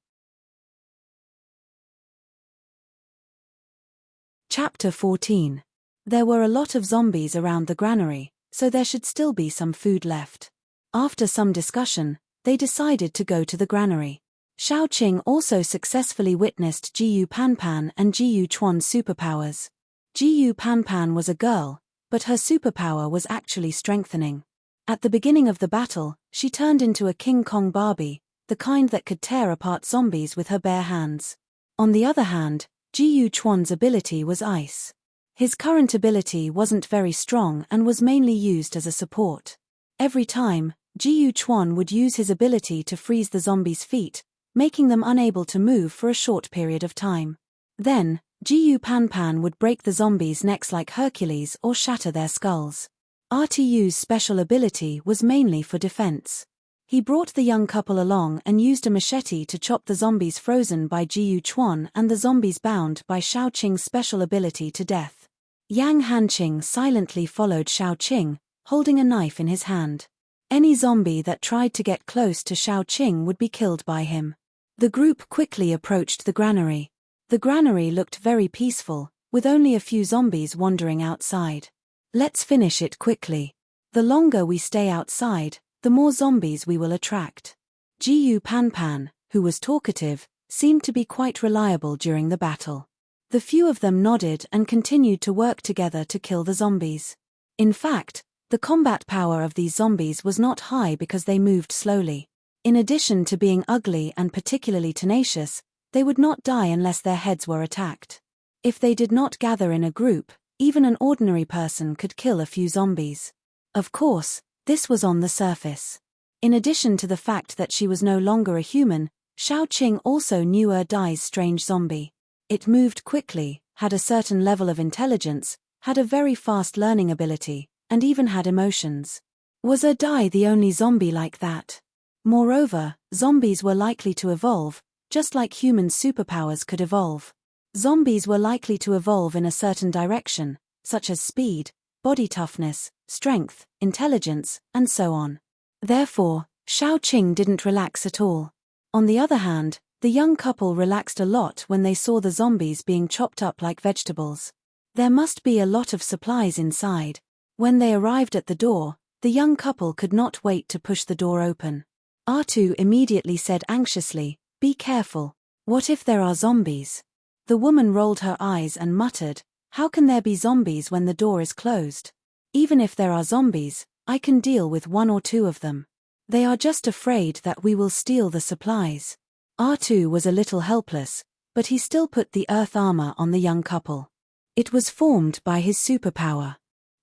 Chapter 14. There were a lot of zombies around the granary, so there should still be some food left. After some discussion, they decided to go to the granary. Xiaoqing also successfully witnessed Ji Panpan and Ji Chuan's superpowers. Ji Panpan was a girl, but her superpower was actually strengthening. At the beginning of the battle, she turned into a King Kong Barbie, the kind that could tear apart zombies with her bare hands. On the other hand, Ji Chuan's ability was ice. His current ability wasn't very strong and was mainly used as a support. Every time, Ji Chuan would use his ability to freeze the zombies' feet, making them unable to move for a short period of time. Then, Ji Panpan would break the zombies' necks like Hercules or shatter their skulls. RTU's special ability was mainly for defense. He brought the young couple along and used a machete to chop the zombies frozen by Ji Chuan and the zombies bound by Xiaoqing's special ability to death. Yang Hanqing silently followed Xiaoqing, holding a knife in his hand. Any zombie that tried to get close to Xiaoqing would be killed by him. The group quickly approached the granary. The granary looked very peaceful, with only a few zombies wandering outside. Let's finish it quickly. The longer we stay outside, the more zombies we will attract. Jiyu Panpan, who was talkative, seemed to be quite reliable during the battle. The few of them nodded and continued to work together to kill the zombies. In fact, the combat power of these zombies was not high because they moved slowly. In addition to being ugly and particularly tenacious, they would not die unless their heads were attacked. If they did not gather in a group, even an ordinary person could kill a few zombies. Of course, this was on the surface. In addition to the fact that she was no longer a human, Xiaoqing also knew Dai's strange zombie. It moved quickly, had a certain level of intelligence, had a very fast learning ability, and even had emotions. Was Dai the only zombie like that? Moreover, zombies were likely to evolve, just like human superpowers could evolve. Zombies were likely to evolve in a certain direction, such as speed, body toughness, strength, intelligence, and so on. Therefore, Xiaoqing didn't relax at all. On the other hand, the young couple relaxed a lot when they saw the zombies being chopped up like vegetables. There must be a lot of supplies inside. When they arrived at the door, the young couple could not wait to push the door open. Artu immediately said anxiously, "Be careful. What if there are zombies?" The woman rolled her eyes and muttered, "How can there be zombies when the door is closed? Even if there are zombies, I can deal with one or two of them. They are just afraid that we will steal the supplies." R2 was a little helpless, but he still put the earth armor on the young couple. It was formed by his superpower.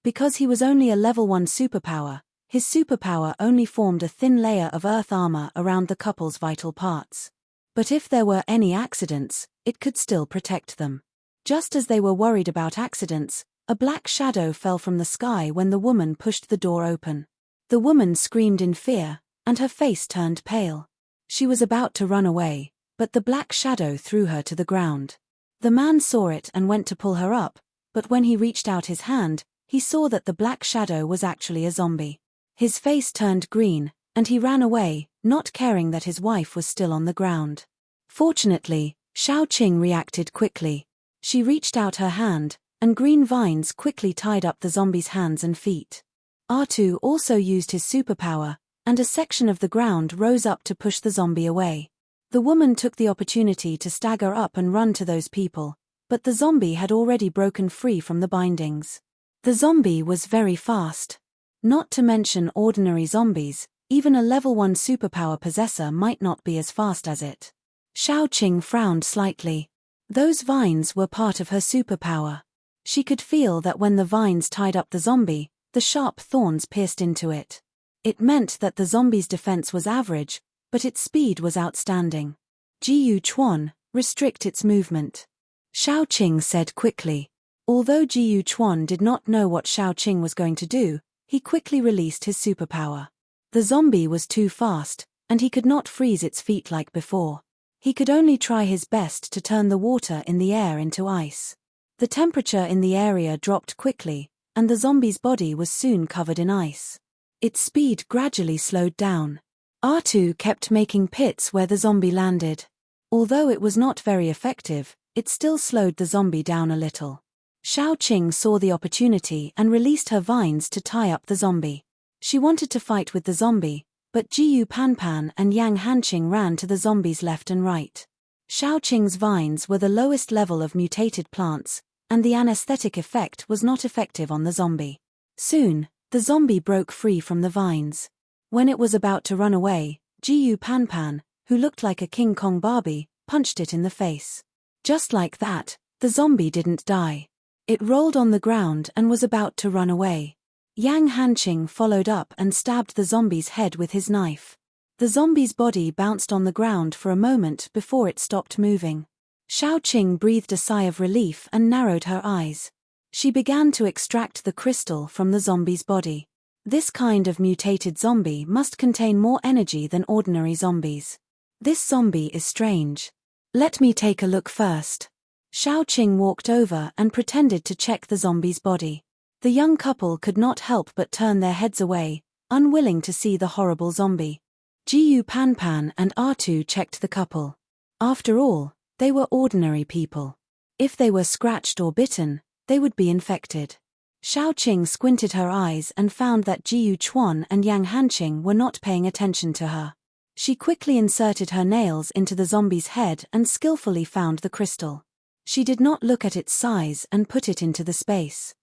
Because he was only a level 1 superpower, his superpower only formed a thin layer of earth armor around the couple's vital parts. But if there were any accidents, it could still protect them. Just as they were worried about accidents, a black shadow fell from the sky when the woman pushed the door open. The woman screamed in fear, and her face turned pale. She was about to run away, but the black shadow threw her to the ground. The man saw it and went to pull her up, but when he reached out his hand, he saw that the black shadow was actually a zombie. His face turned green, and he ran away, not caring that his wife was still on the ground. Fortunately, Xiaoqing reacted quickly. She reached out her hand, and green vines quickly tied up the zombie's hands and feet. R2 also used his superpower, and a section of the ground rose up to push the zombie away. The woman took the opportunity to stagger up and run to those people, but the zombie had already broken free from the bindings. The zombie was very fast. Not to mention ordinary zombies, even a level 1 superpower possessor might not be as fast as it. Xiaoqing frowned slightly. Those vines were part of her superpower. She could feel that when the vines tied up the zombie, the sharp thorns pierced into it. It meant that the zombie's defense was average, but its speed was outstanding. Jiyu Chuan, restrict its movement. Xiaoqing said quickly. Although Jiyu Chuan did not know what Xiaoqing was going to do, he quickly released his superpower. The zombie was too fast, and he could not freeze its feet like before. He could only try his best to turn the water in the air into ice. The temperature in the area dropped quickly, and the zombie's body was soon covered in ice. Its speed gradually slowed down. R2 kept making pits where the zombie landed. Although it was not very effective, it still slowed the zombie down a little. Xiaoqing saw the opportunity and released her vines to tie up the zombie. She wanted to fight with the zombie, but Jiyu Panpan and Yang Hanqing ran to the zombies left and right. Xiaoqing's vines were the lowest level of mutated plants, and the anesthetic effect was not effective on the zombie. Soon, the zombie broke free from the vines. When it was about to run away, Jiyu Panpan, who looked like a King Kong Barbie, punched it in the face. Just like that, the zombie didn't die. It rolled on the ground and was about to run away. Yang Hanqing followed up and stabbed the zombie's head with his knife. The zombie's body bounced on the ground for a moment before it stopped moving. Xiaoqing breathed a sigh of relief and narrowed her eyes. She began to extract the crystal from the zombie's body. This kind of mutated zombie must contain more energy than ordinary zombies. This zombie is strange. Let me take a look first. Xiao Qing walked over and pretended to check the zombie's body. The young couple could not help but turn their heads away, unwilling to see the horrible zombie. Jiyu Panpan and R2 checked the couple. After all, they were ordinary people. If they were scratched or bitten, they would be infected. Xiao Qing squinted her eyes and found that Jiyu Chuan and Yang Hanqing were not paying attention to her. She quickly inserted her nails into the zombie's head and skillfully found the crystal. She did not look at its size and put it into the space.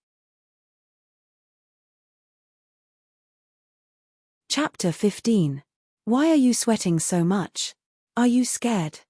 Chapter 15. Why are you sweating so much? Are you scared?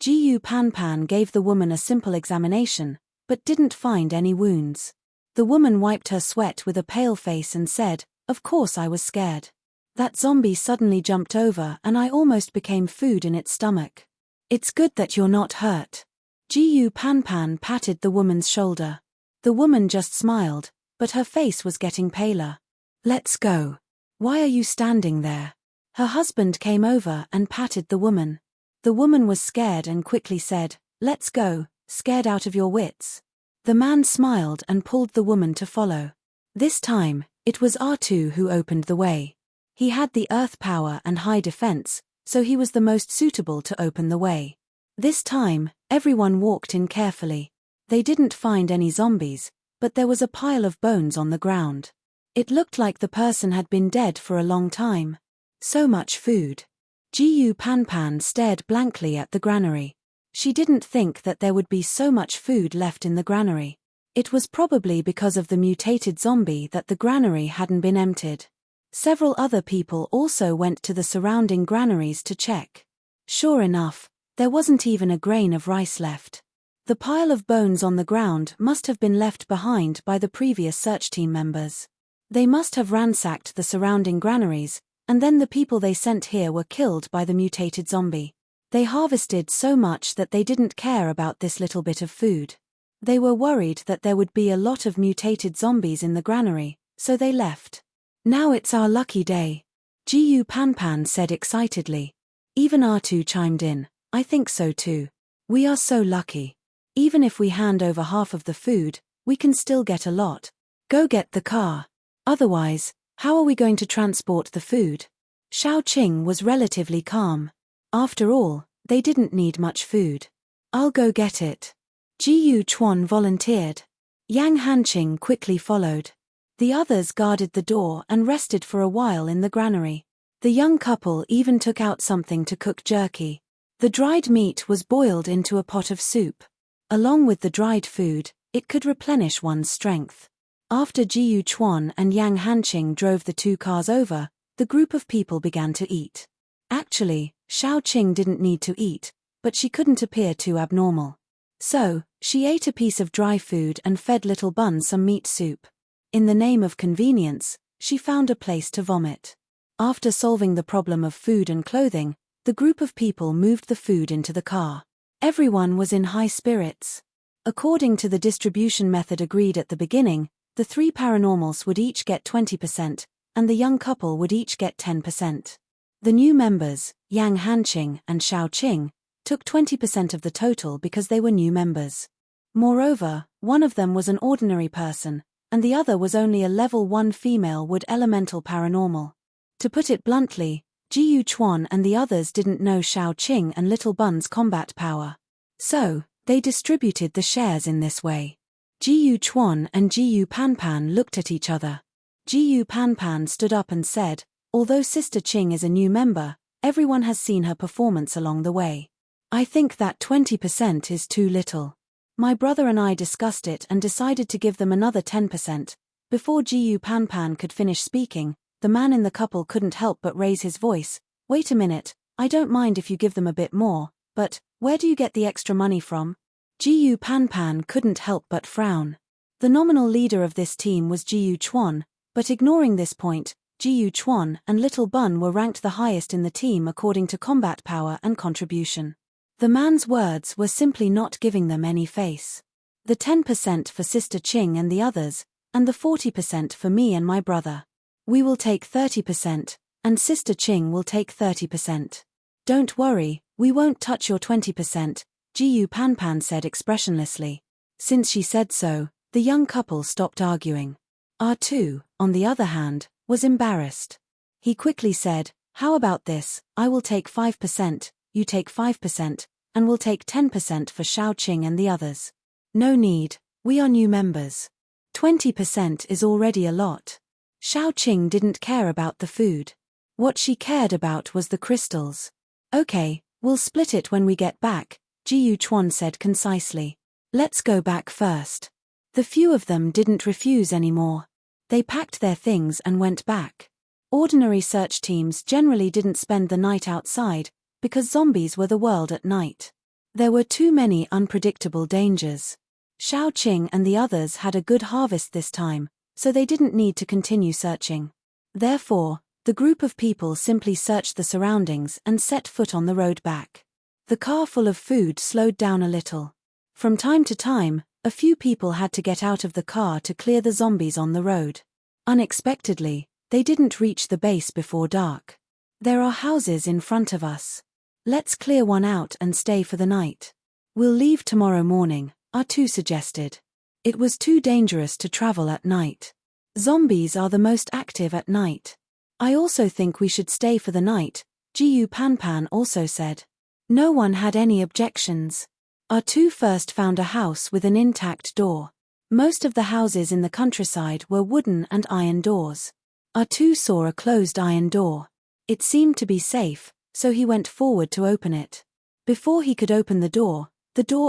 Jiyu Panpan gave the woman a simple examination, but didn't find any wounds. The woman wiped her sweat with a pale face and said, "Of course I was scared. That zombie suddenly jumped over and I almost became food in its stomach. It's good that you're not hurt." Jiyu Panpan patted the woman's shoulder. The woman just smiled, but her face was getting paler. "Let's go. Why are you standing there?" Her husband came over and patted the woman. The woman was scared and quickly said, "Let's go, scared out of your wits." The man smiled and pulled the woman to follow. This time, it was R2 who opened the way. He had the earth power and high defense, so he was the most suitable to open the way. This time, everyone walked in carefully. They didn't find any zombies, but there was a pile of bones on the ground. It looked like the person had been dead for a long time. So much food. Jiyu Panpan stared blankly at the granary. She didn't think that there would be so much food left in the granary. It was probably because of the mutated zombie that the granary hadn't been emptied. Several other people also went to the surrounding granaries to check. Sure enough, there wasn't even a grain of rice left. The pile of bones on the ground must have been left behind by the previous search team members. They must have ransacked the surrounding granaries, and then the people they sent here were killed by the mutated zombie. They harvested so much that they didn't care about this little bit of food. They were worried that there would be a lot of mutated zombies in the granary, so they left. "Now it's our lucky day," Jiyu Panpan said excitedly. Even R2 chimed in, "I think so too. We are so lucky. Even if we hand over half of the food, we can still get a lot. Go get the car. Otherwise, how are we going to transport the food?" Xiao Qing was relatively calm. After all, they didn't need much food. "I'll go get it." Jiyu Chuan volunteered. Yang Hanqing quickly followed. The others guarded the door and rested for a while in the granary. The young couple even took out something to cook jerky. The dried meat was boiled into a pot of soup. Along with the dried food, it could replenish one's strength. After Jiyu Chuan and Yang Hanqing drove the two cars over, the group of people began to eat. Actually, Xiao Qing didn't need to eat, but she couldn't appear too abnormal. So, she ate a piece of dry food and fed Little Bun some meat soup. In the name of convenience, she found a place to vomit. After solving the problem of food and clothing, the group of people moved the food into the car. Everyone was in high spirits. According to the distribution method agreed at the beginning, the three paranormals would each get 20%, and the young couple would each get 10%. The new members, Yang Hanqing and Xiao Qing, took 20% of the total because they were new members. Moreover, one of them was an ordinary person, and the other was only a level 1 female wood elemental paranormal. To put it bluntly, Jiyu Chuan and the others didn't know Xiao Qing and Little Bun's combat power. So, they distributed the shares in this way. Jiyu Chuan and Jiyu Panpan looked at each other. Jiyu Panpan stood up and said, "Although Sister Qing is a new member, everyone has seen her performance along the way. I think that 20% is too little. My brother and I discussed it and decided to give them another 10%. Before Jiyu Panpan could finish speaking, the man in the couple couldn't help but raise his voice. "Wait a minute, I don't mind if you give them a bit more, but where do you get the extra money from?" Jiyu Panpan couldn't help but frown. The nominal leader of this team was Jiyu Chuan, but ignoring this point, Jiyu Chuan and Little Bun were ranked the highest in the team according to combat power and contribution. The man's words were simply not giving them any face. The 10% for Sister Qing and the others, and the 40% for me and my brother. We will take 30%, and Sister Qing will take 30%. Don't worry, we won't touch your 20%, Jiyu Panpan said expressionlessly. Since she said so, the young couple stopped arguing. R2, on the other hand, was embarrassed. He quickly said, "How about this, I will take 5%, you take 5%, and we'll take 10% for Xiaoqing and the others. No need, we are new members. 20% is already a lot." Xiaoqing didn't care about the food. What she cared about was the crystals. "Okay, we'll split it when we get back," Jiyu Chuan said concisely. "Let's go back first." The few of them didn't refuse anymore. They packed their things and went back. Ordinary search teams generally didn't spend the night outside, because zombies were the world at night. There were too many unpredictable dangers. Xiaoqing and the others had a good harvest this time, so they didn't need to continue searching. Therefore, the group of people simply searched the surroundings and set foot on the road back. The car full of food slowed down a little. From time to time, a few people had to get out of the car to clear the zombies on the road. Unexpectedly, they didn't reach the base before dark. "There are houses in front of us. Let's clear one out and stay for the night. We'll leave tomorrow morning," R2 suggested. It was too dangerous to travel at night. Zombies are the most active at night. "I also think we should stay for the night," Jiyu Panpan also said. No one had any objections. R2 first found a house with an intact door. Most of the houses in the countryside were wooden and iron doors. R2 saw a closed iron door. It seemed to be safe, so he went forward to open it. Before he could open the door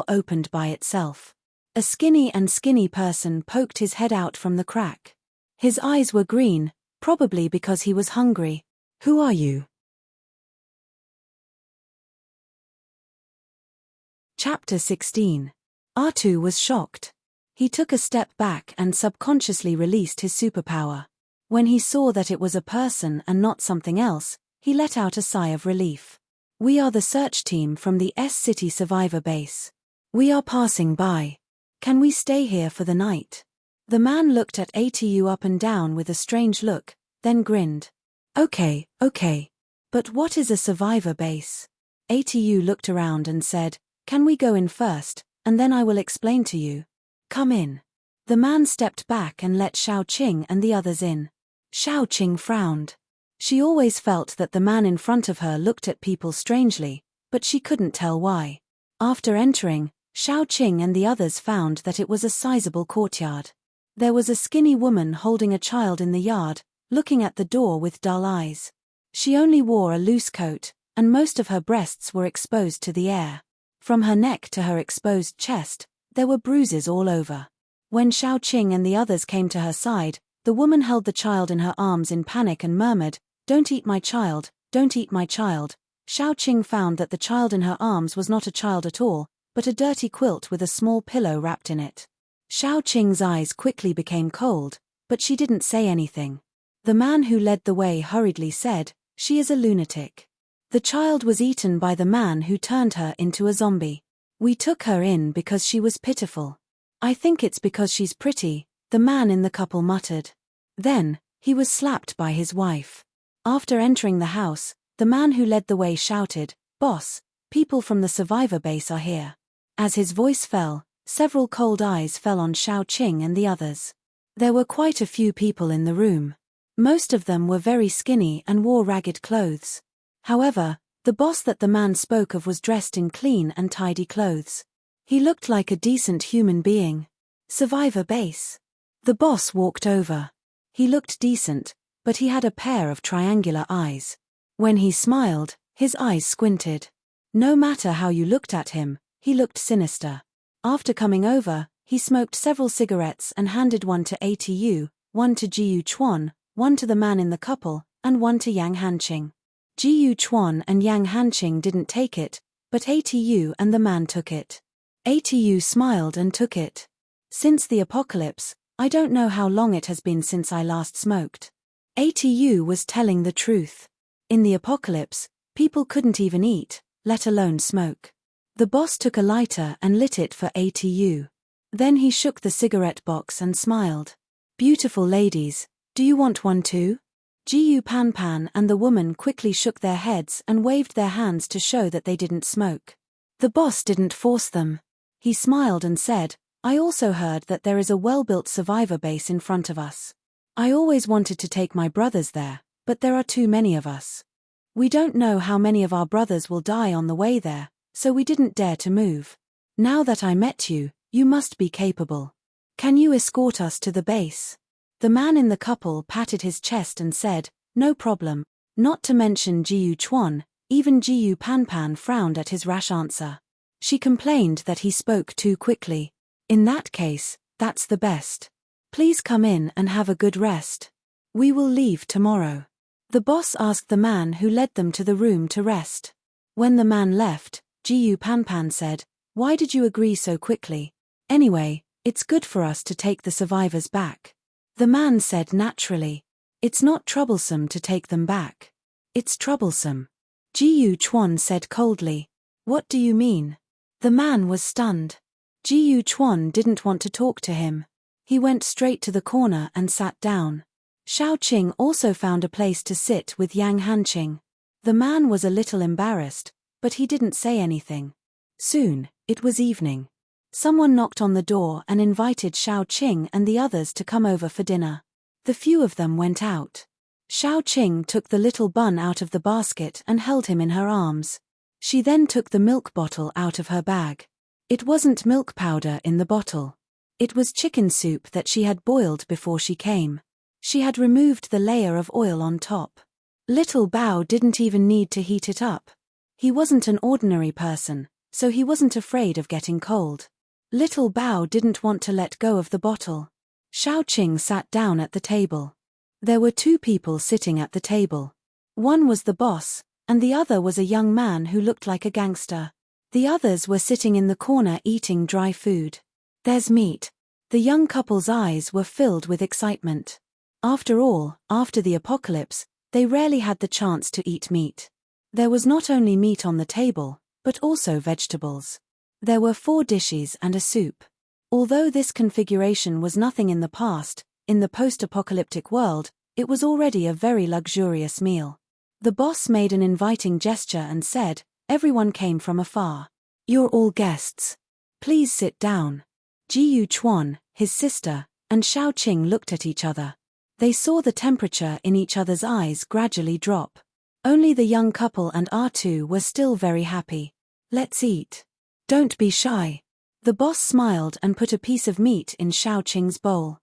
opened by itself. A skinny person poked his head out from the crack. His eyes were green, probably because he was hungry. "Who are you?" Chapter 16. R2 was shocked. He took a step back and subconsciously released his superpower. When he saw that it was a person and not something else, he let out a sigh of relief. "We are the search team from the S-City Survivor Base. We are passing by. Can we stay here for the night?" The man looked at ATU up and down with a strange look, then grinned. Okay. But what is a survivor base?" ATU looked around and said, "Can we go in first, and then I will explain to you." "Come in." The man stepped back and let Xiaoqing and the others in. Xiaoqing frowned. She always felt that the man in front of her looked at people strangely, but she couldn't tell why. After entering, Xiaoqing and the others found that it was a sizable courtyard. There was a skinny woman holding a child in the yard, looking at the door with dull eyes. She only wore a loose coat, and most of her breasts were exposed to the air. From her neck to her exposed chest, there were bruises all over. When Xiaoqing and the others came to her side, the woman held the child in her arms in panic and murmured, "Don't eat my child, don't eat my child." Xiaoqing found that the child in her arms was not a child at all, but a dirty quilt with a small pillow wrapped in it. Xiaoqing's eyes quickly became cold, but she didn't say anything. The man who led the way hurriedly said, "She is a lunatic." The child was eaten by the man who turned her into a zombie. "We took her in because she was pitiful. I think it's because she's pretty," the man in the couple muttered. Then, he was slapped by his wife. After entering the house, the man who led the way shouted, "Boss, people from the survivor base are here." As his voice fell, several cold eyes fell on Xiaoqing and the others. There were quite a few people in the room. Most of them were very skinny and wore ragged clothes. However, the boss that the man spoke of was dressed in clean and tidy clothes. He looked like a decent human being. "Survivor base." The boss walked over. He looked decent, but he had a pair of triangular eyes. When he smiled, his eyes squinted. No matter how you looked at him, he looked sinister. After coming over, he smoked several cigarettes and handed one to ATU, one to Jiyu Chuan, one to the man in the couple, and one to Yang Hanqing. Jiyu Chuan and Yang Hanqing didn't take it, but ATU and the man took it. ATU smiled and took it. "Since the apocalypse, I don't know how long it has been since I last smoked." ATU was telling the truth. In the apocalypse, people couldn't even eat, let alone smoke. The boss took a lighter and lit it for ATU. Then he shook the cigarette box and smiled. "Beautiful ladies, do you want one too?" Jiyu Panpan and the woman quickly shook their heads and waved their hands to show that they didn't smoke. The boss didn't force them. He smiled and said, I also heard that there is a well-built survivor base in front of us. I always wanted to take my brothers there, but there are too many of us. We don't know how many of our brothers will die on the way there, so we didn't dare to move. Now that I met you, you must be capable. Can you escort us to the base? The man in the couple patted his chest and said, no problem. Not to mention Jiyu Chuan, even Jiyu Panpan frowned at his rash answer. She complained that he spoke too quickly. In that case, that's the best. Please come in and have a good rest. We will leave tomorrow. The boss asked the man who led them to the room to rest. When the man left, Jiyu Panpan said, why did you agree so quickly? Anyway, it's good for us to take the survivors back. The man said naturally. It's not troublesome to take them back. It's troublesome. Jiyu Chuan said coldly. What do you mean? The man was stunned. Jiyu Chuan didn't want to talk to him. He went straight to the corner and sat down. Xiaoqing also found a place to sit with Yang Hanqing. The man was a little embarrassed, but he didn't say anything. Soon, it was evening. Someone knocked on the door and invited Xiaoqing and the others to come over for dinner. The few of them went out. Xiaoqing took the little bun out of the basket and held him in her arms. She then took the milk bottle out of her bag. It wasn't milk powder in the bottle. It was chicken soup that she had boiled before she came. She had removed the layer of oil on top. Little Bao didn't even need to heat it up. He wasn't an ordinary person, so he wasn't afraid of getting cold. Little Bao didn't want to let go of the bottle. Xiaoqing sat down at the table. There were two people sitting at the table. One was the boss, and the other was a young man who looked like a gangster. The others were sitting in the corner eating dry food. There's meat. The young couple's eyes were filled with excitement. After all, after the apocalypse, they rarely had the chance to eat meat. There was not only meat on the table, but also vegetables. There were 4 dishes and a soup. Although this configuration was nothing in the past, in the post-apocalyptic world, it was already a very luxurious meal. The boss made an inviting gesture and said, everyone came from afar. You're all guests. Please sit down. Jiyu Chuan, his sister, and Xiaoqing looked at each other. They saw the temperature in each other's eyes gradually drop. Only the young couple and R2 were still very happy. Let's eat. Don't be shy. The boss smiled and put a piece of meat in Xiaoqing's bowl.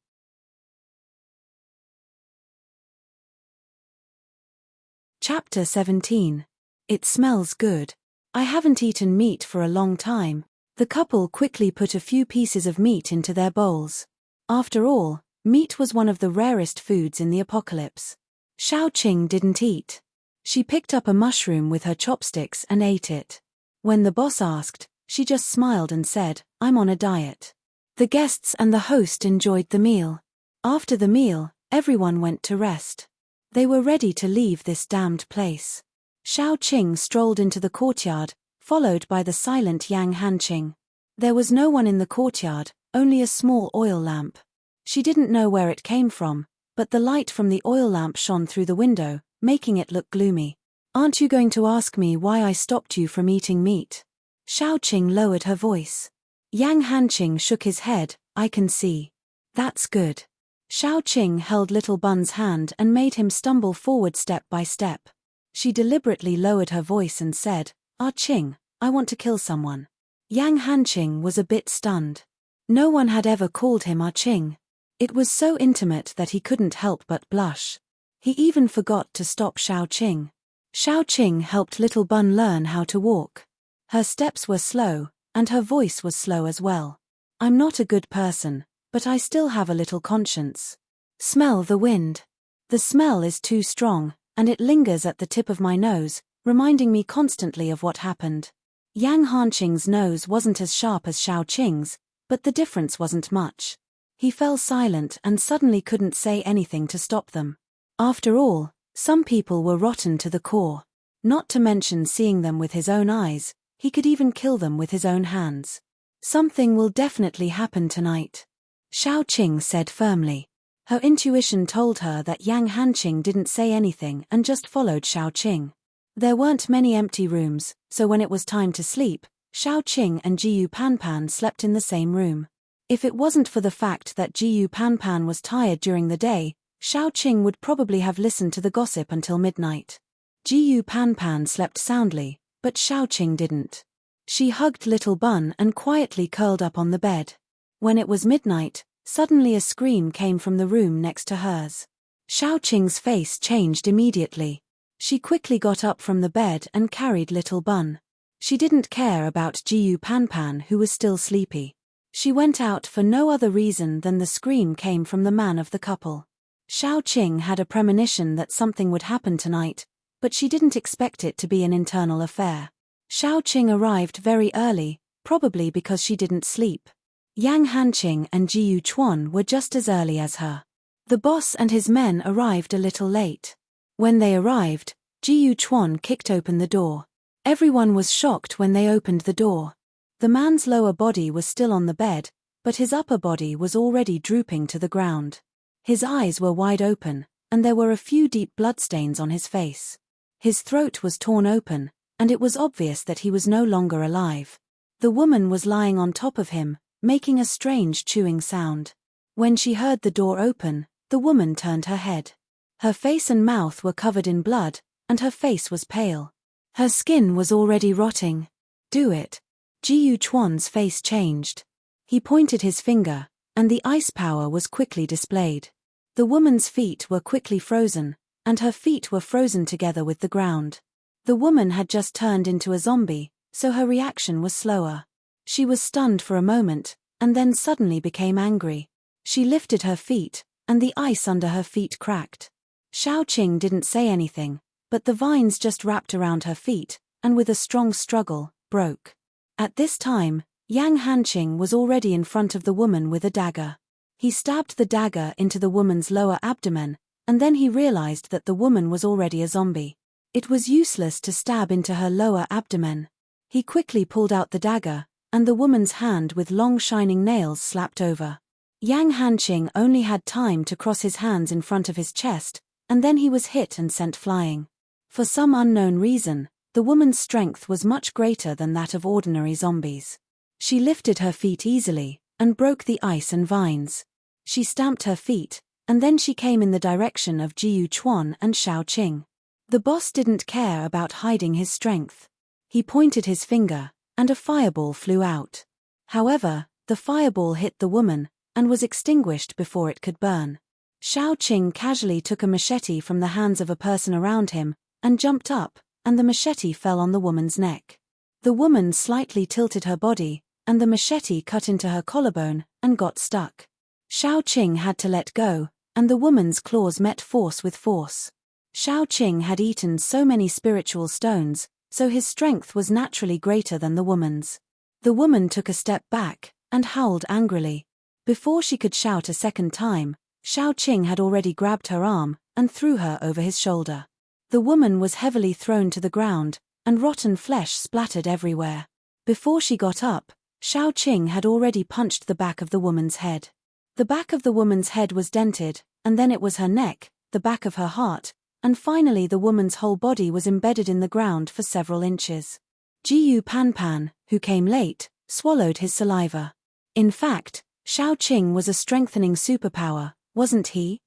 Chapter 17. It smells good. I haven't eaten meat for a long time. The couple quickly put a few pieces of meat into their bowls. After all, meat was one of the rarest foods in the apocalypse. Xiaoqing didn't eat. She picked up a mushroom with her chopsticks and ate it. When the boss asked, she just smiled and said, I'm on a diet. The guests and the host enjoyed the meal. After the meal, everyone went to rest. They were ready to leave this damned place. Xiaoqing strolled into the courtyard, followed by the silent Yang Hanqing. There was no one in the courtyard, only a small oil lamp. She didn't know where it came from, but the light from the oil lamp shone through the window, making it look gloomy. Aren't you going to ask me why I stopped you from eating meat? Xiaoqing lowered her voice. Yang Hanqing shook his head, I can see. That's good. Xiaoqing held Little Bun's hand and made him stumble forward step by step. She deliberately lowered her voice and said, Qing, I want to kill someone. Yang Hanqing was a bit stunned. No one had ever called him Qing. It was so intimate that he couldn't help but blush. He even forgot to stop Xiaoqing. Xiaoqing helped Little Bun learn how to walk. Her steps were slow, and her voice was slow as well. I'm not a good person, but I still have a little conscience. Smell the wind. The smell is too strong, and it lingers at the tip of my nose, reminding me constantly of what happened. Yang Hanqing's nose wasn't as sharp as Xiaoqing's, but the difference wasn't much. He fell silent and suddenly couldn't say anything to stop them. After all, some people were rotten to the core. Not to mention seeing them with his own eyes, he could even kill them with his own hands. Something will definitely happen tonight. Xiaoqing said firmly. Her intuition told her that Yang Hanqing didn't say anything and just followed Xiaoqing. There weren't many empty rooms, so when it was time to sleep, Xiao Qing and Jiyu Panpan slept in the same room. If it wasn't for the fact that Jiyu Panpan was tired during the day, Xiao Qing would probably have listened to the gossip until midnight. Jiyu Panpan slept soundly, but Xiao Qing didn't. She hugged little Bun and quietly curled up on the bed. When it was midnight, suddenly a scream came from the room next to hers. Xiao Qing's face changed immediately. She quickly got up from the bed and carried little Bun. She didn't care about Jiyu Panpan, who was still sleepy. She went out for no other reason than the scream came from the man of the couple. Xiao Qing had a premonition that something would happen tonight, but she didn't expect it to be an internal affair. Xiao Qing arrived very early, probably because she didn't sleep. Yang Hanqing and Jiyu Chuan were just as early as her. The boss and his men arrived a little late. When they arrived, Jiyu Chuan kicked open the door. Everyone was shocked when they opened the door. The man's lower body was still on the bed, but his upper body was already drooping to the ground. His eyes were wide open, and there were a few deep bloodstains on his face. His throat was torn open, and it was obvious that he was no longer alive. The woman was lying on top of him, making a strange chewing sound. When she heard the door open, the woman turned her head. Her face and mouth were covered in blood, and her face was pale. Her skin was already rotting. Do it. Jiyu Chuan's face changed. He pointed his finger, and the ice power was quickly displayed. The woman's feet were quickly frozen, and her feet were frozen together with the ground. The woman had just turned into a zombie, so her reaction was slower. She was stunned for a moment, and then suddenly became angry. She lifted her feet, and the ice under her feet cracked. Xiao Qing didn't say anything, but the vines just wrapped around her feet, and with a strong struggle, broke. At this time, Yang Hanqing was already in front of the woman with a dagger. He stabbed the dagger into the woman's lower abdomen, and then he realized that the woman was already a zombie. It was useless to stab into her lower abdomen. He quickly pulled out the dagger, and the woman's hand with long shining nails slapped over. Yang Hanqing only had time to cross his hands in front of his chest, and then he was hit and sent flying. For some unknown reason, the woman's strength was much greater than that of ordinary zombies. She lifted her feet easily, and broke the ice and vines. She stamped her feet, and then she came in the direction of Jiyu Chuan and Xiao Qing. The boss didn't care about hiding his strength. He pointed his finger, and a fireball flew out. However, the fireball hit the woman, and was extinguished before it could burn. Xiao Qing casually took a machete from the hands of a person around him, and jumped up, and the machete fell on the woman's neck. The woman slightly tilted her body, and the machete cut into her collarbone, and got stuck. Xiao Qing had to let go, and the woman's claws met force with force. Xiao Qing had eaten so many spiritual stones, so his strength was naturally greater than the woman's. The woman took a step back, and howled angrily. Before she could shout a second time, Xiao Qing had already grabbed her arm, and threw her over his shoulder. The woman was heavily thrown to the ground, and rotten flesh splattered everywhere. Before she got up, Xiao Qing had already punched the back of the woman's head. The back of the woman's head was dented, and then it was her neck, the back of her heart, and finally the woman's whole body was embedded in the ground for several inches. Jiyu Panpan, who came late, swallowed his saliva. In fact, Xiao Qing was a strengthening superpower, wasn't he?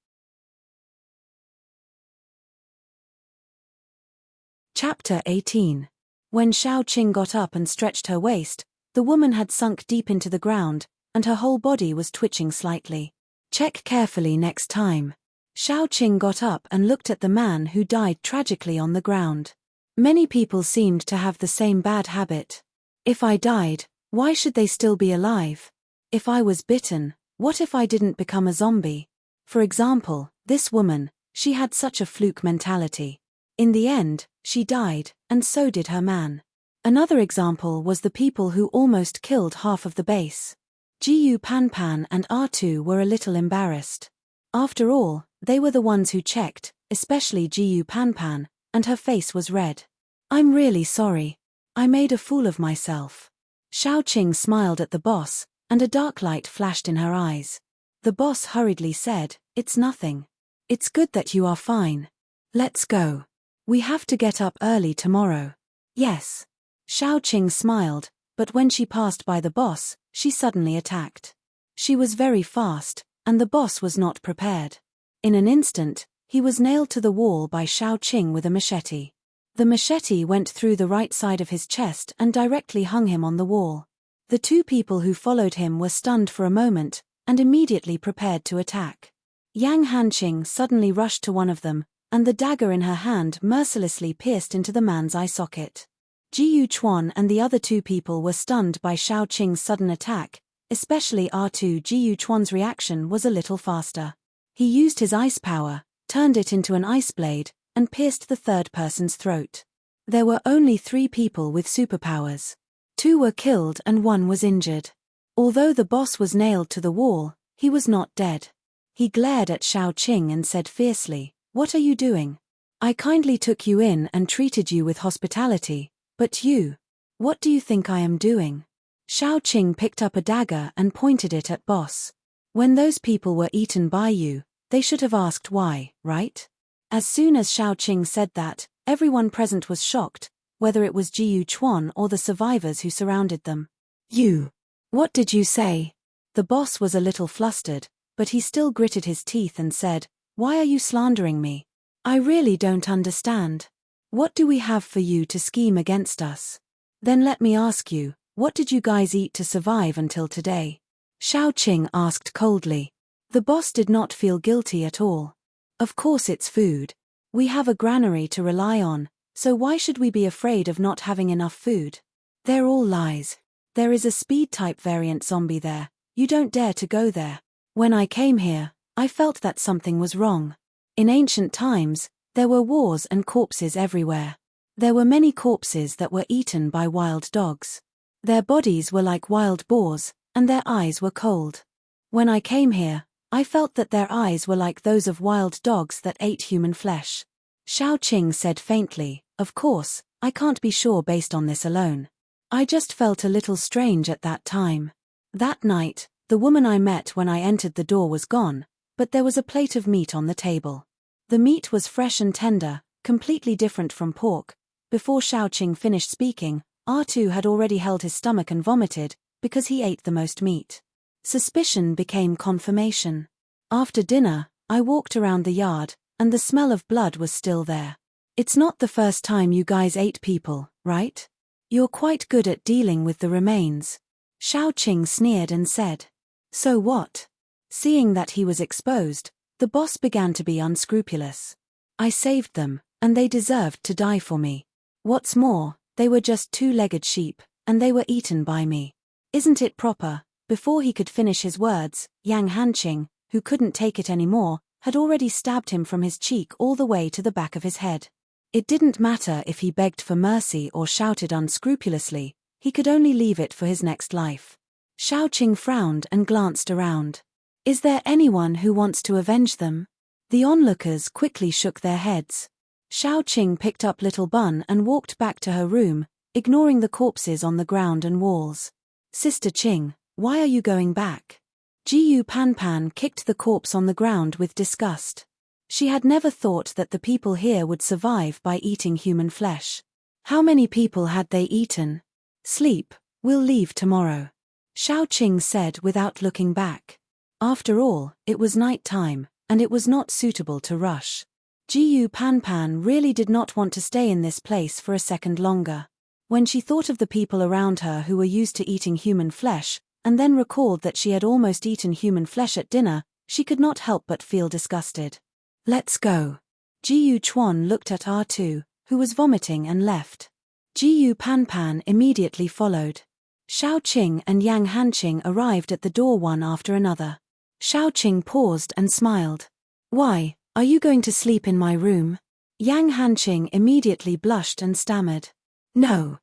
Chapter 18. When Xiao Qing got up and stretched her waist, the woman had sunk deep into the ground, and her whole body was twitching slightly. Check carefully next time. Xiao Qing got up and looked at the man who died tragically on the ground. Many people seemed to have the same bad habit. If I died, why should they still be alive? If I was bitten, what if I didn't become a zombie? For example, this woman, she had such a fluke mentality. In the end, she died, and so did her man. Another example was the people who almost killed half of the base. Jiyu Panpan and R2 were a little embarrassed. After all, they were the ones who checked, especially Jiyu Panpan, and her face was red. I'm really sorry. I made a fool of myself. Xiao Qing smiled at the boss, and a dark light flashed in her eyes. The boss hurriedly said, "It's nothing. It's good that you are fine. Let's go. We have to get up early tomorrow." Yes. Xiao Qing smiled, but when she passed by the boss, she suddenly attacked. She was very fast, and the boss was not prepared. In an instant, he was nailed to the wall by Xiaoqing with a machete. The machete went through the right side of his chest and directly hung him on the wall. The two people who followed him were stunned for a moment, and immediately prepared to attack. Yang Hanqing suddenly rushed to one of them, and the dagger in her hand mercilessly pierced into the man's eye socket. Ji Yuquan and the other two people were stunned by Xiaoqing's sudden attack, especially R2. Ji Yuquan's reaction was a little faster. He used his ice power, turned it into an ice blade, and pierced the third person's throat. There were only 3 people with superpowers. 2 were killed and 1 was injured. Although the boss was nailed to the wall, he was not dead. He glared at Xiaoqing and said fiercely, "What are you doing? I kindly took you in and treated you with hospitality, but you, what do you think I am doing?" Xiaoqing picked up a dagger and pointed it at boss. "When those people were eaten by you, they should have asked why, right?" As soon as Xiaoqing said that, everyone present was shocked, whether it was Ji Yuquan or the survivors who surrounded them. "You! What did you say?" The boss was a little flustered, but he still gritted his teeth and said, "Why are you slandering me? I really don't understand. What do we have for you to scheme against us? Then let me ask you, what did you guys eat to survive until today?" Xiaoqing asked coldly. The boss did not feel guilty at all. "Of course it's food. We have a granary to rely on, so why should we be afraid of not having enough food? They're all lies. There is a speed-type variant zombie there. You don't dare to go there. When I came here, I felt that something was wrong. In ancient times, there were wars and corpses everywhere. There were many corpses that were eaten by wild dogs. Their bodies were like wild boars, and their eyes were cold. When I came here, I felt that their eyes were like those of wild dogs that ate human flesh." Xiaoqing said faintly, "Of course, I can't be sure based on this alone. I just felt a little strange at that time. That night, the woman I met when I entered the door was gone, but there was a plate of meat on the table. The meat was fresh and tender, completely different from pork." Before Xiaoqing finished speaking, R2 had already held his stomach and vomited, because he ate the most meat. Suspicion became confirmation. After dinner, I walked around the yard, and the smell of blood was still there. "It's not the first time you guys ate people, right? You're quite good at dealing with the remains." Xiaoqing sneered and said. "So what?" Seeing that he was exposed, the boss began to be unscrupulous. "I saved them, and they deserved to die for me. What's more, they were just 2-legged sheep, and they were eaten by me. Isn't it proper?" Before he could finish his words, Yang Hanqing, who couldn't take it anymore, had already stabbed him from his cheek all the way to the back of his head. It didn't matter if he begged for mercy or shouted unscrupulously, he could only leave it for his next life. Xiaoqing frowned and glanced around. "Is there anyone who wants to avenge them?" The onlookers quickly shook their heads. Xiaoqing picked up Little Bun and walked back to her room, ignoring the corpses on the ground and walls. "Sister Qing, why are you going back?" Jiyu Panpan kicked the corpse on the ground with disgust. She had never thought that the people here would survive by eating human flesh. How many people had they eaten? "Sleep, we'll leave tomorrow," Xiaoqing said without looking back. After all, it was night time, and it was not suitable to rush. Jiyu Panpan really did not want to stay in this place for a second longer. When she thought of the people around her who were used to eating human flesh, and then recalled that she had almost eaten human flesh at dinner, she could not help but feel disgusted. "Let's go." Ji Yuquan looked at R2, who was vomiting, and left. Jiyu Panpan immediately followed. Xiaoqing and Yang Hanqing arrived at the door one after another. Xiaoqing paused and smiled. "Why, are you going to sleep in my room?" Yang Hanqing immediately blushed and stammered. No,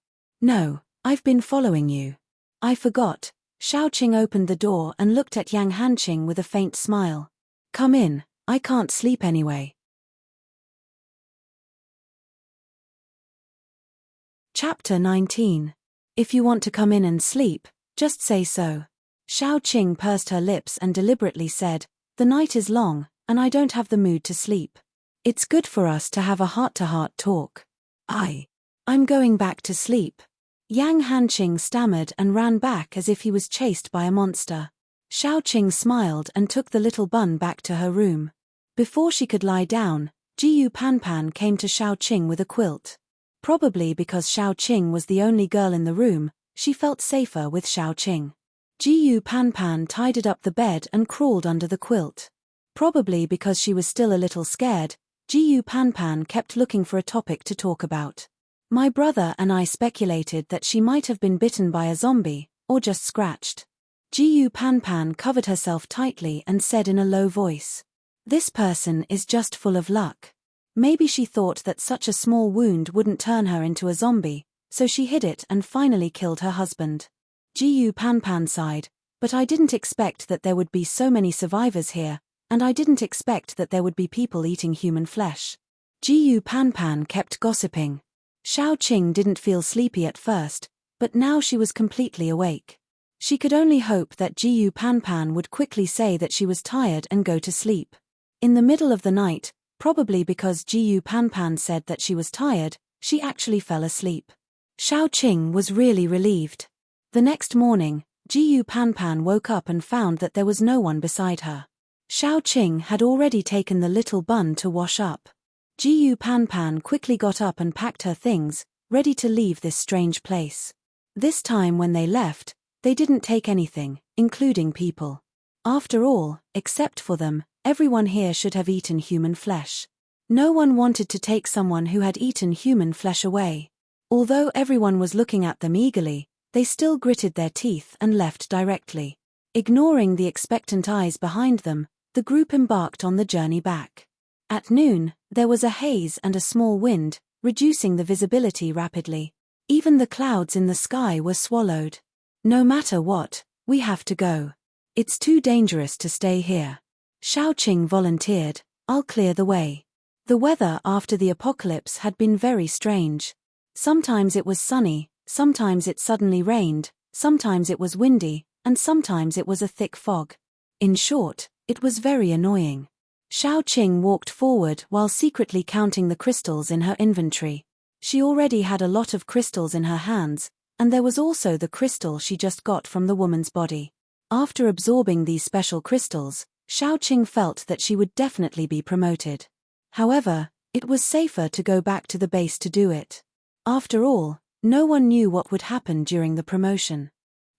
I've been following you. I forgot." Xiaoqing opened the door and looked at Yang Hanqing with a faint smile. "Come in, I can't sleep anyway." Chapter 19. If you want to come in and sleep, just say so. Xiaoqing pursed her lips and deliberately said, "The night is long, and I don't have the mood to sleep. It's good for us to have a heart-to-heart talk. I'm going back to sleep." Yang Hanqing stammered and ran back as if he was chased by a monster. Xiaoqing smiled and took the little bun back to her room. Before she could lie down, Jiyu Panpan came to Xiaoqing with a quilt. Probably because Xiaoqing was the only girl in the room, she felt safer with Xiaoqing. Jiyu Panpan tidied up the bed and crawled under the quilt. Probably because she was still a little scared, Jiyu Panpan kept looking for a topic to talk about. My brother and I speculated that she might have been bitten by a zombie, or just scratched. Jiyu Panpan covered herself tightly and said in a low voice, "This person is just full of luck. Maybe she thought that such a small wound wouldn't turn her into a zombie, so she hid it and finally killed her husband." Jiyu Panpan sighed, "But I didn't expect that there would be so many survivors here, and I didn't expect that there would be people eating human flesh." Jiyu Panpan kept gossiping. Xiaoqing didn't feel sleepy at first, but now she was completely awake. She could only hope that Jiyu Panpan would quickly say that she was tired and go to sleep. In the middle of the night, probably because Jiyu Panpan said that she was tired, she actually fell asleep. Xiaoqing was really relieved. The next morning, Jiyu Panpan woke up and found that there was no one beside her. Xiaoqing had already taken the little bun to wash up. Jiyu Panpan quickly got up and packed her things, ready to leave this strange place. This time when they left, they didn't take anything, including people. After all, except for them, everyone here should have eaten human flesh. No one wanted to take someone who had eaten human flesh away. Although everyone was looking at them eagerly, they still gritted their teeth and left directly. Ignoring the expectant eyes behind them, the group embarked on the journey back. At noon, there was a haze and a small wind, reducing the visibility rapidly. Even the clouds in the sky were swallowed. "No matter what, we have to go. It's too dangerous to stay here." Xiaoqing volunteered, "I'll clear the way." The weather after the apocalypse had been very strange. Sometimes it was sunny, sometimes it suddenly rained, sometimes it was windy, and sometimes it was a thick fog. In short, it was very annoying. Xiaoqing walked forward while secretly counting the crystals in her inventory. She already had a lot of crystals in her hands, and there was also the crystal she just got from the woman's body. After absorbing these special crystals, Xiaoqing felt that she would definitely be promoted. However, it was safer to go back to the base to do it. After all, no one knew what would happen during the promotion.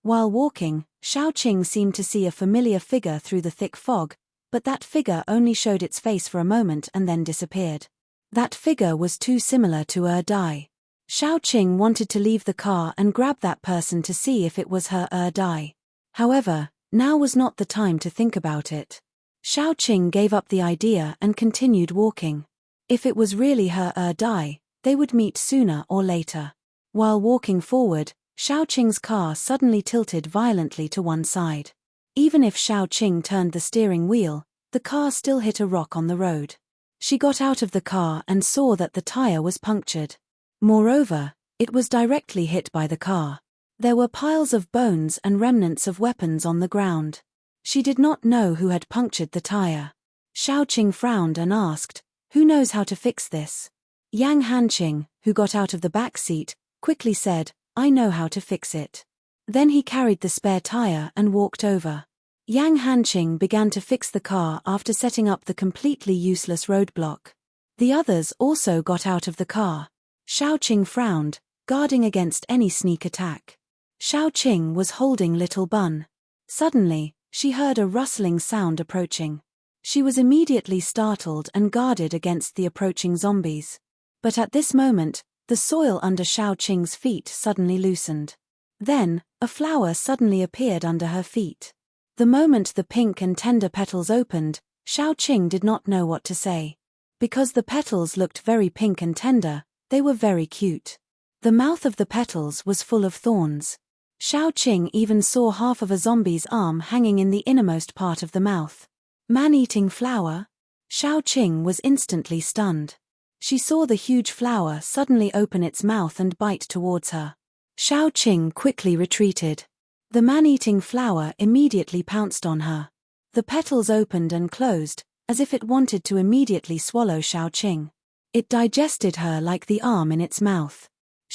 While walking, Xiaoqing seemed to see a familiar figure through the thick fog, but that figure only showed its face for a moment and then disappeared. That figure was too similar to Dai. Xiaoqing wanted to leave the car and grab that person to see if it was her Dai. However, now was not the time to think about it. Xiaoqing gave up the idea and continued walking. If it was really her Dai, they would meet sooner or later. While walking forward, Xiaoqing's car suddenly tilted violently to one side. Even if Xiaoqing turned the steering wheel, the car still hit a rock on the road. She got out of the car and saw that the tire was punctured. Moreover, it was directly hit by the car. There were piles of bones and remnants of weapons on the ground. She did not know who had punctured the tire. Xiaoqing frowned and asked, "Who knows how to fix this?" Yang Hanqing, who got out of the back seat, quickly said, "I know how to fix it." Then he carried the spare tire and walked over. Yang Hanqing began to fix the car after setting up the completely useless roadblock. The others also got out of the car. Xiaoqing frowned, guarding against any sneak attack. Xiaoqing was holding Little Bun. Suddenly, she heard a rustling sound approaching. She was immediately startled and guarded against the approaching zombies. But at this moment, the soil under Xiaoqing's feet suddenly loosened. Then, a flower suddenly appeared under her feet. The moment the pink and tender petals opened, Xiaoqing did not know what to say. Because the petals looked very pink and tender, they were very cute. The mouth of the petals was full of thorns. Xiaoqing even saw half of a zombie's arm hanging in the innermost part of the mouth. Man-eating flower? Xiaoqing was instantly stunned. She saw the huge flower suddenly open its mouth and bite towards her. Xiaoqing quickly retreated. The man-eating flower immediately pounced on her. The petals opened and closed, as if it wanted to immediately swallow Xiaoqing. It digested her like the arm in its mouth.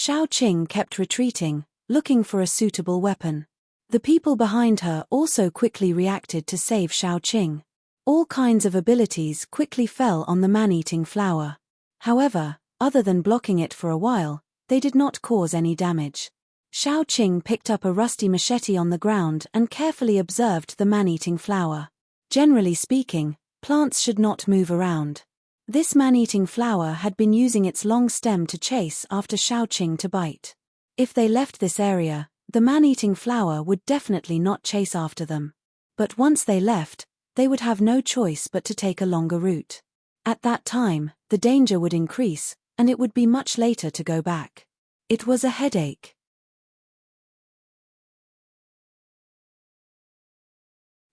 Xiao Qing kept retreating, looking for a suitable weapon. The people behind her also quickly reacted to save Xiao Qing. All kinds of abilities quickly fell on the man-eating flower. However, other than blocking it for a while, they did not cause any damage. Xiao Qing picked up a rusty machete on the ground and carefully observed the man-eating flower. Generally speaking, plants should not move around. This man-eating flower had been using its long stem to chase after Xiao Qing to bite. If they left this area, the man-eating flower would definitely not chase after them. But once they left, they would have no choice but to take a longer route. At that time, the danger would increase, and it would be much later to go back. It was a headache.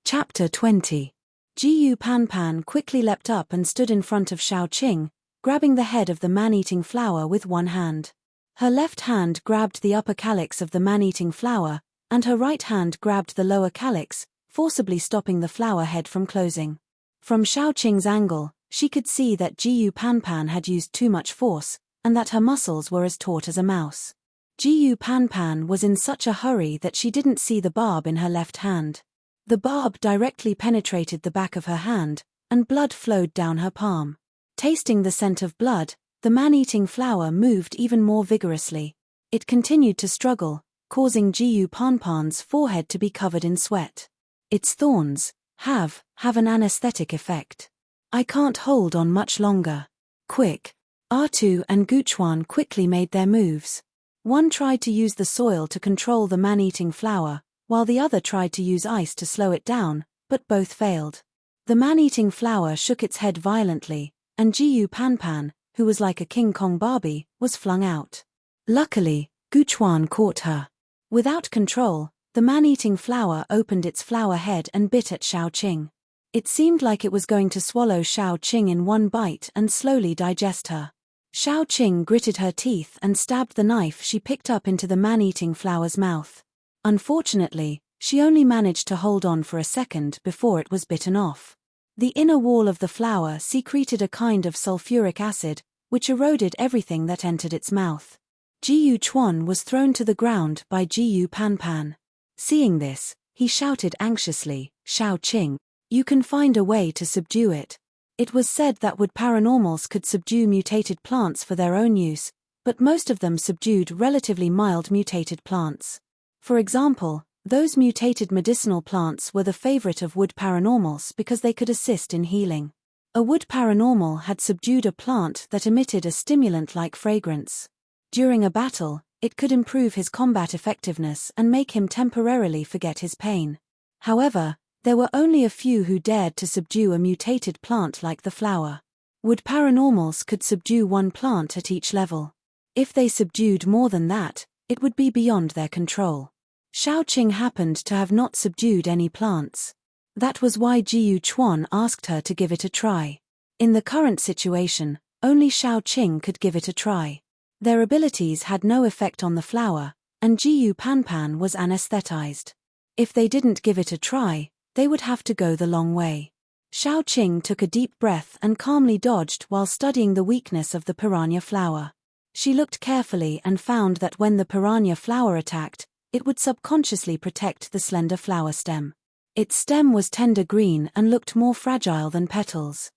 Chapter 20. Jiyu Panpan quickly leapt up and stood in front of Xiao Qing, grabbing the head of the man-eating flower with one hand. Her left hand grabbed the upper calyx of the man-eating flower, and her right hand grabbed the lower calyx, forcibly stopping the flower head from closing. From Xiao Qing's angle, she could see that Jiyu Panpan had used too much force, and that her muscles were as taut as a mouse. Jiyu Panpan was in such a hurry that she didn't see the barb in her left hand. The barb directly penetrated the back of her hand, and blood flowed down her palm. Tasting the scent of blood, the man-eating flower moved even more vigorously. It continued to struggle, causing Jiyu Panpan's forehead to be covered in sweat. Its thorns have an anesthetic effect. I can't hold on much longer. Quick! Artu and Guchuan quickly made their moves. One tried to use the soil to control the man-eating flower, while the other tried to use ice to slow it down, but both failed. The man-eating flower shook its head violently, and Jiyu Panpan, who was like a King Kong Barbie, was flung out. Luckily, Guchuan caught her. Without control, the man-eating flower opened its flower head and bit at Xiao Qing. It seemed like it was going to swallow Xiao Qing in one bite and slowly digest her. Xiao Qing gritted her teeth and stabbed the knife she picked up into the man-eating flower's mouth. Unfortunately, she only managed to hold on for a second before it was bitten off. The inner wall of the flower secreted a kind of sulfuric acid, which eroded everything that entered its mouth. Jiyu Chuan was thrown to the ground by Jiyu Panpan. Seeing this, he shouted anxiously, "Xiao Qing, you can find a way to subdue it." It was said that wood paranormals could subdue mutated plants for their own use, but most of them subdued relatively mild mutated plants. For example, those mutated medicinal plants were the favorite of wood paranormals because they could assist in healing. A wood paranormal had subdued a plant that emitted a stimulant-like fragrance. During a battle, it could improve his combat effectiveness and make him temporarily forget his pain. However, there were only a few who dared to subdue a mutated plant like the flower. Wood paranormals could subdue one plant at each level. If they subdued more than that, it would be beyond their control. Xiao Qing happened to have not subdued any plants. That was why Jiyu Chuan asked her to give it a try. In the current situation, only Xiao Qing could give it a try. Their abilities had no effect on the flower, and Jiyu Panpan was anesthetized. If they didn't give it a try, they would have to go the long way. Xiao Qing took a deep breath and calmly dodged while studying the weakness of the piranha flower. She looked carefully and found that when the piranha flower attacked, it would subconsciously protect the slender flower stem. Its stem was tender green and looked more fragile than petals.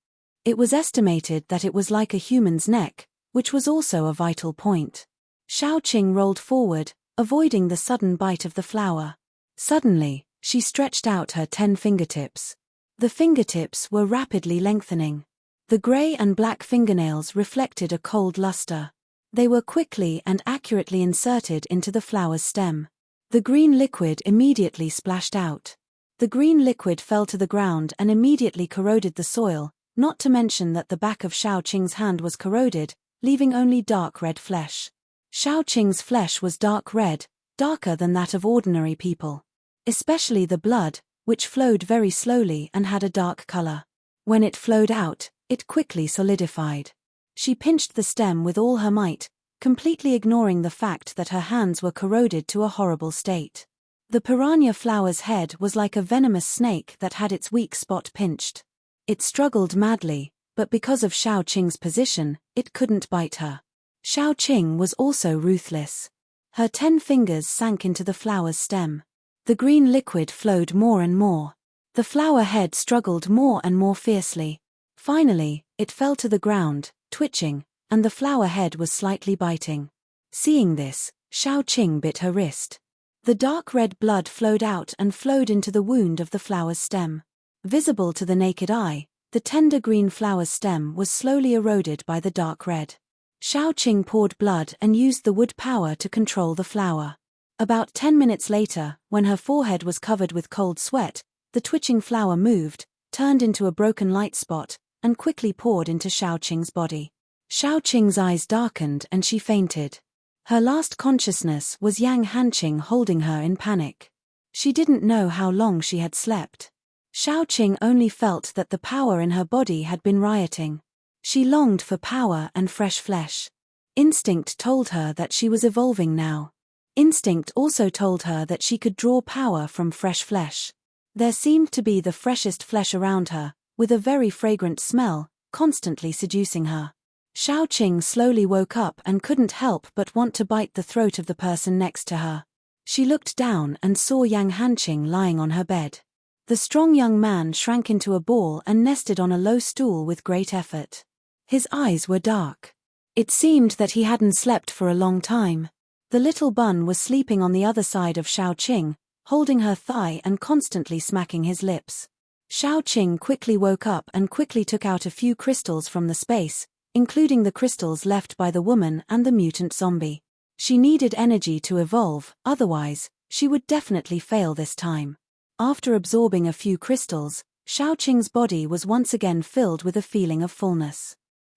It was estimated that it was like a human's neck, which was also a vital point. Xiao Qing rolled forward, avoiding the sudden bite of the flower. Suddenly, she stretched out her 10 fingertips. The fingertips were rapidly lengthening. The gray and black fingernails reflected a cold luster. They were quickly and accurately inserted into the flower's stem. The green liquid immediately splashed out. The green liquid fell to the ground and immediately corroded the soil, not to mention that the back of Xiao Qing's hand was corroded, leaving only dark red flesh. Xiao Qing's flesh was dark red, darker than that of ordinary people. Especially the blood, which flowed very slowly and had a dark color. When it flowed out, it quickly solidified. She pinched the stem with all her might, completely ignoring the fact that her hands were corroded to a horrible state. The piranha flower's head was like a venomous snake that had its weak spot pinched. It struggled madly, but because of Xiao Qing's position, it couldn't bite her. Xiao Qing was also ruthless. Her 10 fingers sank into the flower's stem. The green liquid flowed more and more. The flower head struggled more and more fiercely. Finally, it fell to the ground, twitching, and the flower head was slightly biting. Seeing this, Xiao Qing bit her wrist. The dark red blood flowed out and flowed into the wound of the flower's stem. Visible to the naked eye, the tender green flower's stem was slowly eroded by the dark red. Xiao Qing poured blood and used the wood power to control the flower. About 10 minutes later, when her forehead was covered with cold sweat, the twitching flower moved, turned into a broken light spot, and quickly poured into Xiao Qing's body. Xiao Qing's eyes darkened and she fainted. Her last consciousness was Yang Hanqing holding her in panic. She didn't know how long she had slept. Xiao Qing only felt that the power in her body had been rioting. She longed for power and fresh flesh. Instinct told her that she was evolving now. Instinct also told her that she could draw power from fresh flesh. There seemed to be the freshest flesh around her, with a very fragrant smell, constantly seducing her. Xiao Qing slowly woke up and couldn't help but want to bite the throat of the person next to her. She looked down and saw Yang Hanqing lying on her bed. The strong young man shrank into a ball and nested on a low stool with great effort. His eyes were dark. It seemed that he hadn't slept for a long time. The little bun was sleeping on the other side of Xiao Qing, holding her thigh and constantly smacking his lips. Xiao Qing quickly woke up and quickly took out a few crystals from the space, including the crystals left by the woman and the mutant zombie. She needed energy to evolve, otherwise, she would definitely fail this time. After absorbing a few crystals, Xiao Qing's body was once again filled with a feeling of fullness.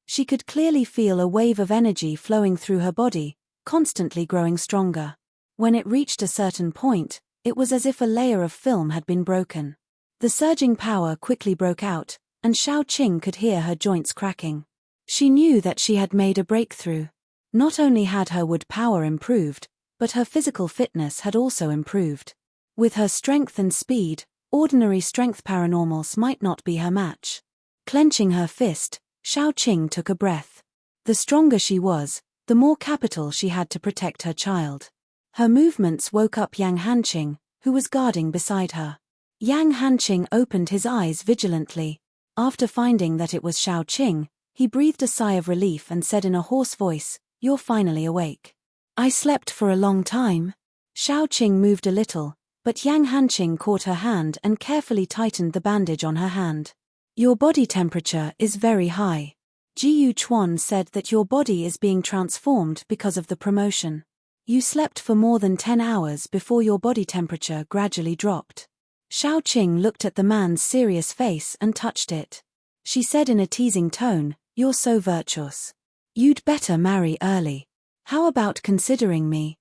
She could clearly feel a wave of energy flowing through her body, constantly growing stronger. When it reached a certain point, it was as if a layer of film had been broken. The surging power quickly broke out, and Xiao Qing could hear her joints cracking. She knew that she had made a breakthrough. Not only had her wood power improved, but her physical fitness had also improved. With her strength and speed, ordinary strength paranormals might not be her match. Clenching her fist, Xiao Qing took a breath. The stronger she was, the more capital she had to protect her child. Her movements woke up Yang Hanqing, who was guarding beside her. Yang Hanqing opened his eyes vigilantly. After finding that it was Xiao Qing, he breathed a sigh of relief and said in a hoarse voice, "You're finally awake." "I slept for a long time." Xiao Qing moved a little, but Yang Hanqing caught her hand and carefully tightened the bandage on her hand. "Your body temperature is very high. Ji Chuan said that your body is being transformed because of the promotion. You slept for more than 10 hours before your body temperature gradually dropped." Xiao Qing looked at the man's serious face and touched it. She said in a teasing tone, "You're so virtuous. You'd better marry early. How about considering me?"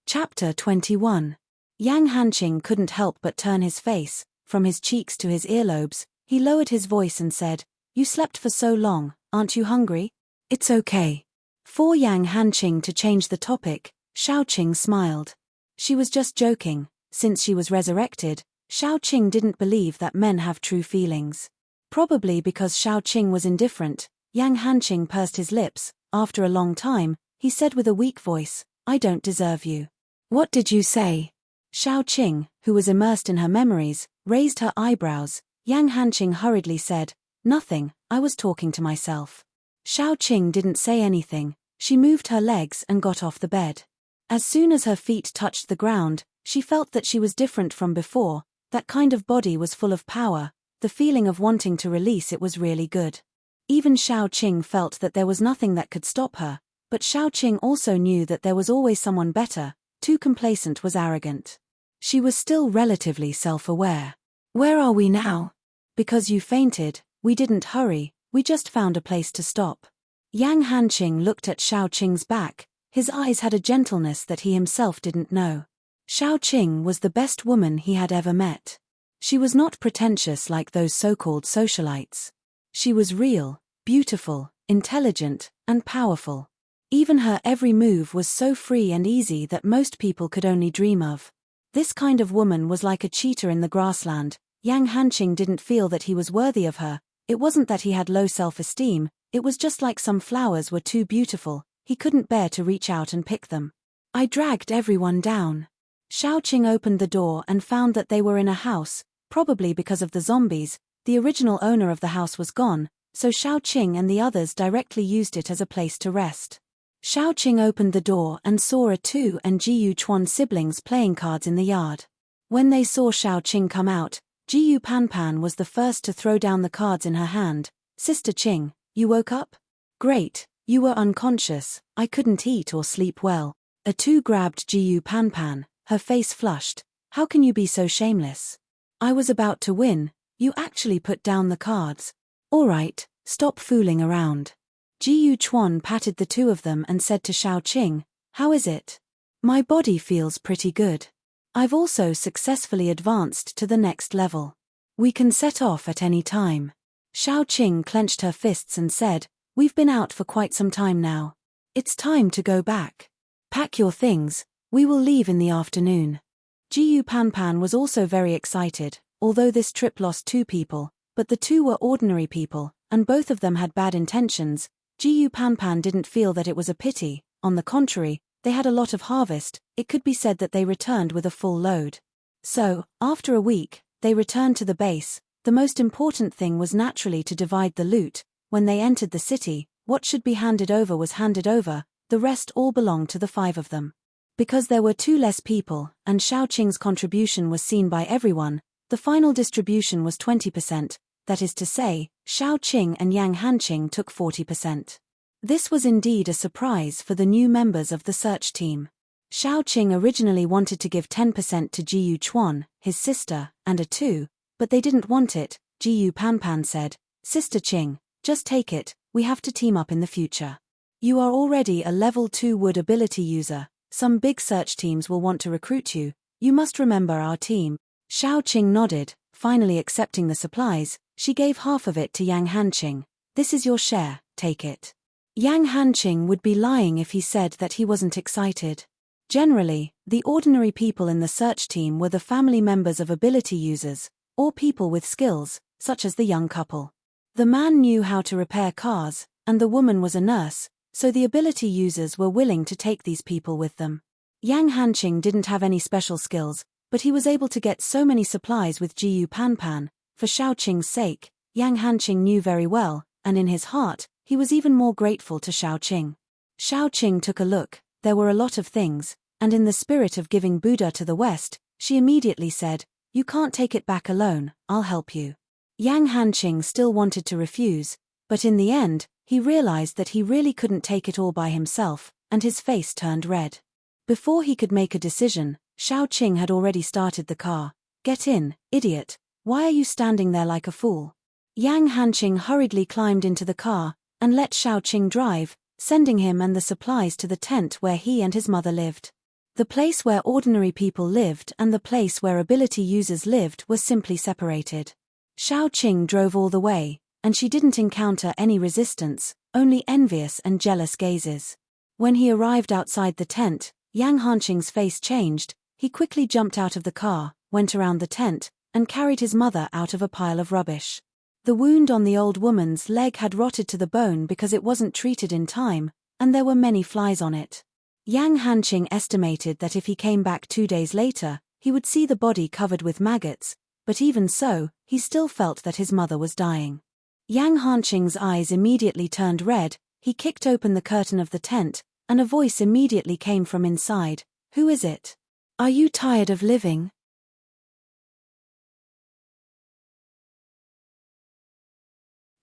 Chapter 21. Yang Hanqing couldn't help but turn his face, from his cheeks to his earlobes. He lowered his voice and said, "You slept for so long, aren't you hungry?" "It's okay." For Yang Hanqing to change the topic, Xiao Qing smiled. She was just joking. Since she was resurrected, Xiao Qing didn't believe that men have true feelings. Probably because Xiao Qing was indifferent, Yang Hanqing pursed his lips. After a long time, he said with a weak voice, "I don't deserve you." "What did you say?" Xiao Qing, who was immersed in her memories, raised her eyebrows. Yang Hanqing hurriedly said, "Nothing, I was talking to myself." Xiao Qing didn't say anything. She moved her legs and got off the bed. As soon as her feet touched the ground, she felt that she was different from before. That kind of body was full of power. The feeling of wanting to release it was really good. Even Xiao Qing felt that there was nothing that could stop her, but Xiao Qing also knew that there was always someone better. Too complacent was arrogant. She was still relatively self-aware. "Where are we now?" "Because you fainted, we didn't hurry, we just found a place to stop." Yang Hanqing looked at Xiao Qing's back. His eyes had a gentleness that he himself didn't know. Xiao Qing was the best woman he had ever met. She was not pretentious like those so-called socialites. She was real, beautiful, intelligent, and powerful. Even her every move was so free and easy that most people could only dream of. This kind of woman was like a cheetah in the grassland. Yang Hanqing didn't feel that he was worthy of her. It wasn't that he had low self-esteem, it was just like some flowers were too beautiful, he couldn't bear to reach out and pick them. I dragged everyone down. Xiaoqing opened the door and found that they were in a house, probably because of the zombies. The original owner of the house was gone, so Xiaoqing and the others directly used it as a place to rest. Xiaoqing opened the door and saw Tu and Jiyu Chuan siblings playing cards in the yard. When they saw Xiaoqing come out, Jiyu Panpan was the first to throw down the cards in her hand. Sister Qing, you woke up? Great, you were unconscious, I couldn't eat or sleep well. Tu grabbed Jiyu Panpan, her face flushed. How can you be so shameless? I was about to win, you actually put down the cards. All right, stop fooling around. Jiyu Chuan patted the two of them and said to Xiaoqing, how is it? My body feels pretty good. I've also successfully advanced to the next level. We can set off at any time. Xiaoqing clenched her fists and said, we've been out for quite some time now. It's time to go back. Pack your things, we will leave in the afternoon. Jiyu Panpan was also very excited, although this trip lost 2 people, but the 2 were ordinary people, and both of them had bad intentions. Jiyu Panpan didn't feel that it was a pity, on the contrary, they had a lot of harvest, it could be said that they returned with a full load. So, after a week, they returned to the base. The most important thing was naturally to divide the loot. When they entered the city, what should be handed over was handed over, the rest all belonged to the 5 of them. Because there were 2 less people, and Xiaoqing's contribution was seen by everyone, the final distribution was 20%, that is to say, Xiaoqing and Yang Hanqing took 40%. This was indeed a surprise for the new members of the search team. Xiaoqing originally wanted to give 10% to Jiyu Chuan, his sister, and Tu, but they didn't want it. Jiyu Panpan said, Sister Qing, just take it, we have to team up in the future. You are already a level 2 wood ability user, some big search teams will want to recruit you, you must remember our team. Xiaoqing nodded, finally accepting the supplies. She gave half of it to Yang Hanqing. This is your share, take it. Yang Hanqing would be lying if he said that he wasn't excited. Generally, the ordinary people in the search team were the family members of ability users, or people with skills, such as the young couple. The man knew how to repair cars, and the woman was a nurse, so the ability users were willing to take these people with them. Yang Hanqing didn't have any special skills, but he was able to get so many supplies with Jiyu Panpan. For Xiaoqing's sake, Yang Hanqing knew very well, and in his heart, he was even more grateful to Xiaoqing. Xiaoqing took a look, there were a lot of things, and in the spirit of giving Buddha to the West, she immediately said, you can't take it back alone, I'll help you. Yang Hanqing still wanted to refuse, but in the end, he realized that he really couldn't take it all by himself, and his face turned red. Before he could make a decision, Xiaoqing had already started the car. Get in, idiot, why are you standing there like a fool? Yang Hanqing hurriedly climbed into the car, and let Xiaoqing drive, sending him and the supplies to the tent where he and his mother lived. The place where ordinary people lived and the place where ability users lived were simply separated. Xiaoqing drove all the way, and she didn't encounter any resistance, only envious and jealous gazes. When he arrived outside the tent, Yang Hanqing's face changed. He quickly jumped out of the car, went around the tent, and carried his mother out of a pile of rubbish. The wound on the old woman's leg had rotted to the bone because it wasn't treated in time, and there were many flies on it. Yang Hanqing estimated that if he came back 2 days later, he would see the body covered with maggots, but even so, he still felt that his mother was dying. Yang Hanqing's eyes immediately turned red, he kicked open the curtain of the tent, and a voice immediately came from inside. Who is it? Are you tired of living?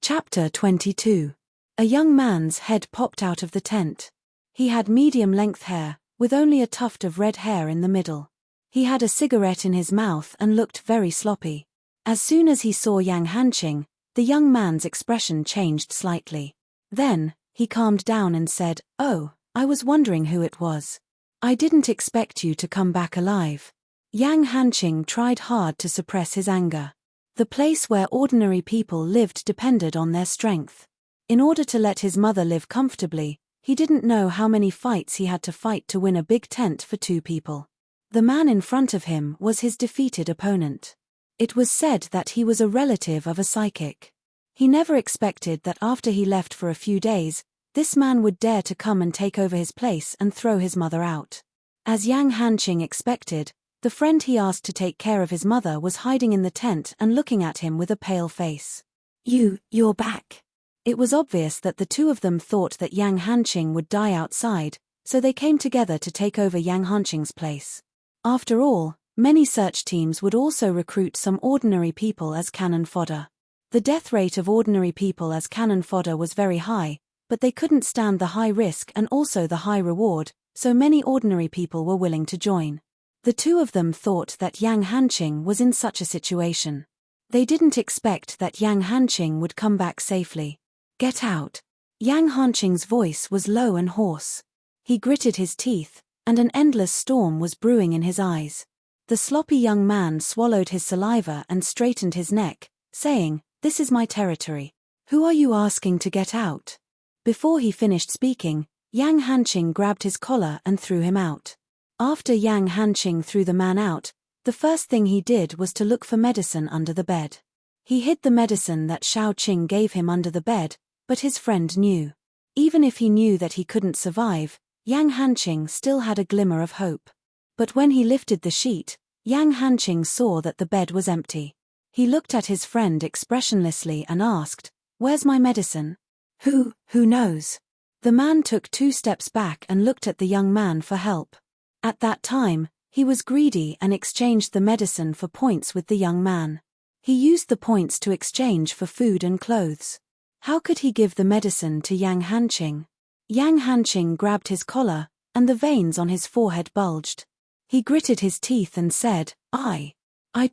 Chapter 22. A young man's head popped out of the tent. He had medium-length hair, with only a tuft of red hair in the middle. He had a cigarette in his mouth and looked very sloppy. As soon as he saw Yang Hanqing, the young man's expression changed slightly. Then, he calmed down and said, "Oh, I was wondering who it was. I didn't expect you to come back alive." Yang Hanqing tried hard to suppress his anger. The place where ordinary people lived depended on their strength. In order to let his mother live comfortably, he didn't know how many fights he had to fight to win a big tent for 2 people. The man in front of him was his defeated opponent. It was said that he was a relative of a psychic. He never expected that after he left for a few days, this man would dare to come and take over his place and throw his mother out. As Yang Hanqing expected, the friend he asked to take care of his mother was hiding in the tent and looking at him with a pale face. You're back. It was obvious that the two of them thought that Yang Hanqing would die outside, so they came together to take over Yang Hanqing's place. After all, many search teams would also recruit some ordinary people as cannon fodder. The death rate of ordinary people as cannon fodder was very high, but they couldn't stand the high risk and also the high reward, so many ordinary people were willing to join. The two of them thought that Yang Hanqing was in such a situation. They didn't expect that Yang Hanqing would come back safely. Get out. Yang Hanqing's voice was low and hoarse. He gritted his teeth, and an endless storm was brewing in his eyes. The sloppy young man swallowed his saliva and straightened his neck, saying, "This is my territory. Who are you asking to get out?" Before he finished speaking, Yang Hanqing grabbed his collar and threw him out. After Yang Hanqing threw the man out, the first thing he did was to look for medicine under the bed. He hid the medicine that Xiao Qing gave him under the bed, but his friend knew. Even if he knew that he couldn't survive, Yang Hanqing still had a glimmer of hope. But when he lifted the sheet, Yang Hanqing saw that the bed was empty. He looked at his friend expressionlessly and asked, "Where's my medicine?" Who knows? The man took 2 steps back and looked at the young man for help. At that time, he was greedy and exchanged the medicine for points with the young man. He used the points to exchange for food and clothes. How could he give the medicine to Yang Hanqing? Yang Hanqing grabbed his collar, and the veins on his forehead bulged. He gritted his teeth and said, I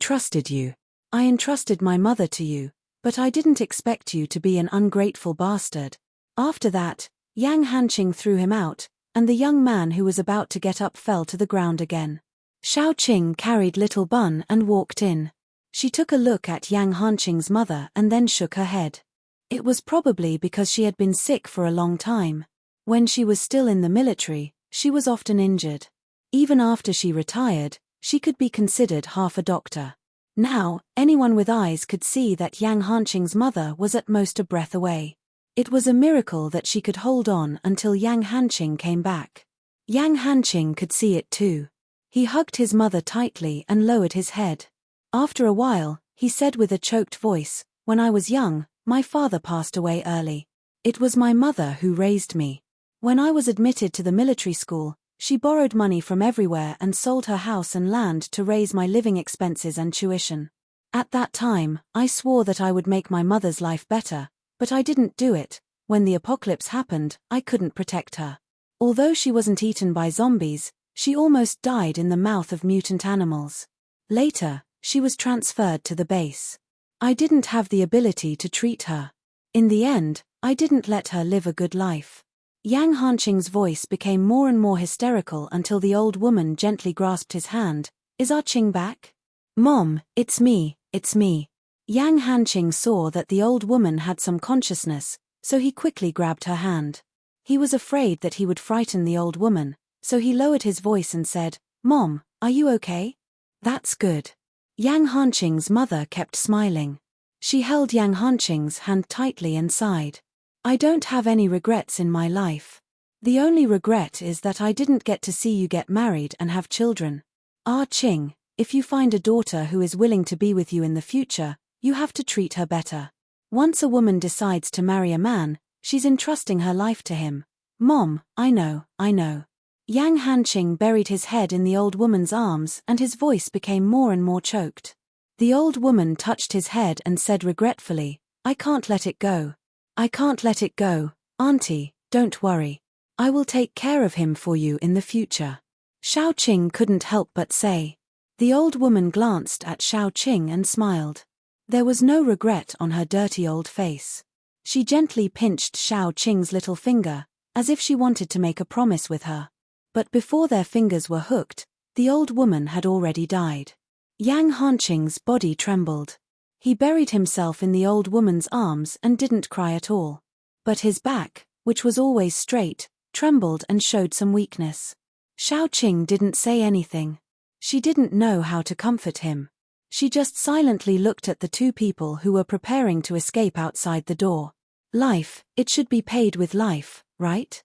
trusted you. I entrusted my mother to you, but I didn't expect you to be an ungrateful bastard." After that, Yang Hanqing threw him out, and the young man who was about to get up fell to the ground again. Xiao Qing carried little Bun and walked in. She took a look at Yang Hanqing's mother and then shook her head. It was probably because she had been sick for a long time. When she was still in the military, she was often injured. Even after she retired, she could be considered half a doctor. Now, anyone with eyes could see that Yang Hanqing's mother was at most a breath away. It was a miracle that she could hold on until Yang Hanqing came back. Yang Hanqing could see it too. He hugged his mother tightly and lowered his head. After a while, he said with a choked voice, "When I was young, my father passed away early. It was my mother who raised me. When I was admitted to the military school, she borrowed money from everywhere and sold her house and land to raise my living expenses and tuition. At that time, I swore that I would make my mother's life better, but I didn't do it. When the apocalypse happened, I couldn't protect her. Although she wasn't eaten by zombies, she almost died in the mouth of mutant animals. Later, she was transferred to the base. I didn't have the ability to treat her. In the end, I didn't let her live a good life." Yang Hanqing's voice became more and more hysterical until the old woman gently grasped his hand. "Is our Qing back?" "Mom, it's me. Yang Hanqing saw that the old woman had some consciousness, so he quickly grabbed her hand. He was afraid that he would frighten the old woman, so he lowered his voice and said, "Mom, are you okay?" "That's good." Yang Hanqing's mother kept smiling. She held Yang Hanqing's hand tightly and sighed. "I don't have any regrets in my life. The only regret is that I didn't get to see you get married and have children. Ah Qing, if you find a daughter who is willing to be with you in the future, you have to treat her better. Once a woman decides to marry a man, she's entrusting her life to him." "Mom, I know. Yang Hanqing buried his head in the old woman's arms and his voice became more and more choked. The old woman touched his head and said regretfully, "I can't let it go. I can't let it go, Auntie, don't worry. I will take care of him for you in the future." Xiao Qing couldn't help but say. The old woman glanced at Xiao Qing and smiled. There was no regret on her dirty old face. She gently pinched Xiao Qing's little finger, as if she wanted to make a promise with her. But before their fingers were hooked, the old woman had already died. Yang Hanqing's body trembled. He buried himself in the old woman's arms and didn't cry at all. But his back, which was always straight, trembled and showed some weakness. Xiao Qing didn't say anything. She didn't know how to comfort him. She just silently looked at the two people who were preparing to escape outside the door. Life, it should be paid with life, right?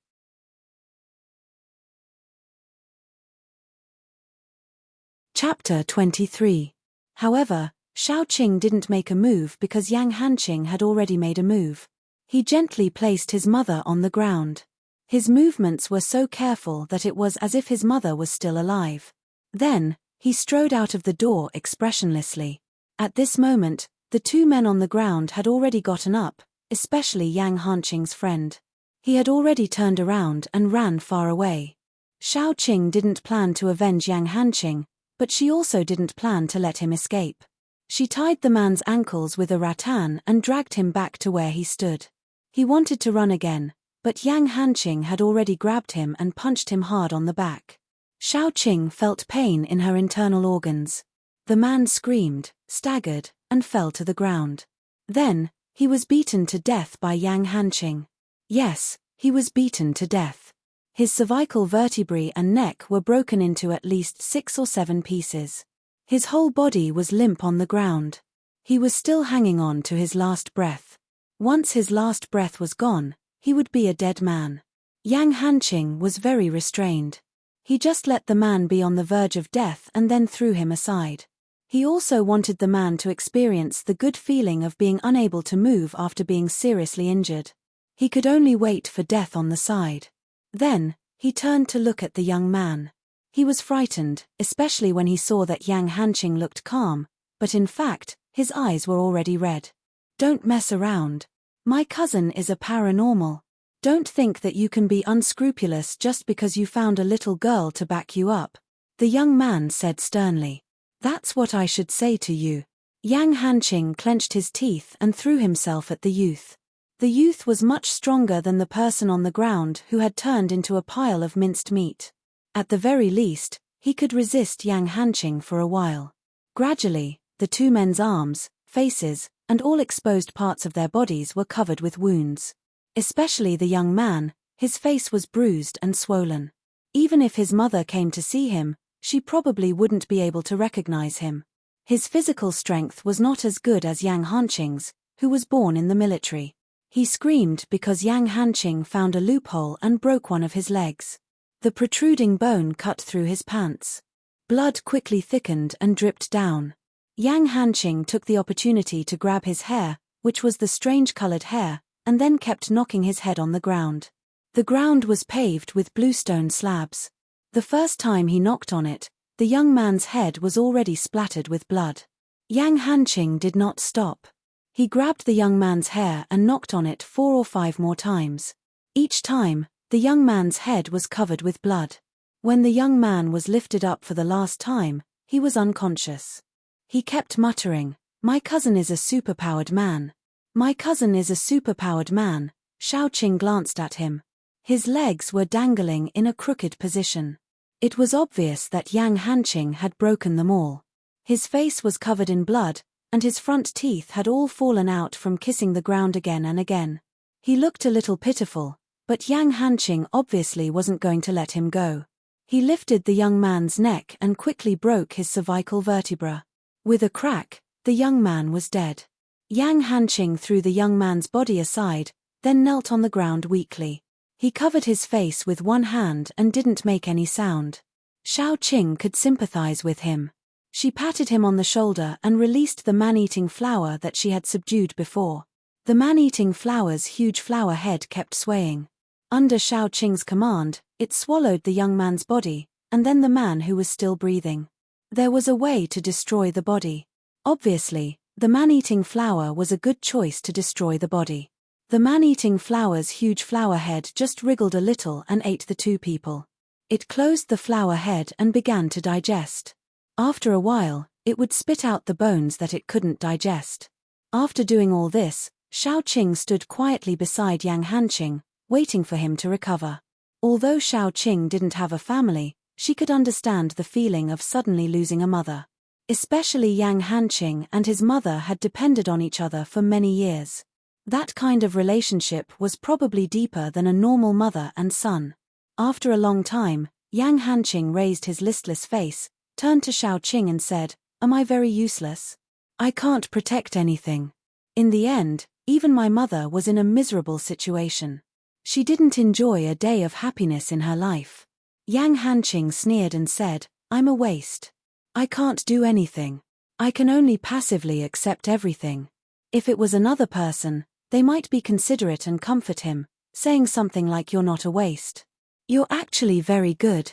Chapter 23. However, Xiaoqing didn't make a move because Yang Hanqing had already made a move. He gently placed his mother on the ground. His movements were so careful that it was as if his mother was still alive. Then, he strode out of the door expressionlessly. At this moment, the two men on the ground had already gotten up, especially Yang Hanqing's friend. He had already turned around and ran far away. Xiaoqing didn't plan to avenge Yang Hanqing, but she also didn't plan to let him escape. She tied the man's ankles with a rattan and dragged him back to where he stood. He wanted to run again, but Yang Hanqing had already grabbed him and punched him hard on the back. Xiaoqing felt pain in her internal organs. The man screamed, staggered, and fell to the ground. Then, he was beaten to death by Yang Hanqing. Yes, he was beaten to death. His cervical vertebrae and neck were broken into at least 6 or 7 pieces. His whole body was limp on the ground. He was still hanging on to his last breath. Once his last breath was gone, he would be a dead man. Yang Hanqing was very restrained. He just let the man be on the verge of death and then threw him aside. He also wanted the man to experience the good feeling of being unable to move after being seriously injured. He could only wait for death on the side. Then, he turned to look at the young man. He was frightened, especially when he saw that Yang Hanqing looked calm, but in fact, his eyes were already red. Don't mess around. My cousin is a paranormal. Don't think that you can be unscrupulous just because you found a little girl to back you up, the young man said sternly. That's what I should say to you. Yang Hanqing clenched his teeth and threw himself at the youth. The youth was much stronger than the person on the ground who had turned into a pile of minced meat. At the very least, he could resist Yang Hanqing for a while. Gradually, the two men's arms, faces, and all exposed parts of their bodies were covered with wounds. Especially the young man, his face was bruised and swollen. Even if his mother came to see him, she probably wouldn't be able to recognize him. His physical strength was not as good as Yang Hanqing's, who was born in the military. He screamed because Yang Hanqing found a loophole and broke one of his legs. The protruding bone cut through his pants. Blood quickly thickened and dripped down. Yang Hanqing took the opportunity to grab his hair, which was the strange-colored hair, and then kept knocking his head on the ground. The ground was paved with bluestone slabs. The first time he knocked on it, the young man's head was already splattered with blood. Yang Hanqing did not stop. He grabbed the young man's hair and knocked on it 4 or 5 more times. Each time, the young man's head was covered with blood. When the young man was lifted up for the last time, he was unconscious. He kept muttering, "My cousin is a superpowered man. My cousin is a superpowered man." Xiaoqing glanced at him. His legs were dangling in a crooked position. It was obvious that Yang Hanqing had broken them all. His face was covered in blood, and his front teeth had all fallen out from kissing the ground again and again. He looked a little pitiful, but Yang Hanqing obviously wasn't going to let him go. He lifted the young man's neck and quickly broke his cervical vertebra. With a crack, the young man was dead. Yang Hanqing threw the young man's body aside, then knelt on the ground weakly. He covered his face with one hand and didn't make any sound. Xiaoqing could sympathize with him. She patted him on the shoulder and released the man-eating flower that she had subdued before. The man-eating flower's huge flower head kept swaying. Under Xiaoqing's command, it swallowed the young man's body, and then the man who was still breathing. There was a way to destroy the body. Obviously, the man-eating flower was a good choice to destroy the body. The man-eating flower's huge flower head just wriggled a little and ate the two people. It closed the flower head and began to digest. After a while, it would spit out the bones that it couldn't digest. After doing all this, Xiaoqing stood quietly beside Yang Hanqing, waiting for him to recover. Although Xiaoqing didn't have a family, she could understand the feeling of suddenly losing a mother. Especially Yang Hanqing and his mother had depended on each other for many years. That kind of relationship was probably deeper than a normal mother and son. After a long time, Yang Hanqing raised his listless face, turned to Xiaoqing and said, Am I very useless? I can't protect anything. In the end, even my mother was in a miserable situation. She didn't enjoy a day of happiness in her life. Yang Hanqing sneered and said, I'm a waste. I can't do anything. I can only passively accept everything. If it was another person, they might be considerate and comfort him, saying something like you're not a waste. You're actually very good.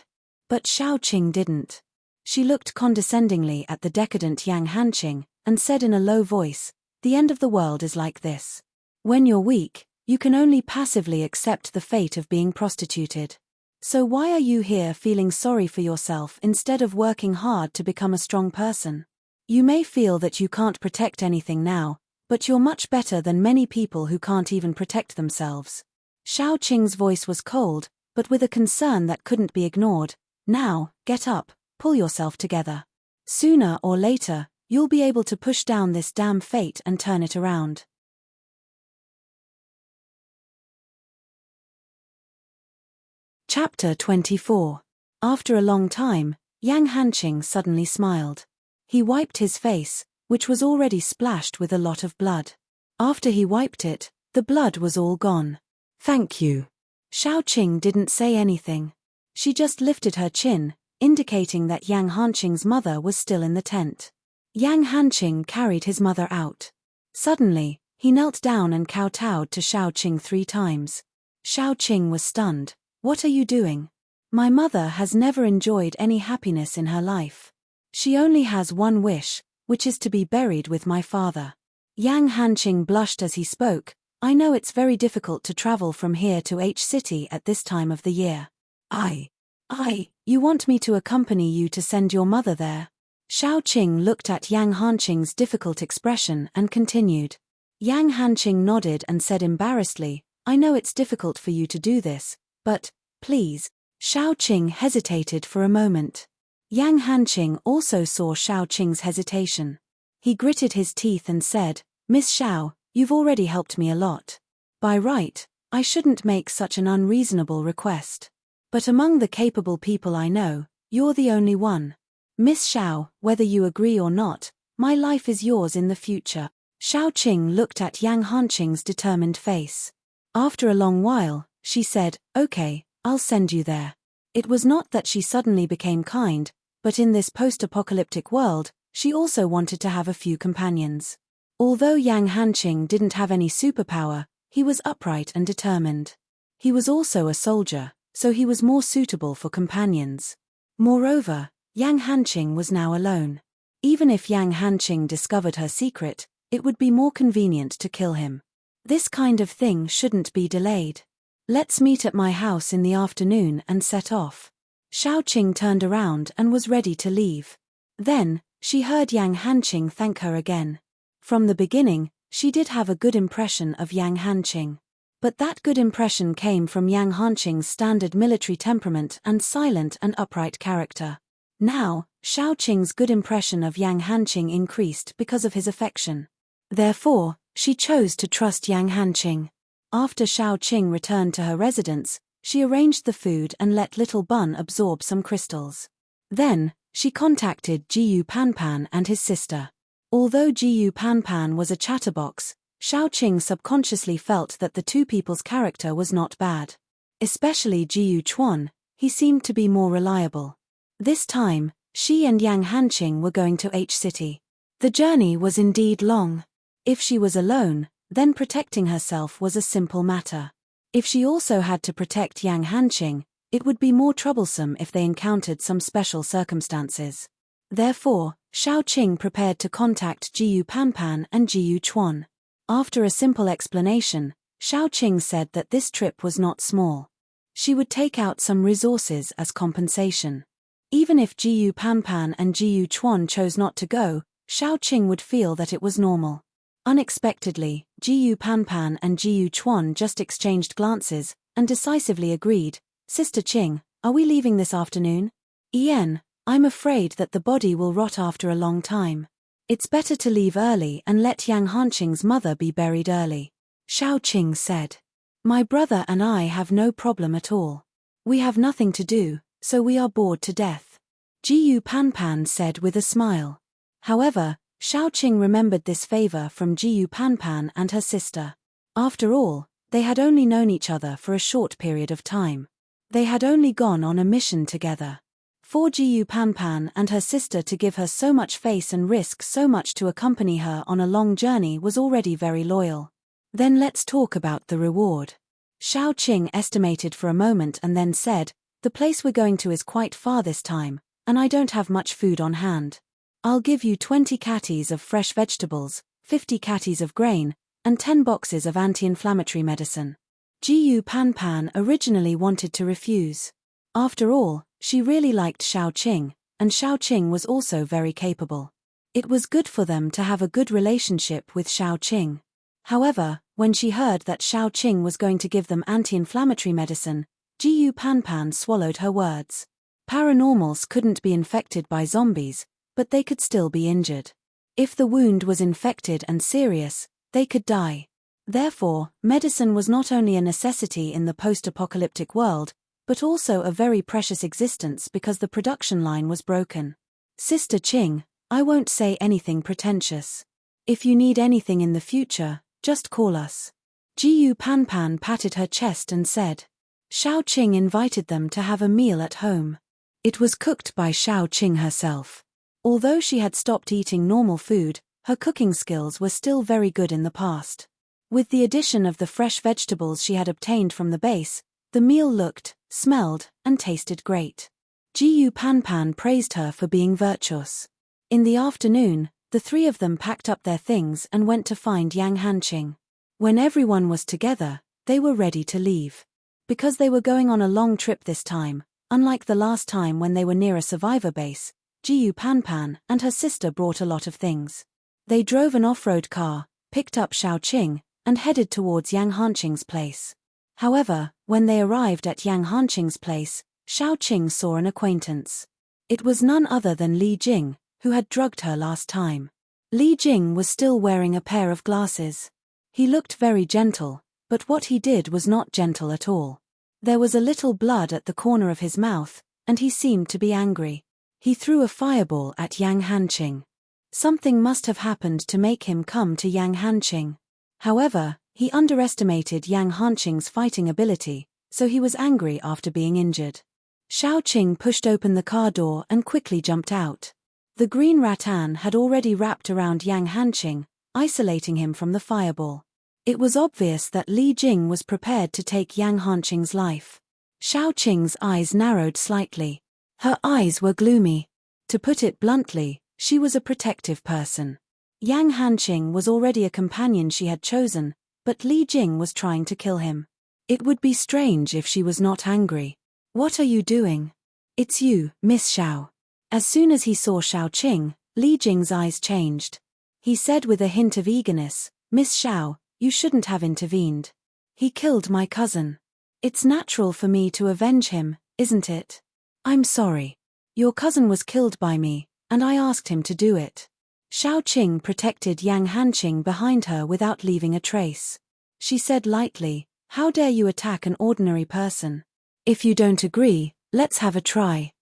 But Xiaoqing didn't. She looked condescendingly at the decadent Yang Hanqing, and said in a low voice, the end of the world is like this. When you're weak, you can only passively accept the fate of being prostituted. So why are you here feeling sorry for yourself instead of working hard to become a strong person? You may feel that you can't protect anything now, but you're much better than many people who can't even protect themselves. Xiaoqing's voice was cold, but with a concern that couldn't be ignored. Now, get up, pull yourself together. Sooner or later, you'll be able to push down this damn fate and turn it around. Chapter 24. After a long time, Yang Hanqing suddenly smiled. He wiped his face, which was already splashed with a lot of blood. After he wiped it, the blood was all gone. Thank you. Xiaoqing didn't say anything. She just lifted her chin, indicating that Yang Hanqing's mother was still in the tent. Yang Hanqing carried his mother out. Suddenly, he knelt down and kowtowed to Xiaoqing 3 times. Xiaoqing was stunned. What are you doing? My mother has never enjoyed any happiness in her life. She only has one wish, which is to be buried with my father. Yang Hanqing blushed as he spoke. I know it's very difficult to travel from here to H City at this time of the year. You want me to accompany you to send your mother there? Xiaoqing looked at Yang Hanqing's difficult expression and continued. Yang Hanqing nodded and said embarrassedly, I know it's difficult for you to do this, but, please. Xiaoqing hesitated for a moment. Yang Hanqing also saw Xiaoqing's hesitation. He gritted his teeth and said, Miss Xiao, you've already helped me a lot. By right, I shouldn't make such an unreasonable request. But among the capable people I know, you're the only one. Miss Xiao, whether you agree or not, my life is yours in the future. Xiaoqing looked at Yang Hanqing's determined face. After a long while, she said, okay, I'll send you there. It was not that she suddenly became kind, but in this post-apocalyptic world, she also wanted to have a few companions. Although Yang Hanqing didn't have any superpower, he was upright and determined. He was also a soldier, so he was more suitable for companions. Moreover, Yang Hanqing was now alone. Even if Yang Hanqing discovered her secret, it would be more convenient to kill him. This kind of thing shouldn't be delayed. Let's meet at my house in the afternoon and set off. Xiaoqing turned around and was ready to leave. Then, she heard Yang Hanqing thank her again. From the beginning, she did have a good impression of Yang Hanqing. But that good impression came from Yang Hanqing's standard military temperament and silent and upright character. Now, Xiaoqing's good impression of Yang Hanqing increased because of his affection. Therefore, she chose to trust Yang Hanqing. After Xiaoqing returned to her residence, she arranged the food and let little Bun absorb some crystals. Then, she contacted Jiyu Panpan and his sister. Although Jiyu Panpan was a chatterbox, Xiaoqing subconsciously felt that the two people's character was not bad. Especially Jiyu Chuan, he seemed to be more reliable. This time, she and Yang Hanqing were going to H City. The journey was indeed long. If she was alone, then protecting herself was a simple matter. If she also had to protect Yang Hanqing, it would be more troublesome if they encountered some special circumstances. Therefore, Xiaoqing prepared to contact Jiyu Panpan and Jiyu Chuan. After a simple explanation, Xiaoqing said that this trip was not small. She would take out some resources as compensation. Even if Jiyu Panpan and Jiyu Chuan chose not to go, Xiaoqing would feel that it was normal. Unexpectedly, Jiyu Panpan and Jiyu Chuan just exchanged glances, and decisively agreed, Sister Qing, are we leaving this afternoon? Ian, I'm afraid that the body will rot after a long time. It's better to leave early and let Yang Hanqing's mother be buried early. Xiaoqing said. My brother and I have no problem at all. We have nothing to do, so we are bored to death. Jiyu Panpan said with a smile. However, Xiaoqing remembered this favor from Jiyu Panpan and her sister. After all, they had only known each other for a short period of time. They had only gone on a mission together. For Jiyu Panpan and her sister to give her so much face and risk so much to accompany her on a long journey was already very loyal. Then let's talk about the reward. Xiaoqing estimated for a moment and then said, "The place we're going to is quite far this time, and I don't have much food on hand. I'll give you 20 catties of fresh vegetables, 50 catties of grain, and 10 boxes of anti-inflammatory medicine." Jiyu Panpan originally wanted to refuse. After all, she really liked Xiaoqing, and Xiaoqing was also very capable. It was good for them to have a good relationship with Xiaoqing. However, when she heard that Xiaoqing was going to give them anti-inflammatory medicine, Jiyu Panpan swallowed her words. Paranormals couldn't be infected by zombies, but they could still be injured. If the wound was infected and serious, they could die. Therefore, medicine was not only a necessity in the post-apocalyptic world, but also a very precious existence because the production line was broken. Sister Qing, I won't say anything pretentious. If you need anything in the future, just call us. Jiyu Panpan patted her chest and said. Xiaoqing invited them to have a meal at home. It was cooked by Xiaoqing herself. Although she had stopped eating normal food, her cooking skills were still very good in the past. With the addition of the fresh vegetables she had obtained from the base, the meal looked, smelled, and tasted great. Jiyu Panpan praised her for being virtuous. In the afternoon, the three of them packed up their things and went to find Yang Hanqing. When everyone was together, they were ready to leave. Because they were going on a long trip this time, unlike the last time when they were near a survivor base, Jiyu Panpan and her sister brought a lot of things. They drove an off-road car, picked up Xiaoqing, and headed towards Yang Hanqing's place. However, when they arrived at Yang Hanqing's place, Xiaoqing saw an acquaintance. It was none other than Li Jing, who had drugged her last time. Li Jing was still wearing a pair of glasses. He looked very gentle, but what he did was not gentle at all. There was a little blood at the corner of his mouth, and he seemed to be angry. He threw a fireball at Yang Hanqing. Something must have happened to make him come to Yang Hanqing. However, he underestimated Yang Hanqing's fighting ability, so he was angry after being injured. Xiaoqing pushed open the car door and quickly jumped out. The green rattan had already wrapped around Yang Hanqing, isolating him from the fireball. It was obvious that Li Jing was prepared to take Yang Hanqing's life. Xiaoqing's eyes narrowed slightly. Her eyes were gloomy. To put it bluntly, she was a protective person. Yang Hanqing was already a companion she had chosen, but Li Jing was trying to kill him. It would be strange if she was not angry. What are you doing? It's you, Miss Xiao. As soon as he saw Xiaoqing, Li Jing's eyes changed. He said with a hint of eagerness, Miss Xiao, you shouldn't have intervened. He killed my cousin. It's natural for me to avenge him, isn't it? I'm sorry. Your cousin was killed by me, and I asked him to do it. Xiaoqing protected Yang Hanqing behind her without leaving a trace. She said lightly, how dare you attack an ordinary person? If you don't agree, let's have a try.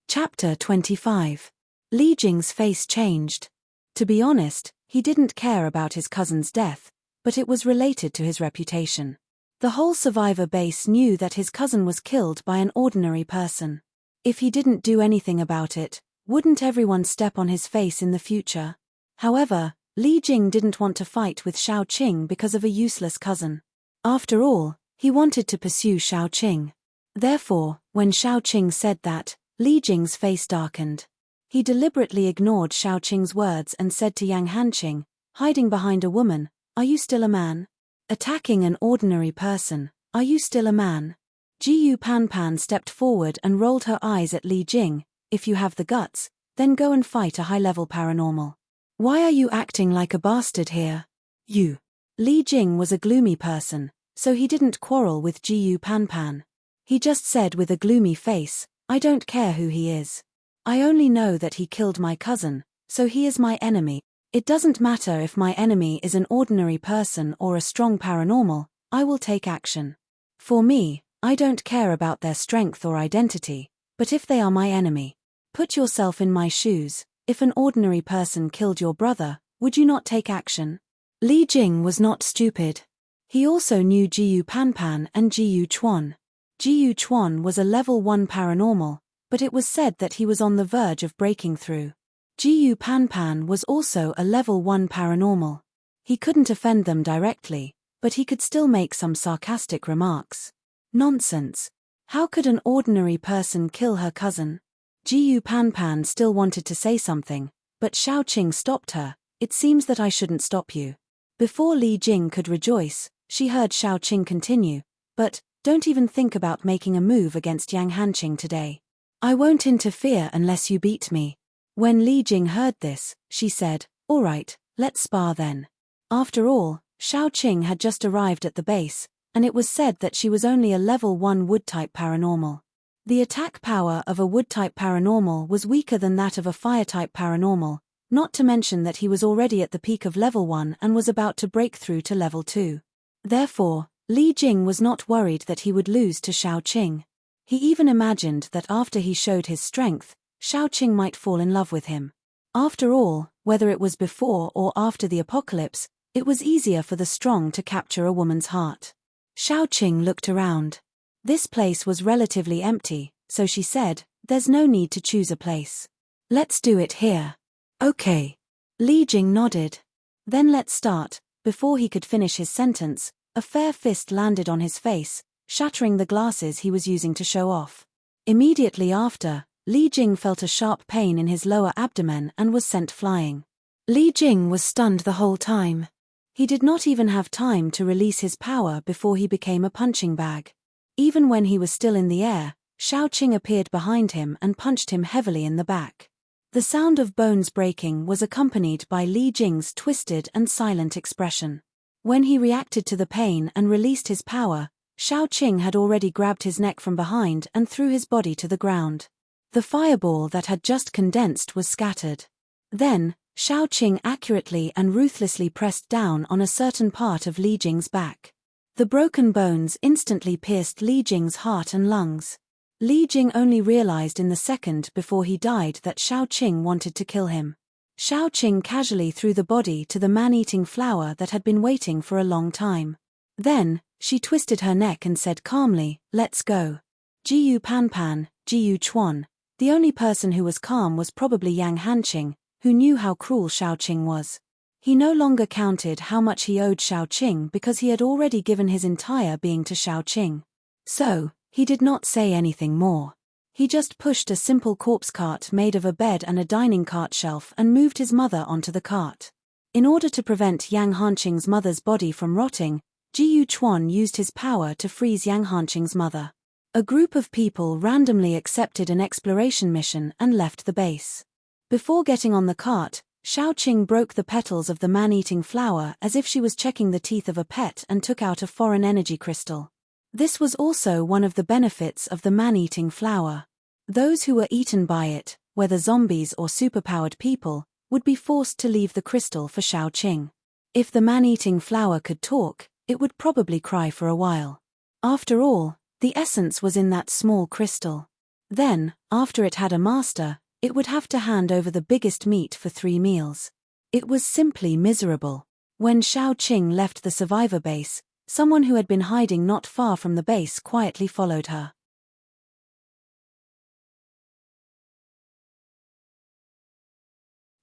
Chapter 25. Li Jing's face changed. To be honest, he didn't care about his cousin's death, but it was related to his reputation. The whole survivor base knew that his cousin was killed by an ordinary person. If he didn't do anything about it, wouldn't everyone step on his face in the future? However, Li Jing didn't want to fight with Xiaoqing because of a useless cousin. After all, he wanted to pursue Xiaoqing. Therefore, when Xiaoqing said that, Li Jing's face darkened. He deliberately ignored Xiaoqing's words and said to Yang Hanqing, hiding behind a woman, are you still a man? Attacking an ordinary person, are you still a man? Jiyu Panpan stepped forward and rolled her eyes at Li Jing, if you have the guts, then go and fight a high-level paranormal. Why are you acting like a bastard here? You. Li Jing was a gloomy person, so he didn't quarrel with Jiyu Panpan. He just said with a gloomy face, I don't care who he is. I only know that he killed my cousin, so he is my enemy. It doesn't matter if my enemy is an ordinary person or a strong paranormal, I will take action. For me, I don't care about their strength or identity, but if they are my enemy. Put yourself in my shoes. If an ordinary person killed your brother, would you not take action? Li Jing was not stupid. He also knew Jiyu Panpan and Jiyu Chuan. Jiyu Chuan was a level 1 paranormal, but it was said that he was on the verge of breaking through. Jiyu Panpan was also a level 1 paranormal. He couldn't offend them directly, but he could still make some sarcastic remarks. Nonsense. How could an ordinary person kill her cousin? Jiyu Panpan still wanted to say something, but Xiaoqing stopped her. It seems that I shouldn't stop you. Before Li Jing could rejoice, she heard Xiaoqing continue, but don't even think about making a move against Yang Hanqing today. I won't interfere unless you beat me. When Li Jing heard this, she said, all right, let's spar then. After all, Xiaoqing had just arrived at the base, and it was said that she was only a level 1 wood-type paranormal. The attack power of a wood-type paranormal was weaker than that of a fire-type paranormal, not to mention that he was already at the peak of level 1 and was about to break through to level 2. Therefore, Li Jing was not worried that he would lose to Xiaoqing. He even imagined that after he showed his strength, Xiaoqing might fall in love with him. After all, whether it was before or after the apocalypse, it was easier for the strong to capture a woman's heart. Xiaoqing looked around. This place was relatively empty, so she said, there's no need to choose a place. Let's do it here. Okay. Li Jing nodded. Then let's start. Before he could finish his sentence, a fair fist landed on his face, shattering the glasses he was using to show off. Immediately after, Li Jing felt a sharp pain in his lower abdomen and was sent flying. Li Jing was stunned the whole time. He did not even have time to release his power before he became a punching bag. Even when he was still in the air, Xiaoqing appeared behind him and punched him heavily in the back. The sound of bones breaking was accompanied by Li Jing's twisted and silent expression. When he reacted to the pain and released his power, Xiaoqing had already grabbed his neck from behind and threw his body to the ground. The fireball that had just condensed was scattered. Then, Xiaoqing accurately and ruthlessly pressed down on a certain part of Li Jing's back. The broken bones instantly pierced Li Jing's heart and lungs. Li Jing only realized in the second before he died that Xiaoqing wanted to kill him. Xiaoqing casually threw the body to the man-eating flower that had been waiting for a long time. Then, she twisted her neck and said calmly, let's go. Jiyu Panpan, Jiyu Chuan. The only person who was calm was probably Yang Hanqing, who knew how cruel Xiaoqing was. He no longer counted how much he owed Xiaoqing because he had already given his entire being to Xiaoqing. So, he did not say anything more. He just pushed a simple corpse cart made of a bed and a dining cart shelf and moved his mother onto the cart. In order to prevent Yang Hanqing's mother's body from rotting, Jiyu Chuan used his power to freeze Yang Hanqing's mother. A group of people randomly accepted an exploration mission and left the base. Before getting on the cart, Xiaoqing broke the petals of the man-eating flower as if she was checking the teeth of a pet and took out a foreign energy crystal. This was also one of the benefits of the man-eating flower. Those who were eaten by it, whether zombies or superpowered people, would be forced to leave the crystal for Xiaoqing. If the man-eating flower could talk, it would probably cry for a while. After all, the essence was in that small crystal. Then, after it had a master, it would have to hand over the biggest meat for 3 meals. It was simply miserable. When Xiaoqing left the survivor base, someone who had been hiding not far from the base quietly followed her.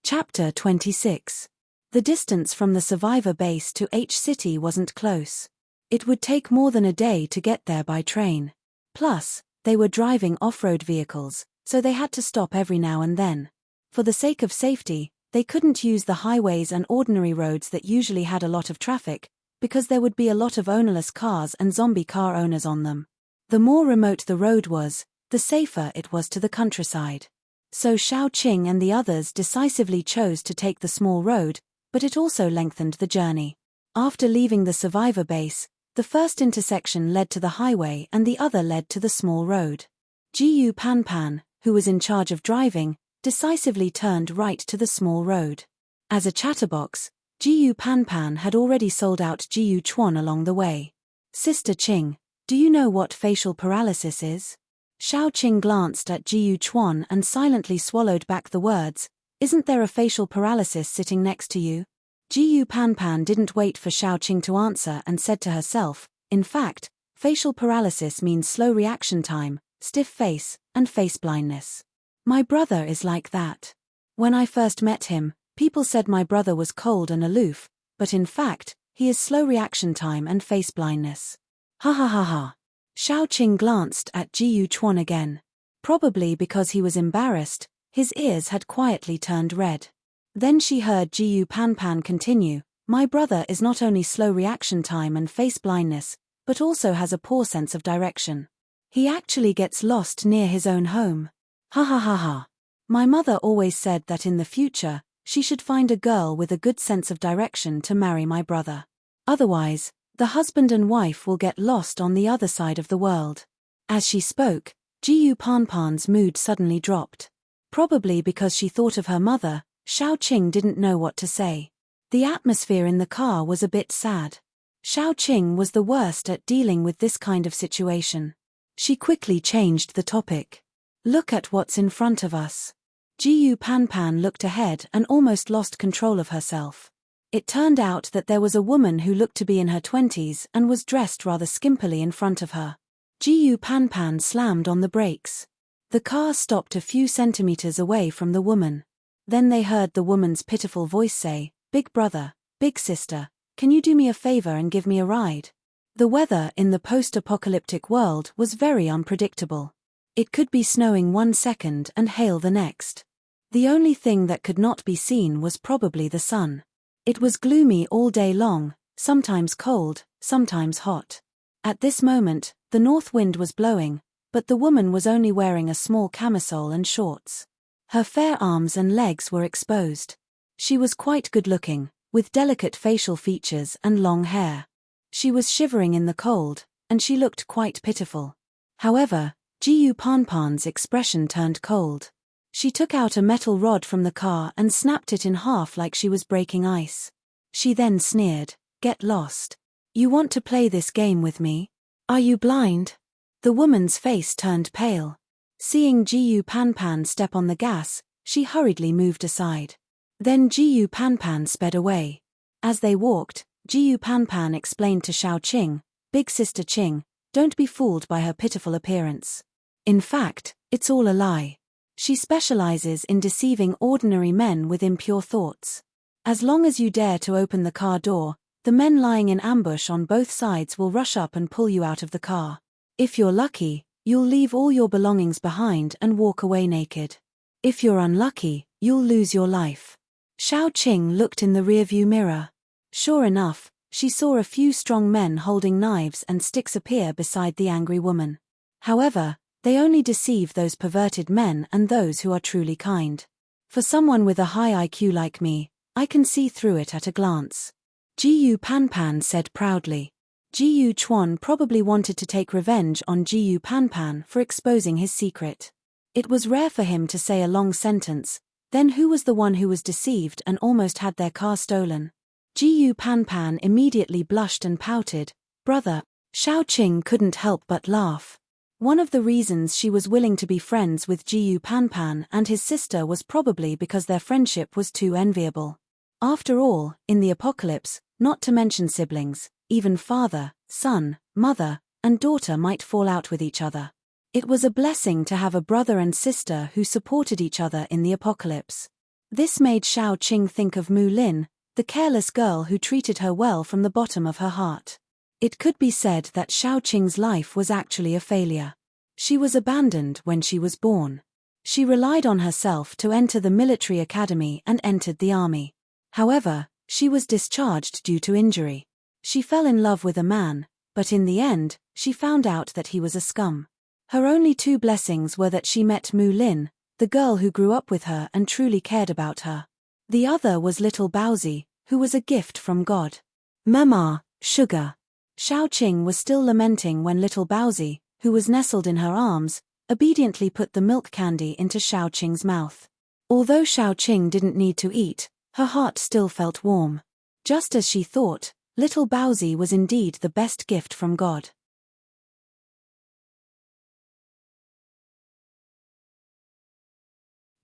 Chapter 26. The distance from the survivor base to H City wasn't close. It would take more than a day to get there by train. Plus, they were driving off-road vehicles, so they had to stop every now and then. For the sake of safety, they couldn't use the highways and ordinary roads that usually had a lot of traffic, because there would be a lot of ownerless cars and zombie car owners on them. The more remote the road was, the safer it was to the countryside. So Xiaoqing and the others decisively chose to take the small road, but it also lengthened the journey. After leaving the survivor base, the first intersection led to the highway and the other led to the small road. Jiyu Panpan, who was in charge of driving, decisively turned right to the small road. As a chatterbox, Jiyu Panpan had already sold out Jiyu Chuan along the way. Sister Qing, Do you know what facial paralysis is? Xiao Qing glanced at Jiyu Chuan and silently swallowed back the words, "Isn't there a facial paralysis sitting next to you?" Jiyu Panpan didn't wait for Xiao Qing to answer and said to herself, "In fact, facial paralysis means slow reaction time, stiff face, and face blindness. My brother is like that. When I first met him, people said my brother was cold and aloof, but in fact, he is slow reaction time and face blindness." Ha ha ha ha. Xiao Qing glanced at Jiyu Chuan again. Probably because he was embarrassed, his ears had quietly turned red. Then she heard Jiyu Panpan continue, "My brother is not only slow reaction time and face blindness, but also has a poor sense of direction. He actually gets lost near his own home. Ha ha ha ha. My mother always said that in the future, she should find a girl with a good sense of direction to marry my brother. Otherwise, the husband and wife will get lost on the other side of the world." As she spoke, Jiyu Panpan's mood suddenly dropped. Probably because she thought of her mother, Xiao Qing didn't know what to say. The atmosphere in the car was a bit sad. Xiao Qing was the worst at dealing with this kind of situation. She quickly changed the topic. "Look at what's in front of us." Jiyu Panpan looked ahead and almost lost control of herself. It turned out that there was a woman who looked to be in her 20s and was dressed rather skimpily in front of her. Jiyu Panpan slammed on the brakes. The car stopped a few centimeters away from the woman. Then they heard the woman's pitiful voice say, "Big brother, big sister, can you do me a favor and give me a ride?" The weather in the post-apocalyptic world was very unpredictable. It could be snowing one second and hail the next. The only thing that could not be seen was probably the sun. It was gloomy all day long, sometimes cold, sometimes hot. At this moment, the north wind was blowing, but the woman was only wearing a small camisole and shorts. Her fair arms and legs were exposed. She was quite good-looking, with delicate facial features and long hair. She was shivering in the cold, and she looked quite pitiful. However, Jiyu Panpan's expression turned cold. She took out a metal rod from the car and snapped it in half like she was breaking ice. She then sneered, "Get lost. You want to play this game with me? Are you blind?" The woman's face turned pale. Seeing Jiyu Panpan step on the gas, she hurriedly moved aside. Then Jiyu Panpan sped away. As they walked, Jiyu Panpan explained to Xiao Qing, "Big sister Qing, don't be fooled by her pitiful appearance. In fact, it's all a lie. She specializes in deceiving ordinary men with impure thoughts. As long as you dare to open the car door, the men lying in ambush on both sides will rush up and pull you out of the car. If you're lucky, you'll leave all your belongings behind and walk away naked. If you're unlucky, you'll lose your life." Xiao Qing looked in the rearview mirror. Sure enough, she saw a few strong men holding knives and sticks appear beside the angry woman. However, they only deceive those perverted men and those who are truly kind. For someone with a high IQ like me, I can see through it at a glance. Jiyu Panpan said proudly. Jiyu Chuan probably wanted to take revenge on Jiyu Panpan for exposing his secret. It was rare for him to say a long sentence, then who was the one who was deceived and almost had their car stolen? Jiyu Panpan immediately blushed and pouted, "Brother." Xiao Qing couldn't help but laugh. One of the reasons she was willing to be friends with Jiyu Panpan and his sister was probably because their friendship was too enviable. After all, in the apocalypse, not to mention siblings, even father, son, mother, and daughter might fall out with each other. It was a blessing to have a brother and sister who supported each other in the apocalypse. This made Xiao Qing think of Mu Lin, the careless girl who treated her well from the bottom of her heart. It could be said that Xiao Qing's life was actually a failure. She was abandoned when she was born. She relied on herself to enter the military academy and entered the army. However, she was discharged due to injury. She fell in love with a man, but in the end, she found out that he was a scum. Her only two blessings were that she met Mu Lin, the girl who grew up with her and truly cared about her. The other was little Baozi, who was a gift from God. Mama, sugar. Xiao Qing was still lamenting when little Baozi, who was nestled in her arms, obediently put the milk candy into Xiao Qing's mouth. Although Xiao Qing didn't need to eat, her heart still felt warm. Just as she thought, little Baozi was indeed the best gift from God.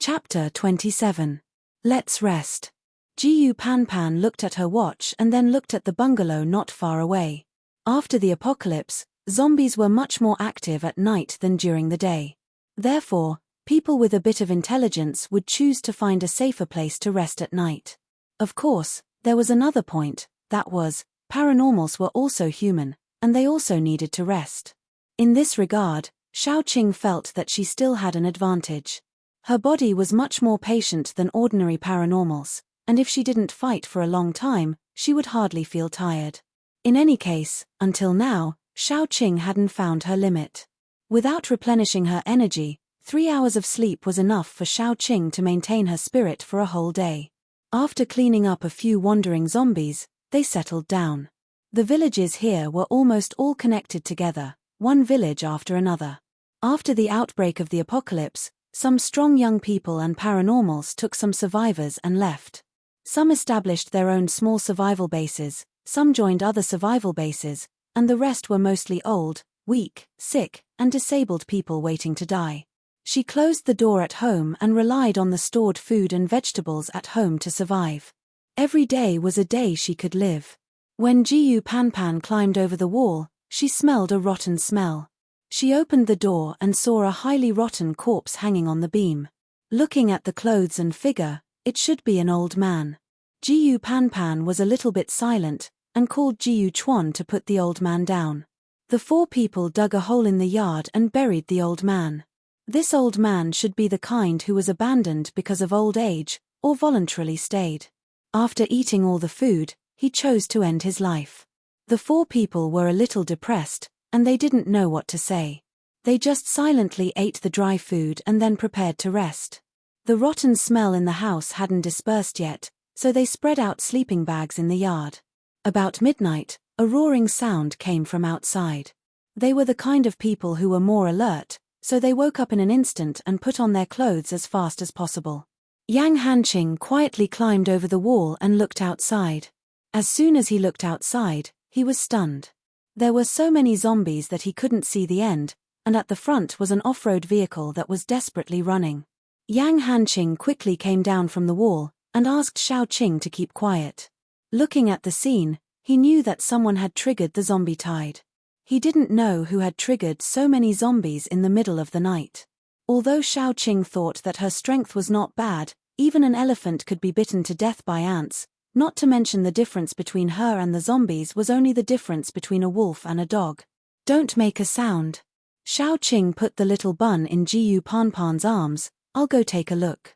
Chapter 27. Let's rest. Jiyu Panpan looked at her watch and then looked at the bungalow not far away. After the apocalypse, zombies were much more active at night than during the day. Therefore, people with a bit of intelligence would choose to find a safer place to rest at night. Of course, there was another point, that was, paranormals were also human, and they also needed to rest. In this regard, Xiaoqing felt that she still had an advantage. Her body was much more patient than ordinary paranormals, and if she didn't fight for a long time, she would hardly feel tired. In any case, until now, Xiaoqing hadn't found her limit. Without replenishing her energy, 3 hours of sleep was enough for Xiaoqing to maintain her spirit for a whole day. After cleaning up a few wandering zombies, they settled down. The villages here were almost all connected together, one village after another. After the outbreak of the apocalypse, some strong young people and paranormals took some survivors and left. Some established their own small survival bases, some joined other survival bases, and the rest were mostly old, weak, sick, and disabled people waiting to die. She closed the door at home and relied on the stored food and vegetables at home to survive. Every day was a day she could live. When Jiyu Panpan climbed over the wall, she smelled a rotten smell. She opened the door and saw a highly rotten corpse hanging on the beam. Looking at the clothes and figure, it should be an old man. Jiyu Panpan was a little bit silent, and called Jiyu Chuan to put the old man down. The 4 people dug a hole in the yard and buried the old man. This old man should be the kind who was abandoned because of old age, or voluntarily stayed. After eating all the food, he chose to end his life. The 4 people were a little depressed, and they didn't know what to say. They just silently ate the dry food and then prepared to rest. The rotten smell in the house hadn't dispersed yet, so they spread out sleeping bags in the yard. About midnight, a roaring sound came from outside. They were the kind of people who were more alert, so they woke up in an instant and put on their clothes as fast as possible. Yang Hanqing quietly climbed over the wall and looked outside. As soon as he looked outside, he was stunned. There were so many zombies that he couldn't see the end, and at the front was an off-road vehicle that was desperately running. Yang Hanqing quickly came down from the wall, and asked Xiaoqing to keep quiet. Looking at the scene, he knew that someone had triggered the zombie tide. He didn't know who had triggered so many zombies in the middle of the night. Although Xiaoqing thought that her strength was not bad, even an elephant could be bitten to death by ants, not to mention the difference between her and the zombies was only the difference between a wolf and a dog. Don't make a sound. Xiaoqing put the little bun in Jiyu Panpan's arms. I'll go take a look.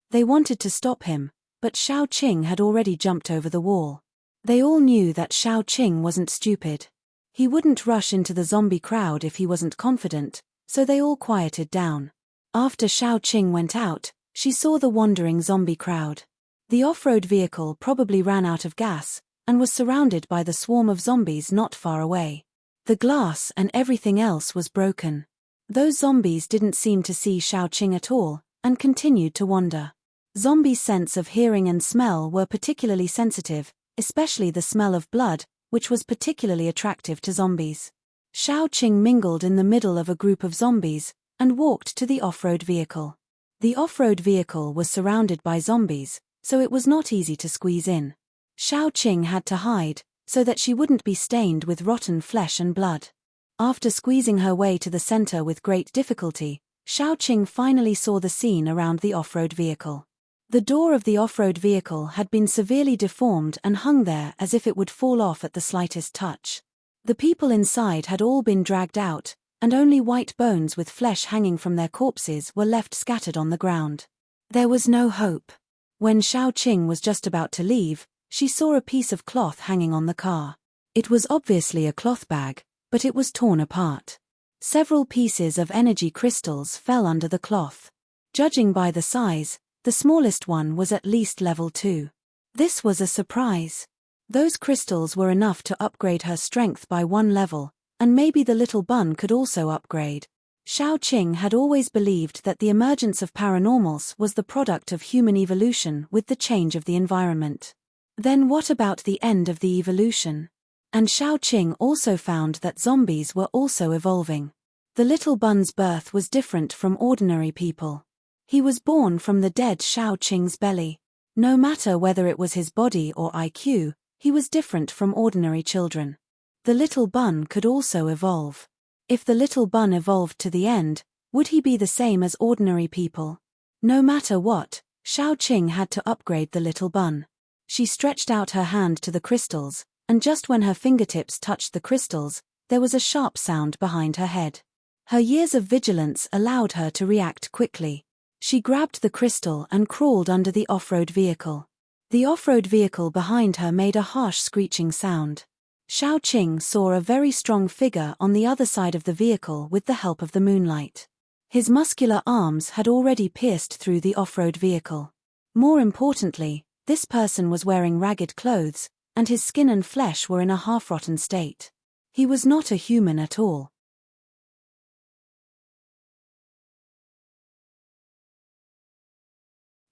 They wanted to stop him, but Xiaoqing had already jumped over the wall. They all knew that Xiaoqing wasn't stupid. He wouldn't rush into the zombie crowd if he wasn't confident, so they all quieted down. After Xiaoqing went out, she saw the wandering zombie crowd. The off-road vehicle probably ran out of gas, and was surrounded by the swarm of zombies not far away. The glass and everything else was broken. Those zombies didn't seem to see Xiaoqing at all, and continued to wander. Zombies' sense of hearing and smell were particularly sensitive, especially the smell of blood, which was particularly attractive to zombies. Xiaoqing mingled in the middle of a group of zombies, and walked to the off-road vehicle. The off-road vehicle was surrounded by zombies, so it was not easy to squeeze in. Xiaoqing had to hide, so that she wouldn't be stained with rotten flesh and blood. After squeezing her way to the center with great difficulty, Xiaoqing finally saw the scene around the off-road vehicle. The door of the off-road vehicle had been severely deformed and hung there as if it would fall off at the slightest touch. The people inside had all been dragged out, and only white bones with flesh hanging from their corpses were left scattered on the ground. There was no hope. When Xiaoqing was just about to leave, she saw a piece of cloth hanging on the car. It was obviously a cloth bag, but it was torn apart. Several pieces of energy crystals fell under the cloth. Judging by the size, the smallest one was at least level 2. This was a surprise. Those crystals were enough to upgrade her strength by 1 level, and maybe the little bun could also upgrade. Xiaoqing had always believed that the emergence of paranormals was the product of human evolution with the change of the environment. Then what about the end of the evolution? And Xiaoqing also found that zombies were also evolving. The little bun's birth was different from ordinary people. He was born from the dead Shao Qing's belly. No matter whether it was his body or IQ, he was different from ordinary children. The little bun could also evolve. If the little bun evolved to the end, would he be the same as ordinary people? No matter what, Shao Qing had to upgrade the little bun. She stretched out her hand to the crystals, and just when her fingertips touched the crystals, there was a sharp sound behind her head. Her years of vigilance allowed her to react quickly. She grabbed the crystal and crawled under the off-road vehicle. The off-road vehicle behind her made a harsh screeching sound. Shao Qing saw a very strong figure on the other side of the vehicle with the help of the moonlight. His muscular arms had already pierced through the off-road vehicle. More importantly, this person was wearing ragged clothes, and his skin and flesh were in a half-rotten state. He was not a human at all.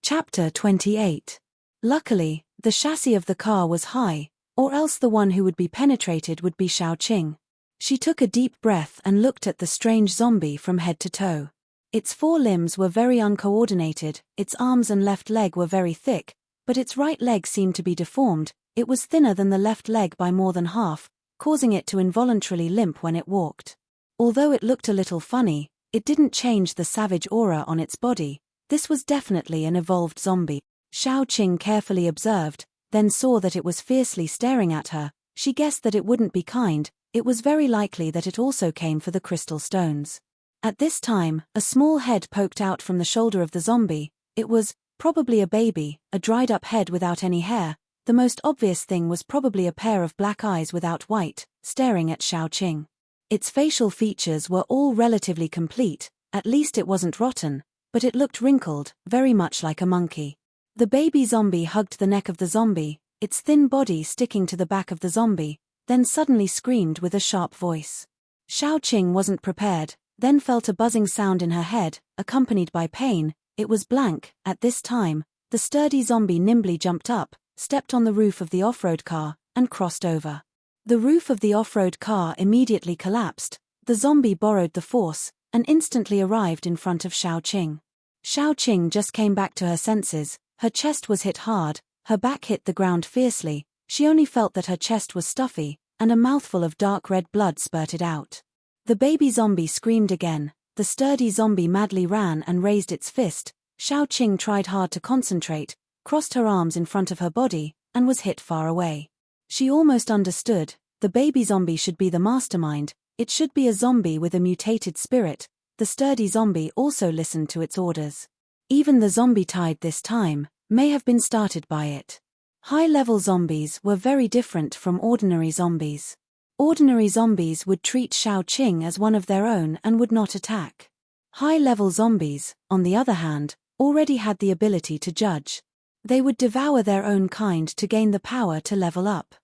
Chapter 28. Luckily, the chassis of the car was high, or else the one who would be penetrated would be Shao Qing. She took a deep breath and looked at the strange zombie from head to toe. Its four limbs were very uncoordinated, its arms and left leg were very thick, but its right leg seemed to be deformed. It was thinner than the left leg by more than half, causing it to involuntarily limp when it walked. Although it looked a little funny, it didn't change the savage aura on its body. This was definitely an evolved zombie. Shao Qing carefully observed, then saw that it was fiercely staring at her. She guessed that it wouldn't be kind. It was very likely that it also came for the crystal stones. At this time, a small head poked out from the shoulder of the zombie. It was probably a baby, a dried-up head without any hair. The most obvious thing was probably a pair of black eyes without white, staring at Shao Qing. Its facial features were all relatively complete, at least it wasn't rotten, but it looked wrinkled, very much like a monkey. The baby zombie hugged the neck of the zombie, its thin body sticking to the back of the zombie, then suddenly screamed with a sharp voice. Shao Qing wasn't prepared, then felt a buzzing sound in her head, accompanied by pain. It was blank. At this time, the sturdy zombie nimbly jumped up, stepped on the roof of the off-road car, and crossed over. The roof of the off-road car immediately collapsed. The zombie borrowed the force, and instantly arrived in front of Shao Qing. Shao Qing just came back to her senses. Her chest was hit hard, her back hit the ground fiercely. She only felt that her chest was stuffy, and a mouthful of dark red blood spurted out. The baby zombie screamed again. The sturdy zombie madly ran and raised its fist. Shao Qing tried hard to concentrate, crossed her arms in front of her body, and was hit far away. She almost understood. The baby zombie should be the mastermind. It should be a zombie with a mutated spirit. The sturdy zombie also listened to its orders. Even the zombie tide this time may have been started by it. High-level zombies were very different from ordinary zombies. Ordinary zombies would treat Shao Qing as one of their own and would not attack. High-level zombies, on the other hand, already had the ability to judge. They would devour their own kind to gain the power to level up.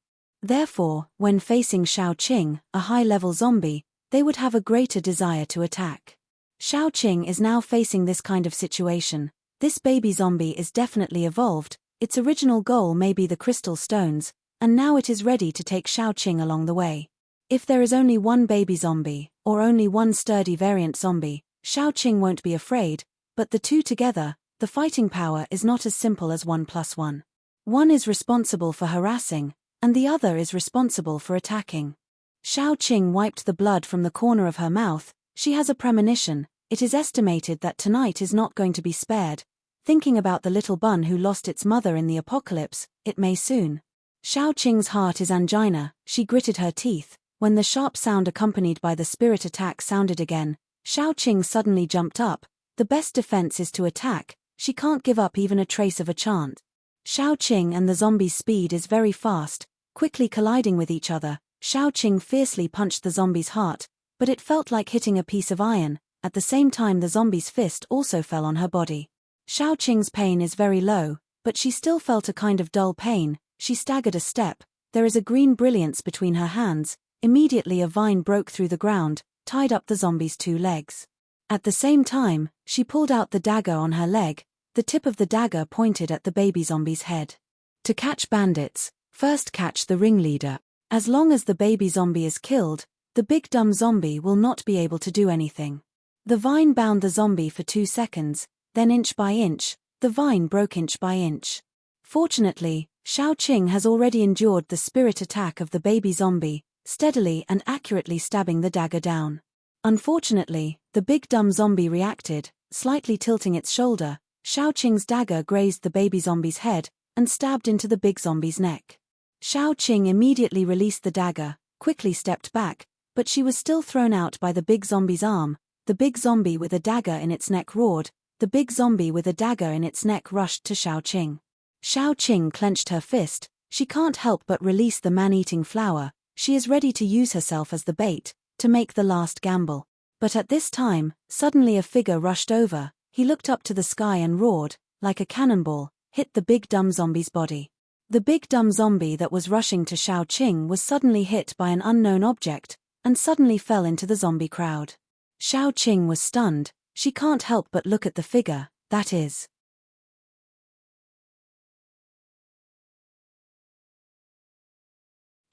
Therefore, when facing Shao Qing, a high-level zombie, they would have a greater desire to attack. Shao Qing is now facing this kind of situation. This baby zombie is definitely evolved. Its original goal may be the crystal stones, and now it is ready to take Shao Qing along the way. If there is only one baby zombie, or only one sturdy variant zombie, Shao Qing won't be afraid, but the two together, the fighting power is not as simple as 1 + 1. One is responsible for harassing, and the other is responsible for attacking. Shao Qing wiped the blood from the corner of her mouth. She has a premonition. It is estimated that tonight is not going to be spared. Thinking about the little bun who lost its mother in the apocalypse, it may soon. Shao Qing's heart is angina. She gritted her teeth. When the sharp sound accompanied by the spirit attack sounded again, Shao Qing suddenly jumped up. The best defense is to attack. She can't give up even a trace of a chance. Shao Qing and the zombie's speed is very fast, quickly colliding with each other. Shao Qing fiercely punched the zombie's heart, but it felt like hitting a piece of iron. At the same time the zombie's fist also fell on her body. Shao Qing's pain is very low, but she still felt a kind of dull pain. She staggered a step. There is a green brilliance between her hands. Immediately a vine broke through the ground, tied up the zombie's 2 legs. At the same time, she pulled out the dagger on her leg. The tip of the dagger pointed at the baby zombie's head. To catch bandits, first catch the ringleader. As long as the baby zombie is killed, the big dumb zombie will not be able to do anything. The vine bound the zombie for 2 seconds. Then inch by inch, the vine broke inch by inch. Fortunately, Shao Qing has already endured the spirit attack of the baby zombie, steadily and accurately stabbing the dagger down. Unfortunately, the big dumb zombie reacted, slightly tilting its shoulder. Shao Qing's dagger grazed the baby zombie's head and stabbed into the big zombie's neck. Shao Qing immediately released the dagger, quickly stepped back, but she was still thrown out by the big zombie's arm. The big zombie with a dagger in its neck roared. The big zombie with a dagger in its neck rushed to Shao Qing. Shao Qing clenched her fist. She can't help but release the man-eating flower. She is ready to use herself as the bait, to make the last gamble. But at this time, suddenly a figure rushed over. He looked up to the sky and roared, like a cannonball, hit the big dumb zombie's body. The big dumb zombie that was rushing to Shao Qing was suddenly hit by an unknown object, and suddenly fell into the zombie crowd. Shao Qing was stunned. She can't help but look at the figure, that is.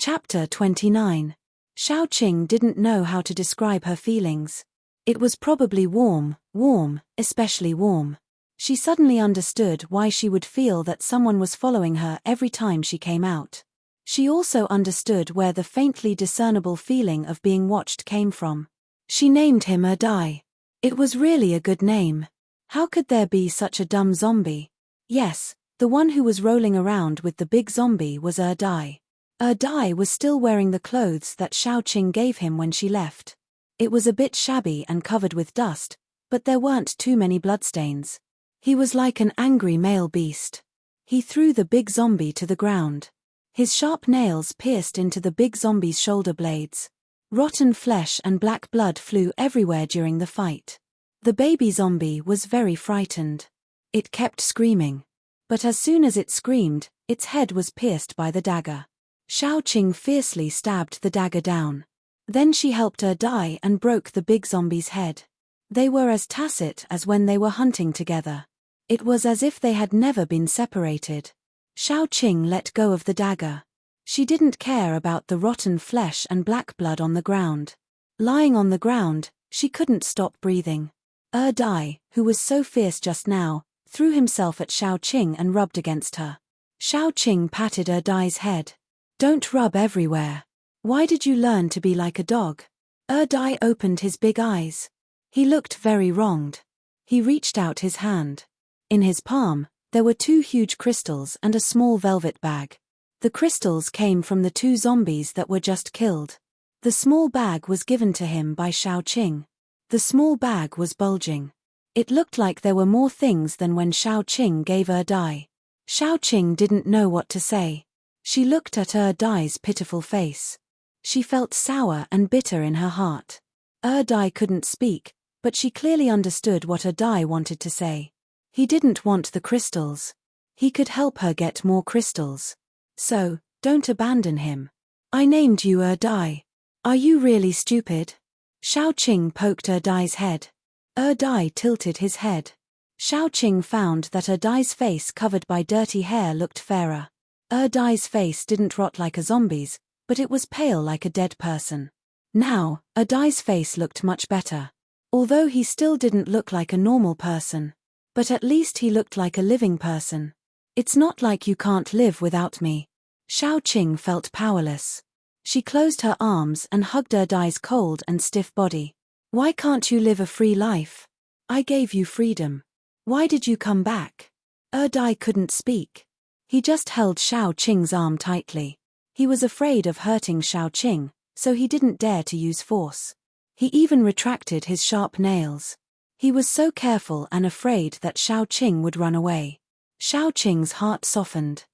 Chapter 29. Shao Qing didn't know how to describe her feelings. It was probably warm, especially warm. She suddenly understood why she would feel that someone was following her every time she came out. She also understood where the faintly discernible feeling of being watched came from. She named him Erdai. It was really a good name. How could there be such a dumb zombie? Yes, the one who was rolling around with the big zombie was Erdai. Erdai was still wearing the clothes that Shao Qing gave him when she left. It was a bit shabby and covered with dust, but there weren't too many bloodstains. He was like an angry male beast. He threw the big zombie to the ground. His sharp nails pierced into the big zombie's shoulder blades. Rotten flesh and black blood flew everywhere during the fight. The baby zombie was very frightened. It kept screaming. But as soon as it screamed, its head was pierced by the dagger. Shao Qing fiercely stabbed the dagger down. Then she helped Erdai and broke the big zombie's head. They were as tacit as when they were hunting together. It was as if they had never been separated. Shao Qing let go of the dagger. She didn't care about the rotten flesh and black blood on the ground. Lying on the ground, she couldn't stop breathing. Erdai, who was so fierce just now, threw himself at Shao Qing and rubbed against her. Shao Qing patted Erdai's head. "Don't rub everywhere. Why did you learn to be like a dog?" Erdai opened his big eyes. He looked very wronged. He reached out his hand. In his palm, there were 2 huge crystals and a small velvet bag. The crystals came from the 2 zombies that were just killed. The small bag was given to him by Shao Qing. The small bag was bulging. It looked like there were more things than when Shao Qing gave Erdai. Shao Qing didn't know what to say. She looked at Erdai's pitiful face. She felt sour and bitter in her heart. Erdai couldn't speak, but she clearly understood what Erdai wanted to say. He didn't want the crystals. He could help her get more crystals. So, don't abandon him. I named you Erdai. Are you really stupid? Shao Qing poked Erdai's head. Erdai tilted his head. Shao Qing found that Erdai's face covered by dirty hair looked fairer. Erdai's face didn't rot like a zombie's, but it was pale like a dead person. Now, Erdai's face looked much better. Although he still didn't look like a normal person. But at least he looked like a living person. It's not like you can't live without me. Shao Qing felt powerless. She closed her arms and hugged Erdai's cold and stiff body. Why can't you live a free life? I gave you freedom. Why did you come back? Erdai couldn't speak. He just held Shao Qing's arm tightly. He was afraid of hurting Shao Qing, so he didn't dare to use force. He even retracted his sharp nails. He was so careful and afraid that Shao Qing would run away. Shao Qing's heart softened.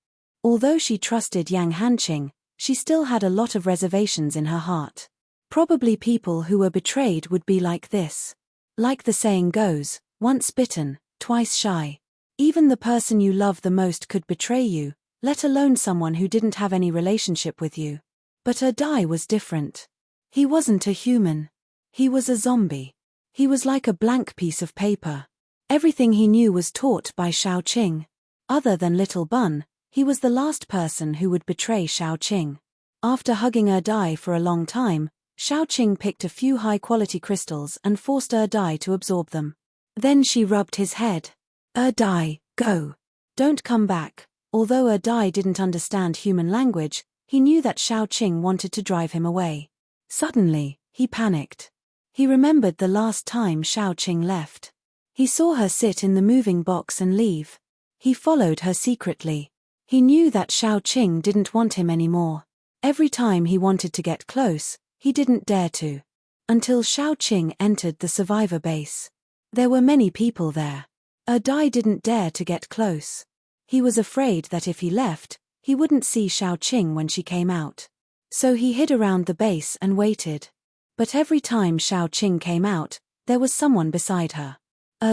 Although she trusted Yang Hanqing, she still had a lot of reservations in her heart. Probably people who were betrayed would be like this. Like the saying goes, once bitten, twice shy. Even the person you love the most could betray you, let alone someone who didn't have any relationship with you. But Erdai was different. He wasn't a human. He was a zombie. He was like a blank piece of paper. Everything he knew was taught by Shao Qing. Other than Little Bun, he was the last person who would betray Shao Qing. After hugging Erdai for a long time, Shao Qing picked a few high-quality crystals and forced Erdai to absorb them. Then she rubbed his head. Die, go. Don't come back." Although Die didn't understand human language, he knew that Xiaoqing wanted to drive him away. Suddenly, he panicked. He remembered the last time Xiaoqing left. He saw her sit in the moving box and leave. He followed her secretly. He knew that Xiaoqing didn't want him anymore. Every time he wanted to get close, he didn't dare to. Until Xiaoqing entered the survivor base. There were many people there. Dai didn't dare to get close. He was afraid that if he left, he wouldn't see Xiaoqing when she came out. So he hid around the base and waited. But every time Xiaoqing came out, there was someone beside her.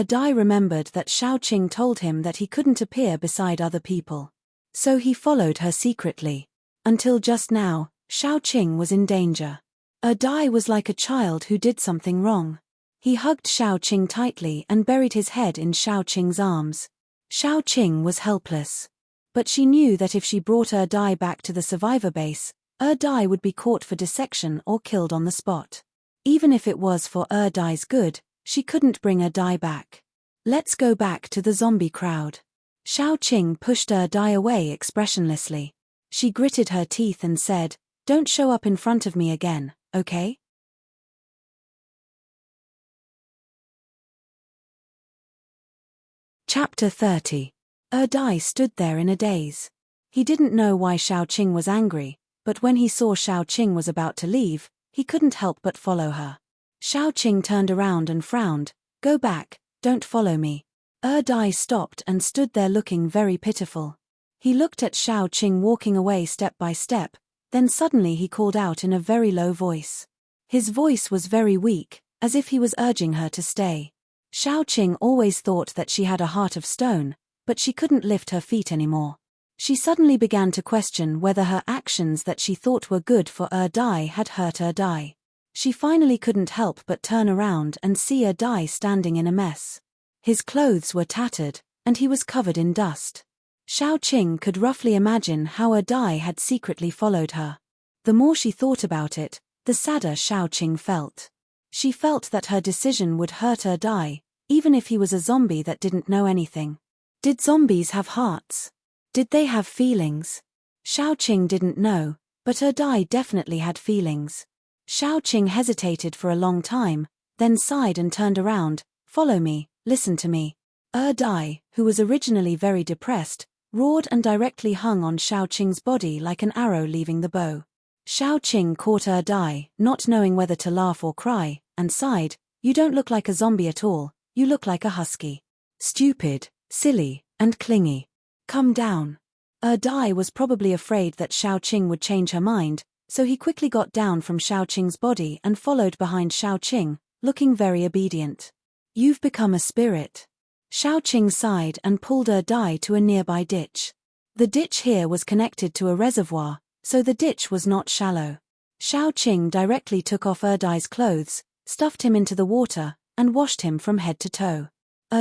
Dai remembered that Xiaoqing told him that he couldn't appear beside other people. So he followed her secretly. Until just now, Xiaoqing was in danger. Dai was like a child who did something wrong. He hugged Xiaoqing tightly and buried his head in Xiaoqing's arms. Xiaoqing was helpless. But she knew that if she brought Dai back to the survivor base, Dai would be caught for dissection or killed on the spot. Even if it was for Dai's good, she couldn't bring Dai back. "Let's go back to the zombie crowd." Xiaoqing pushed Dai away expressionlessly. She gritted her teeth and said, "Don't show up in front of me again, okay?" Chapter 30. Dai stood there in a daze. He didn't know why Xiaoqing was angry, but when he saw Xiaoqing was about to leave, he couldn't help but follow her. Xiaoqing turned around and frowned. "Go back, don't follow me." Dai stopped and stood there looking very pitiful. He looked at Xiaoqing walking away step by step, then suddenly he called out in a very low voice. His voice was very weak, as if he was urging her to stay. Xiaoqing always thought that she had a heart of stone, but she couldn't lift her feet anymore. She suddenly began to question whether her actions that she thought were good for Dai had hurt Dai. She finally couldn't help but turn around and see Dai standing in a mess. His clothes were tattered, and he was covered in dust. Xiaoqing could roughly imagine how Dai had secretly followed her. The more she thought about it, the sadder Xiaoqing felt. She felt that her decision would hurt Dai, even if he was a zombie that didn't know anything. Did zombies have hearts? Did they have feelings? Xiaoqing didn't know, but Dai definitely had feelings. Xiaoqing hesitated for a long time, then sighed and turned around. "Follow me, listen to me." Dai, who was originally very depressed, roared and directly hung on Xiaoqing's body like an arrow leaving the bow. Xiaoqing caught Dai, not knowing whether to laugh or cry, and sighed, "You don't look like a zombie at all, you look like a husky. Stupid, silly, and clingy. Come down." Dai was probably afraid that Xiaoqing would change her mind, so he quickly got down from Xiaoqing's body and followed behind Xiaoqing, looking very obedient. "You've become a spirit." Xiaoqing sighed and pulled Dai to a nearby ditch. The ditch here was connected to a reservoir, so the ditch was not shallow. Xiaoqing directly took off Dai's clothes, stuffed him into the water, and washed him from head to toe.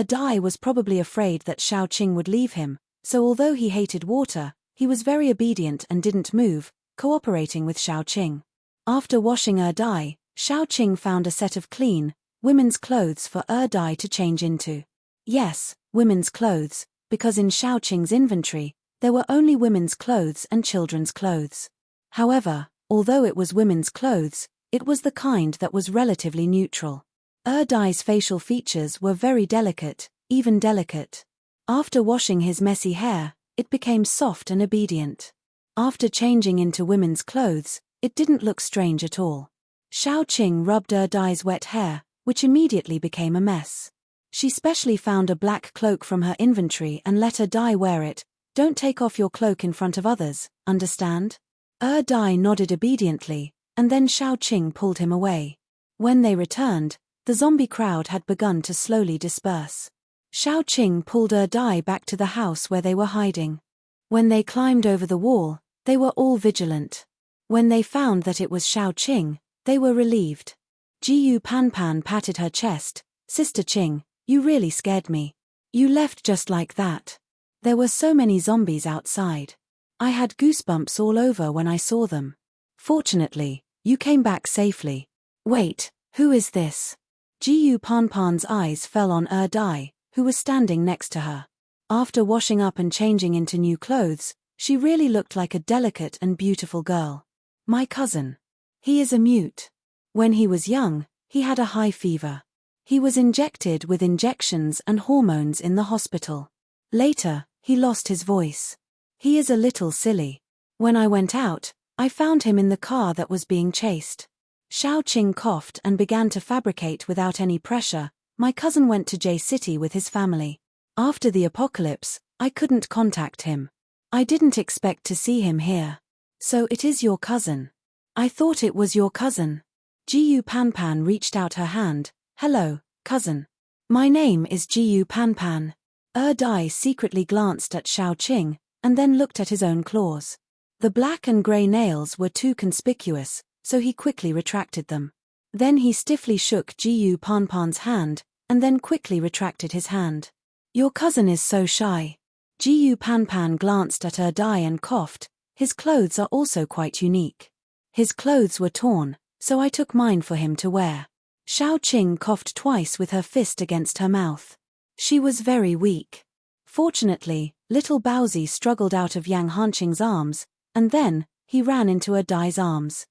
Dai was probably afraid that Xiaoqing would leave him, so although he hated water, he was very obedient and didn't move, cooperating with Xiaoqing. After washing Dai, Xiaoqing found a set of clean, women's clothes for Dai to change into. Yes, women's clothes, because in Xiaoqing's inventory, there were only women's clothes and children's clothes. However, although it was women's clothes, it was the kind that was relatively neutral. Dai's facial features were very delicate, even delicate. After washing his messy hair, it became soft and obedient. After changing into women's clothes, it didn't look strange at all. Xiaoqing rubbed Dai's wet hair, which immediately became a mess. She specially found a black cloak from her inventory and let Dai wear it. "Don't take off your cloak in front of others, understand?" Dai nodded obediently, and then Xiaoqing pulled him away. When they returned, the zombie crowd had begun to slowly disperse. Xiaoqing pulled Dai back to the house where they were hiding. When they climbed over the wall, they were all vigilant. When they found that it was Xiaoqing, they were relieved. Jiu Panpan patted her chest. "Sister Qing, you really scared me. You left just like that. There were so many zombies outside. I had goosebumps all over when I saw them. Fortunately, you came back safely. Wait, who is this?" Jiyu Panpan's eyes fell on Dai, who was standing next to her. After washing up and changing into new clothes, she really looked like a delicate and beautiful girl. My cousin. He is a mute. When he was young, he had a high fever. He was injected with injections and hormones in the hospital. Later, he lost his voice. He is a little silly. When I went out, I found him in the car that was being chased. Xiaoqing coughed and began to fabricate without any pressure. My cousin went to J City with his family. After the apocalypse, I couldn't contact him. I didn't expect to see him here. So it is your cousin. I thought it was your cousin. Jiyu Panpan reached out her hand. Hello, cousin. My name is Jiyu Panpan. Dai secretly glanced at Xiaoqing, and then looked at his own claws. The black and grey nails were too conspicuous, so he quickly retracted them. Then he stiffly shook Jiyu Panpan's hand, and then quickly retracted his hand. Your cousin is so shy. Jiyu Panpan glanced at Dai and coughed. His clothes are also quite unique. His clothes were torn, so I took mine for him to wear. Xiaoqing coughed twice with her fist against her mouth. She was very weak. Fortunately, little Baozi struggled out of Yang Hanqing's arms, and then, he ran into Dai's arms.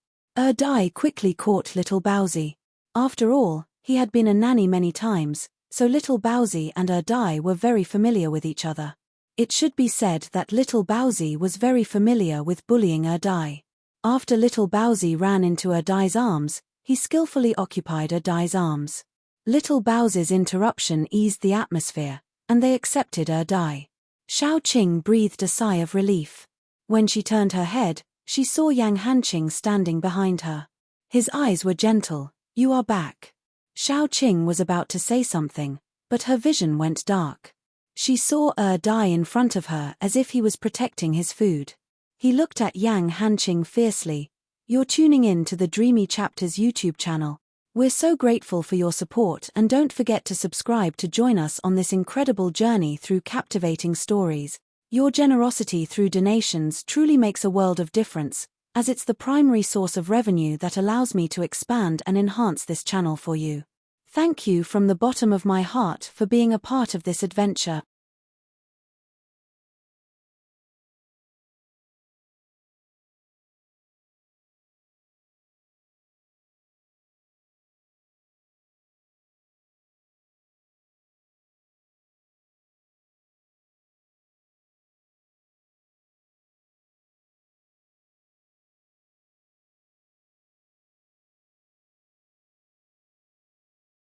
Dai quickly caught little Baozi. After all, he had been a nanny many times, so little Baozi and Dai were very familiar with each other. It should be said that little Baozi was very familiar with bullying Dai. After little Baozi ran into Dai's arms, he skillfully occupied Dai's arms. Little Baozi's interruption eased the atmosphere, and they accepted Dai. Xiaoqing breathed a sigh of relief. When she turned her head, she saw Yang Hanqing standing behind her. His eyes were gentle. You are back. Xiaoqing was about to say something, but her vision went dark. She saw Dai in front of her as if he was protecting his food. He looked at Yang Hanqing fiercely. You're tuning in to the Dreamy Chapters YouTube channel. We're so grateful for your support, and don't forget to subscribe to join us on this incredible journey through captivating stories. Your generosity through donations truly makes a world of difference, as it's the primary source of revenue that allows me to expand and enhance this channel for you. Thank you from the bottom of my heart for being a part of this adventure.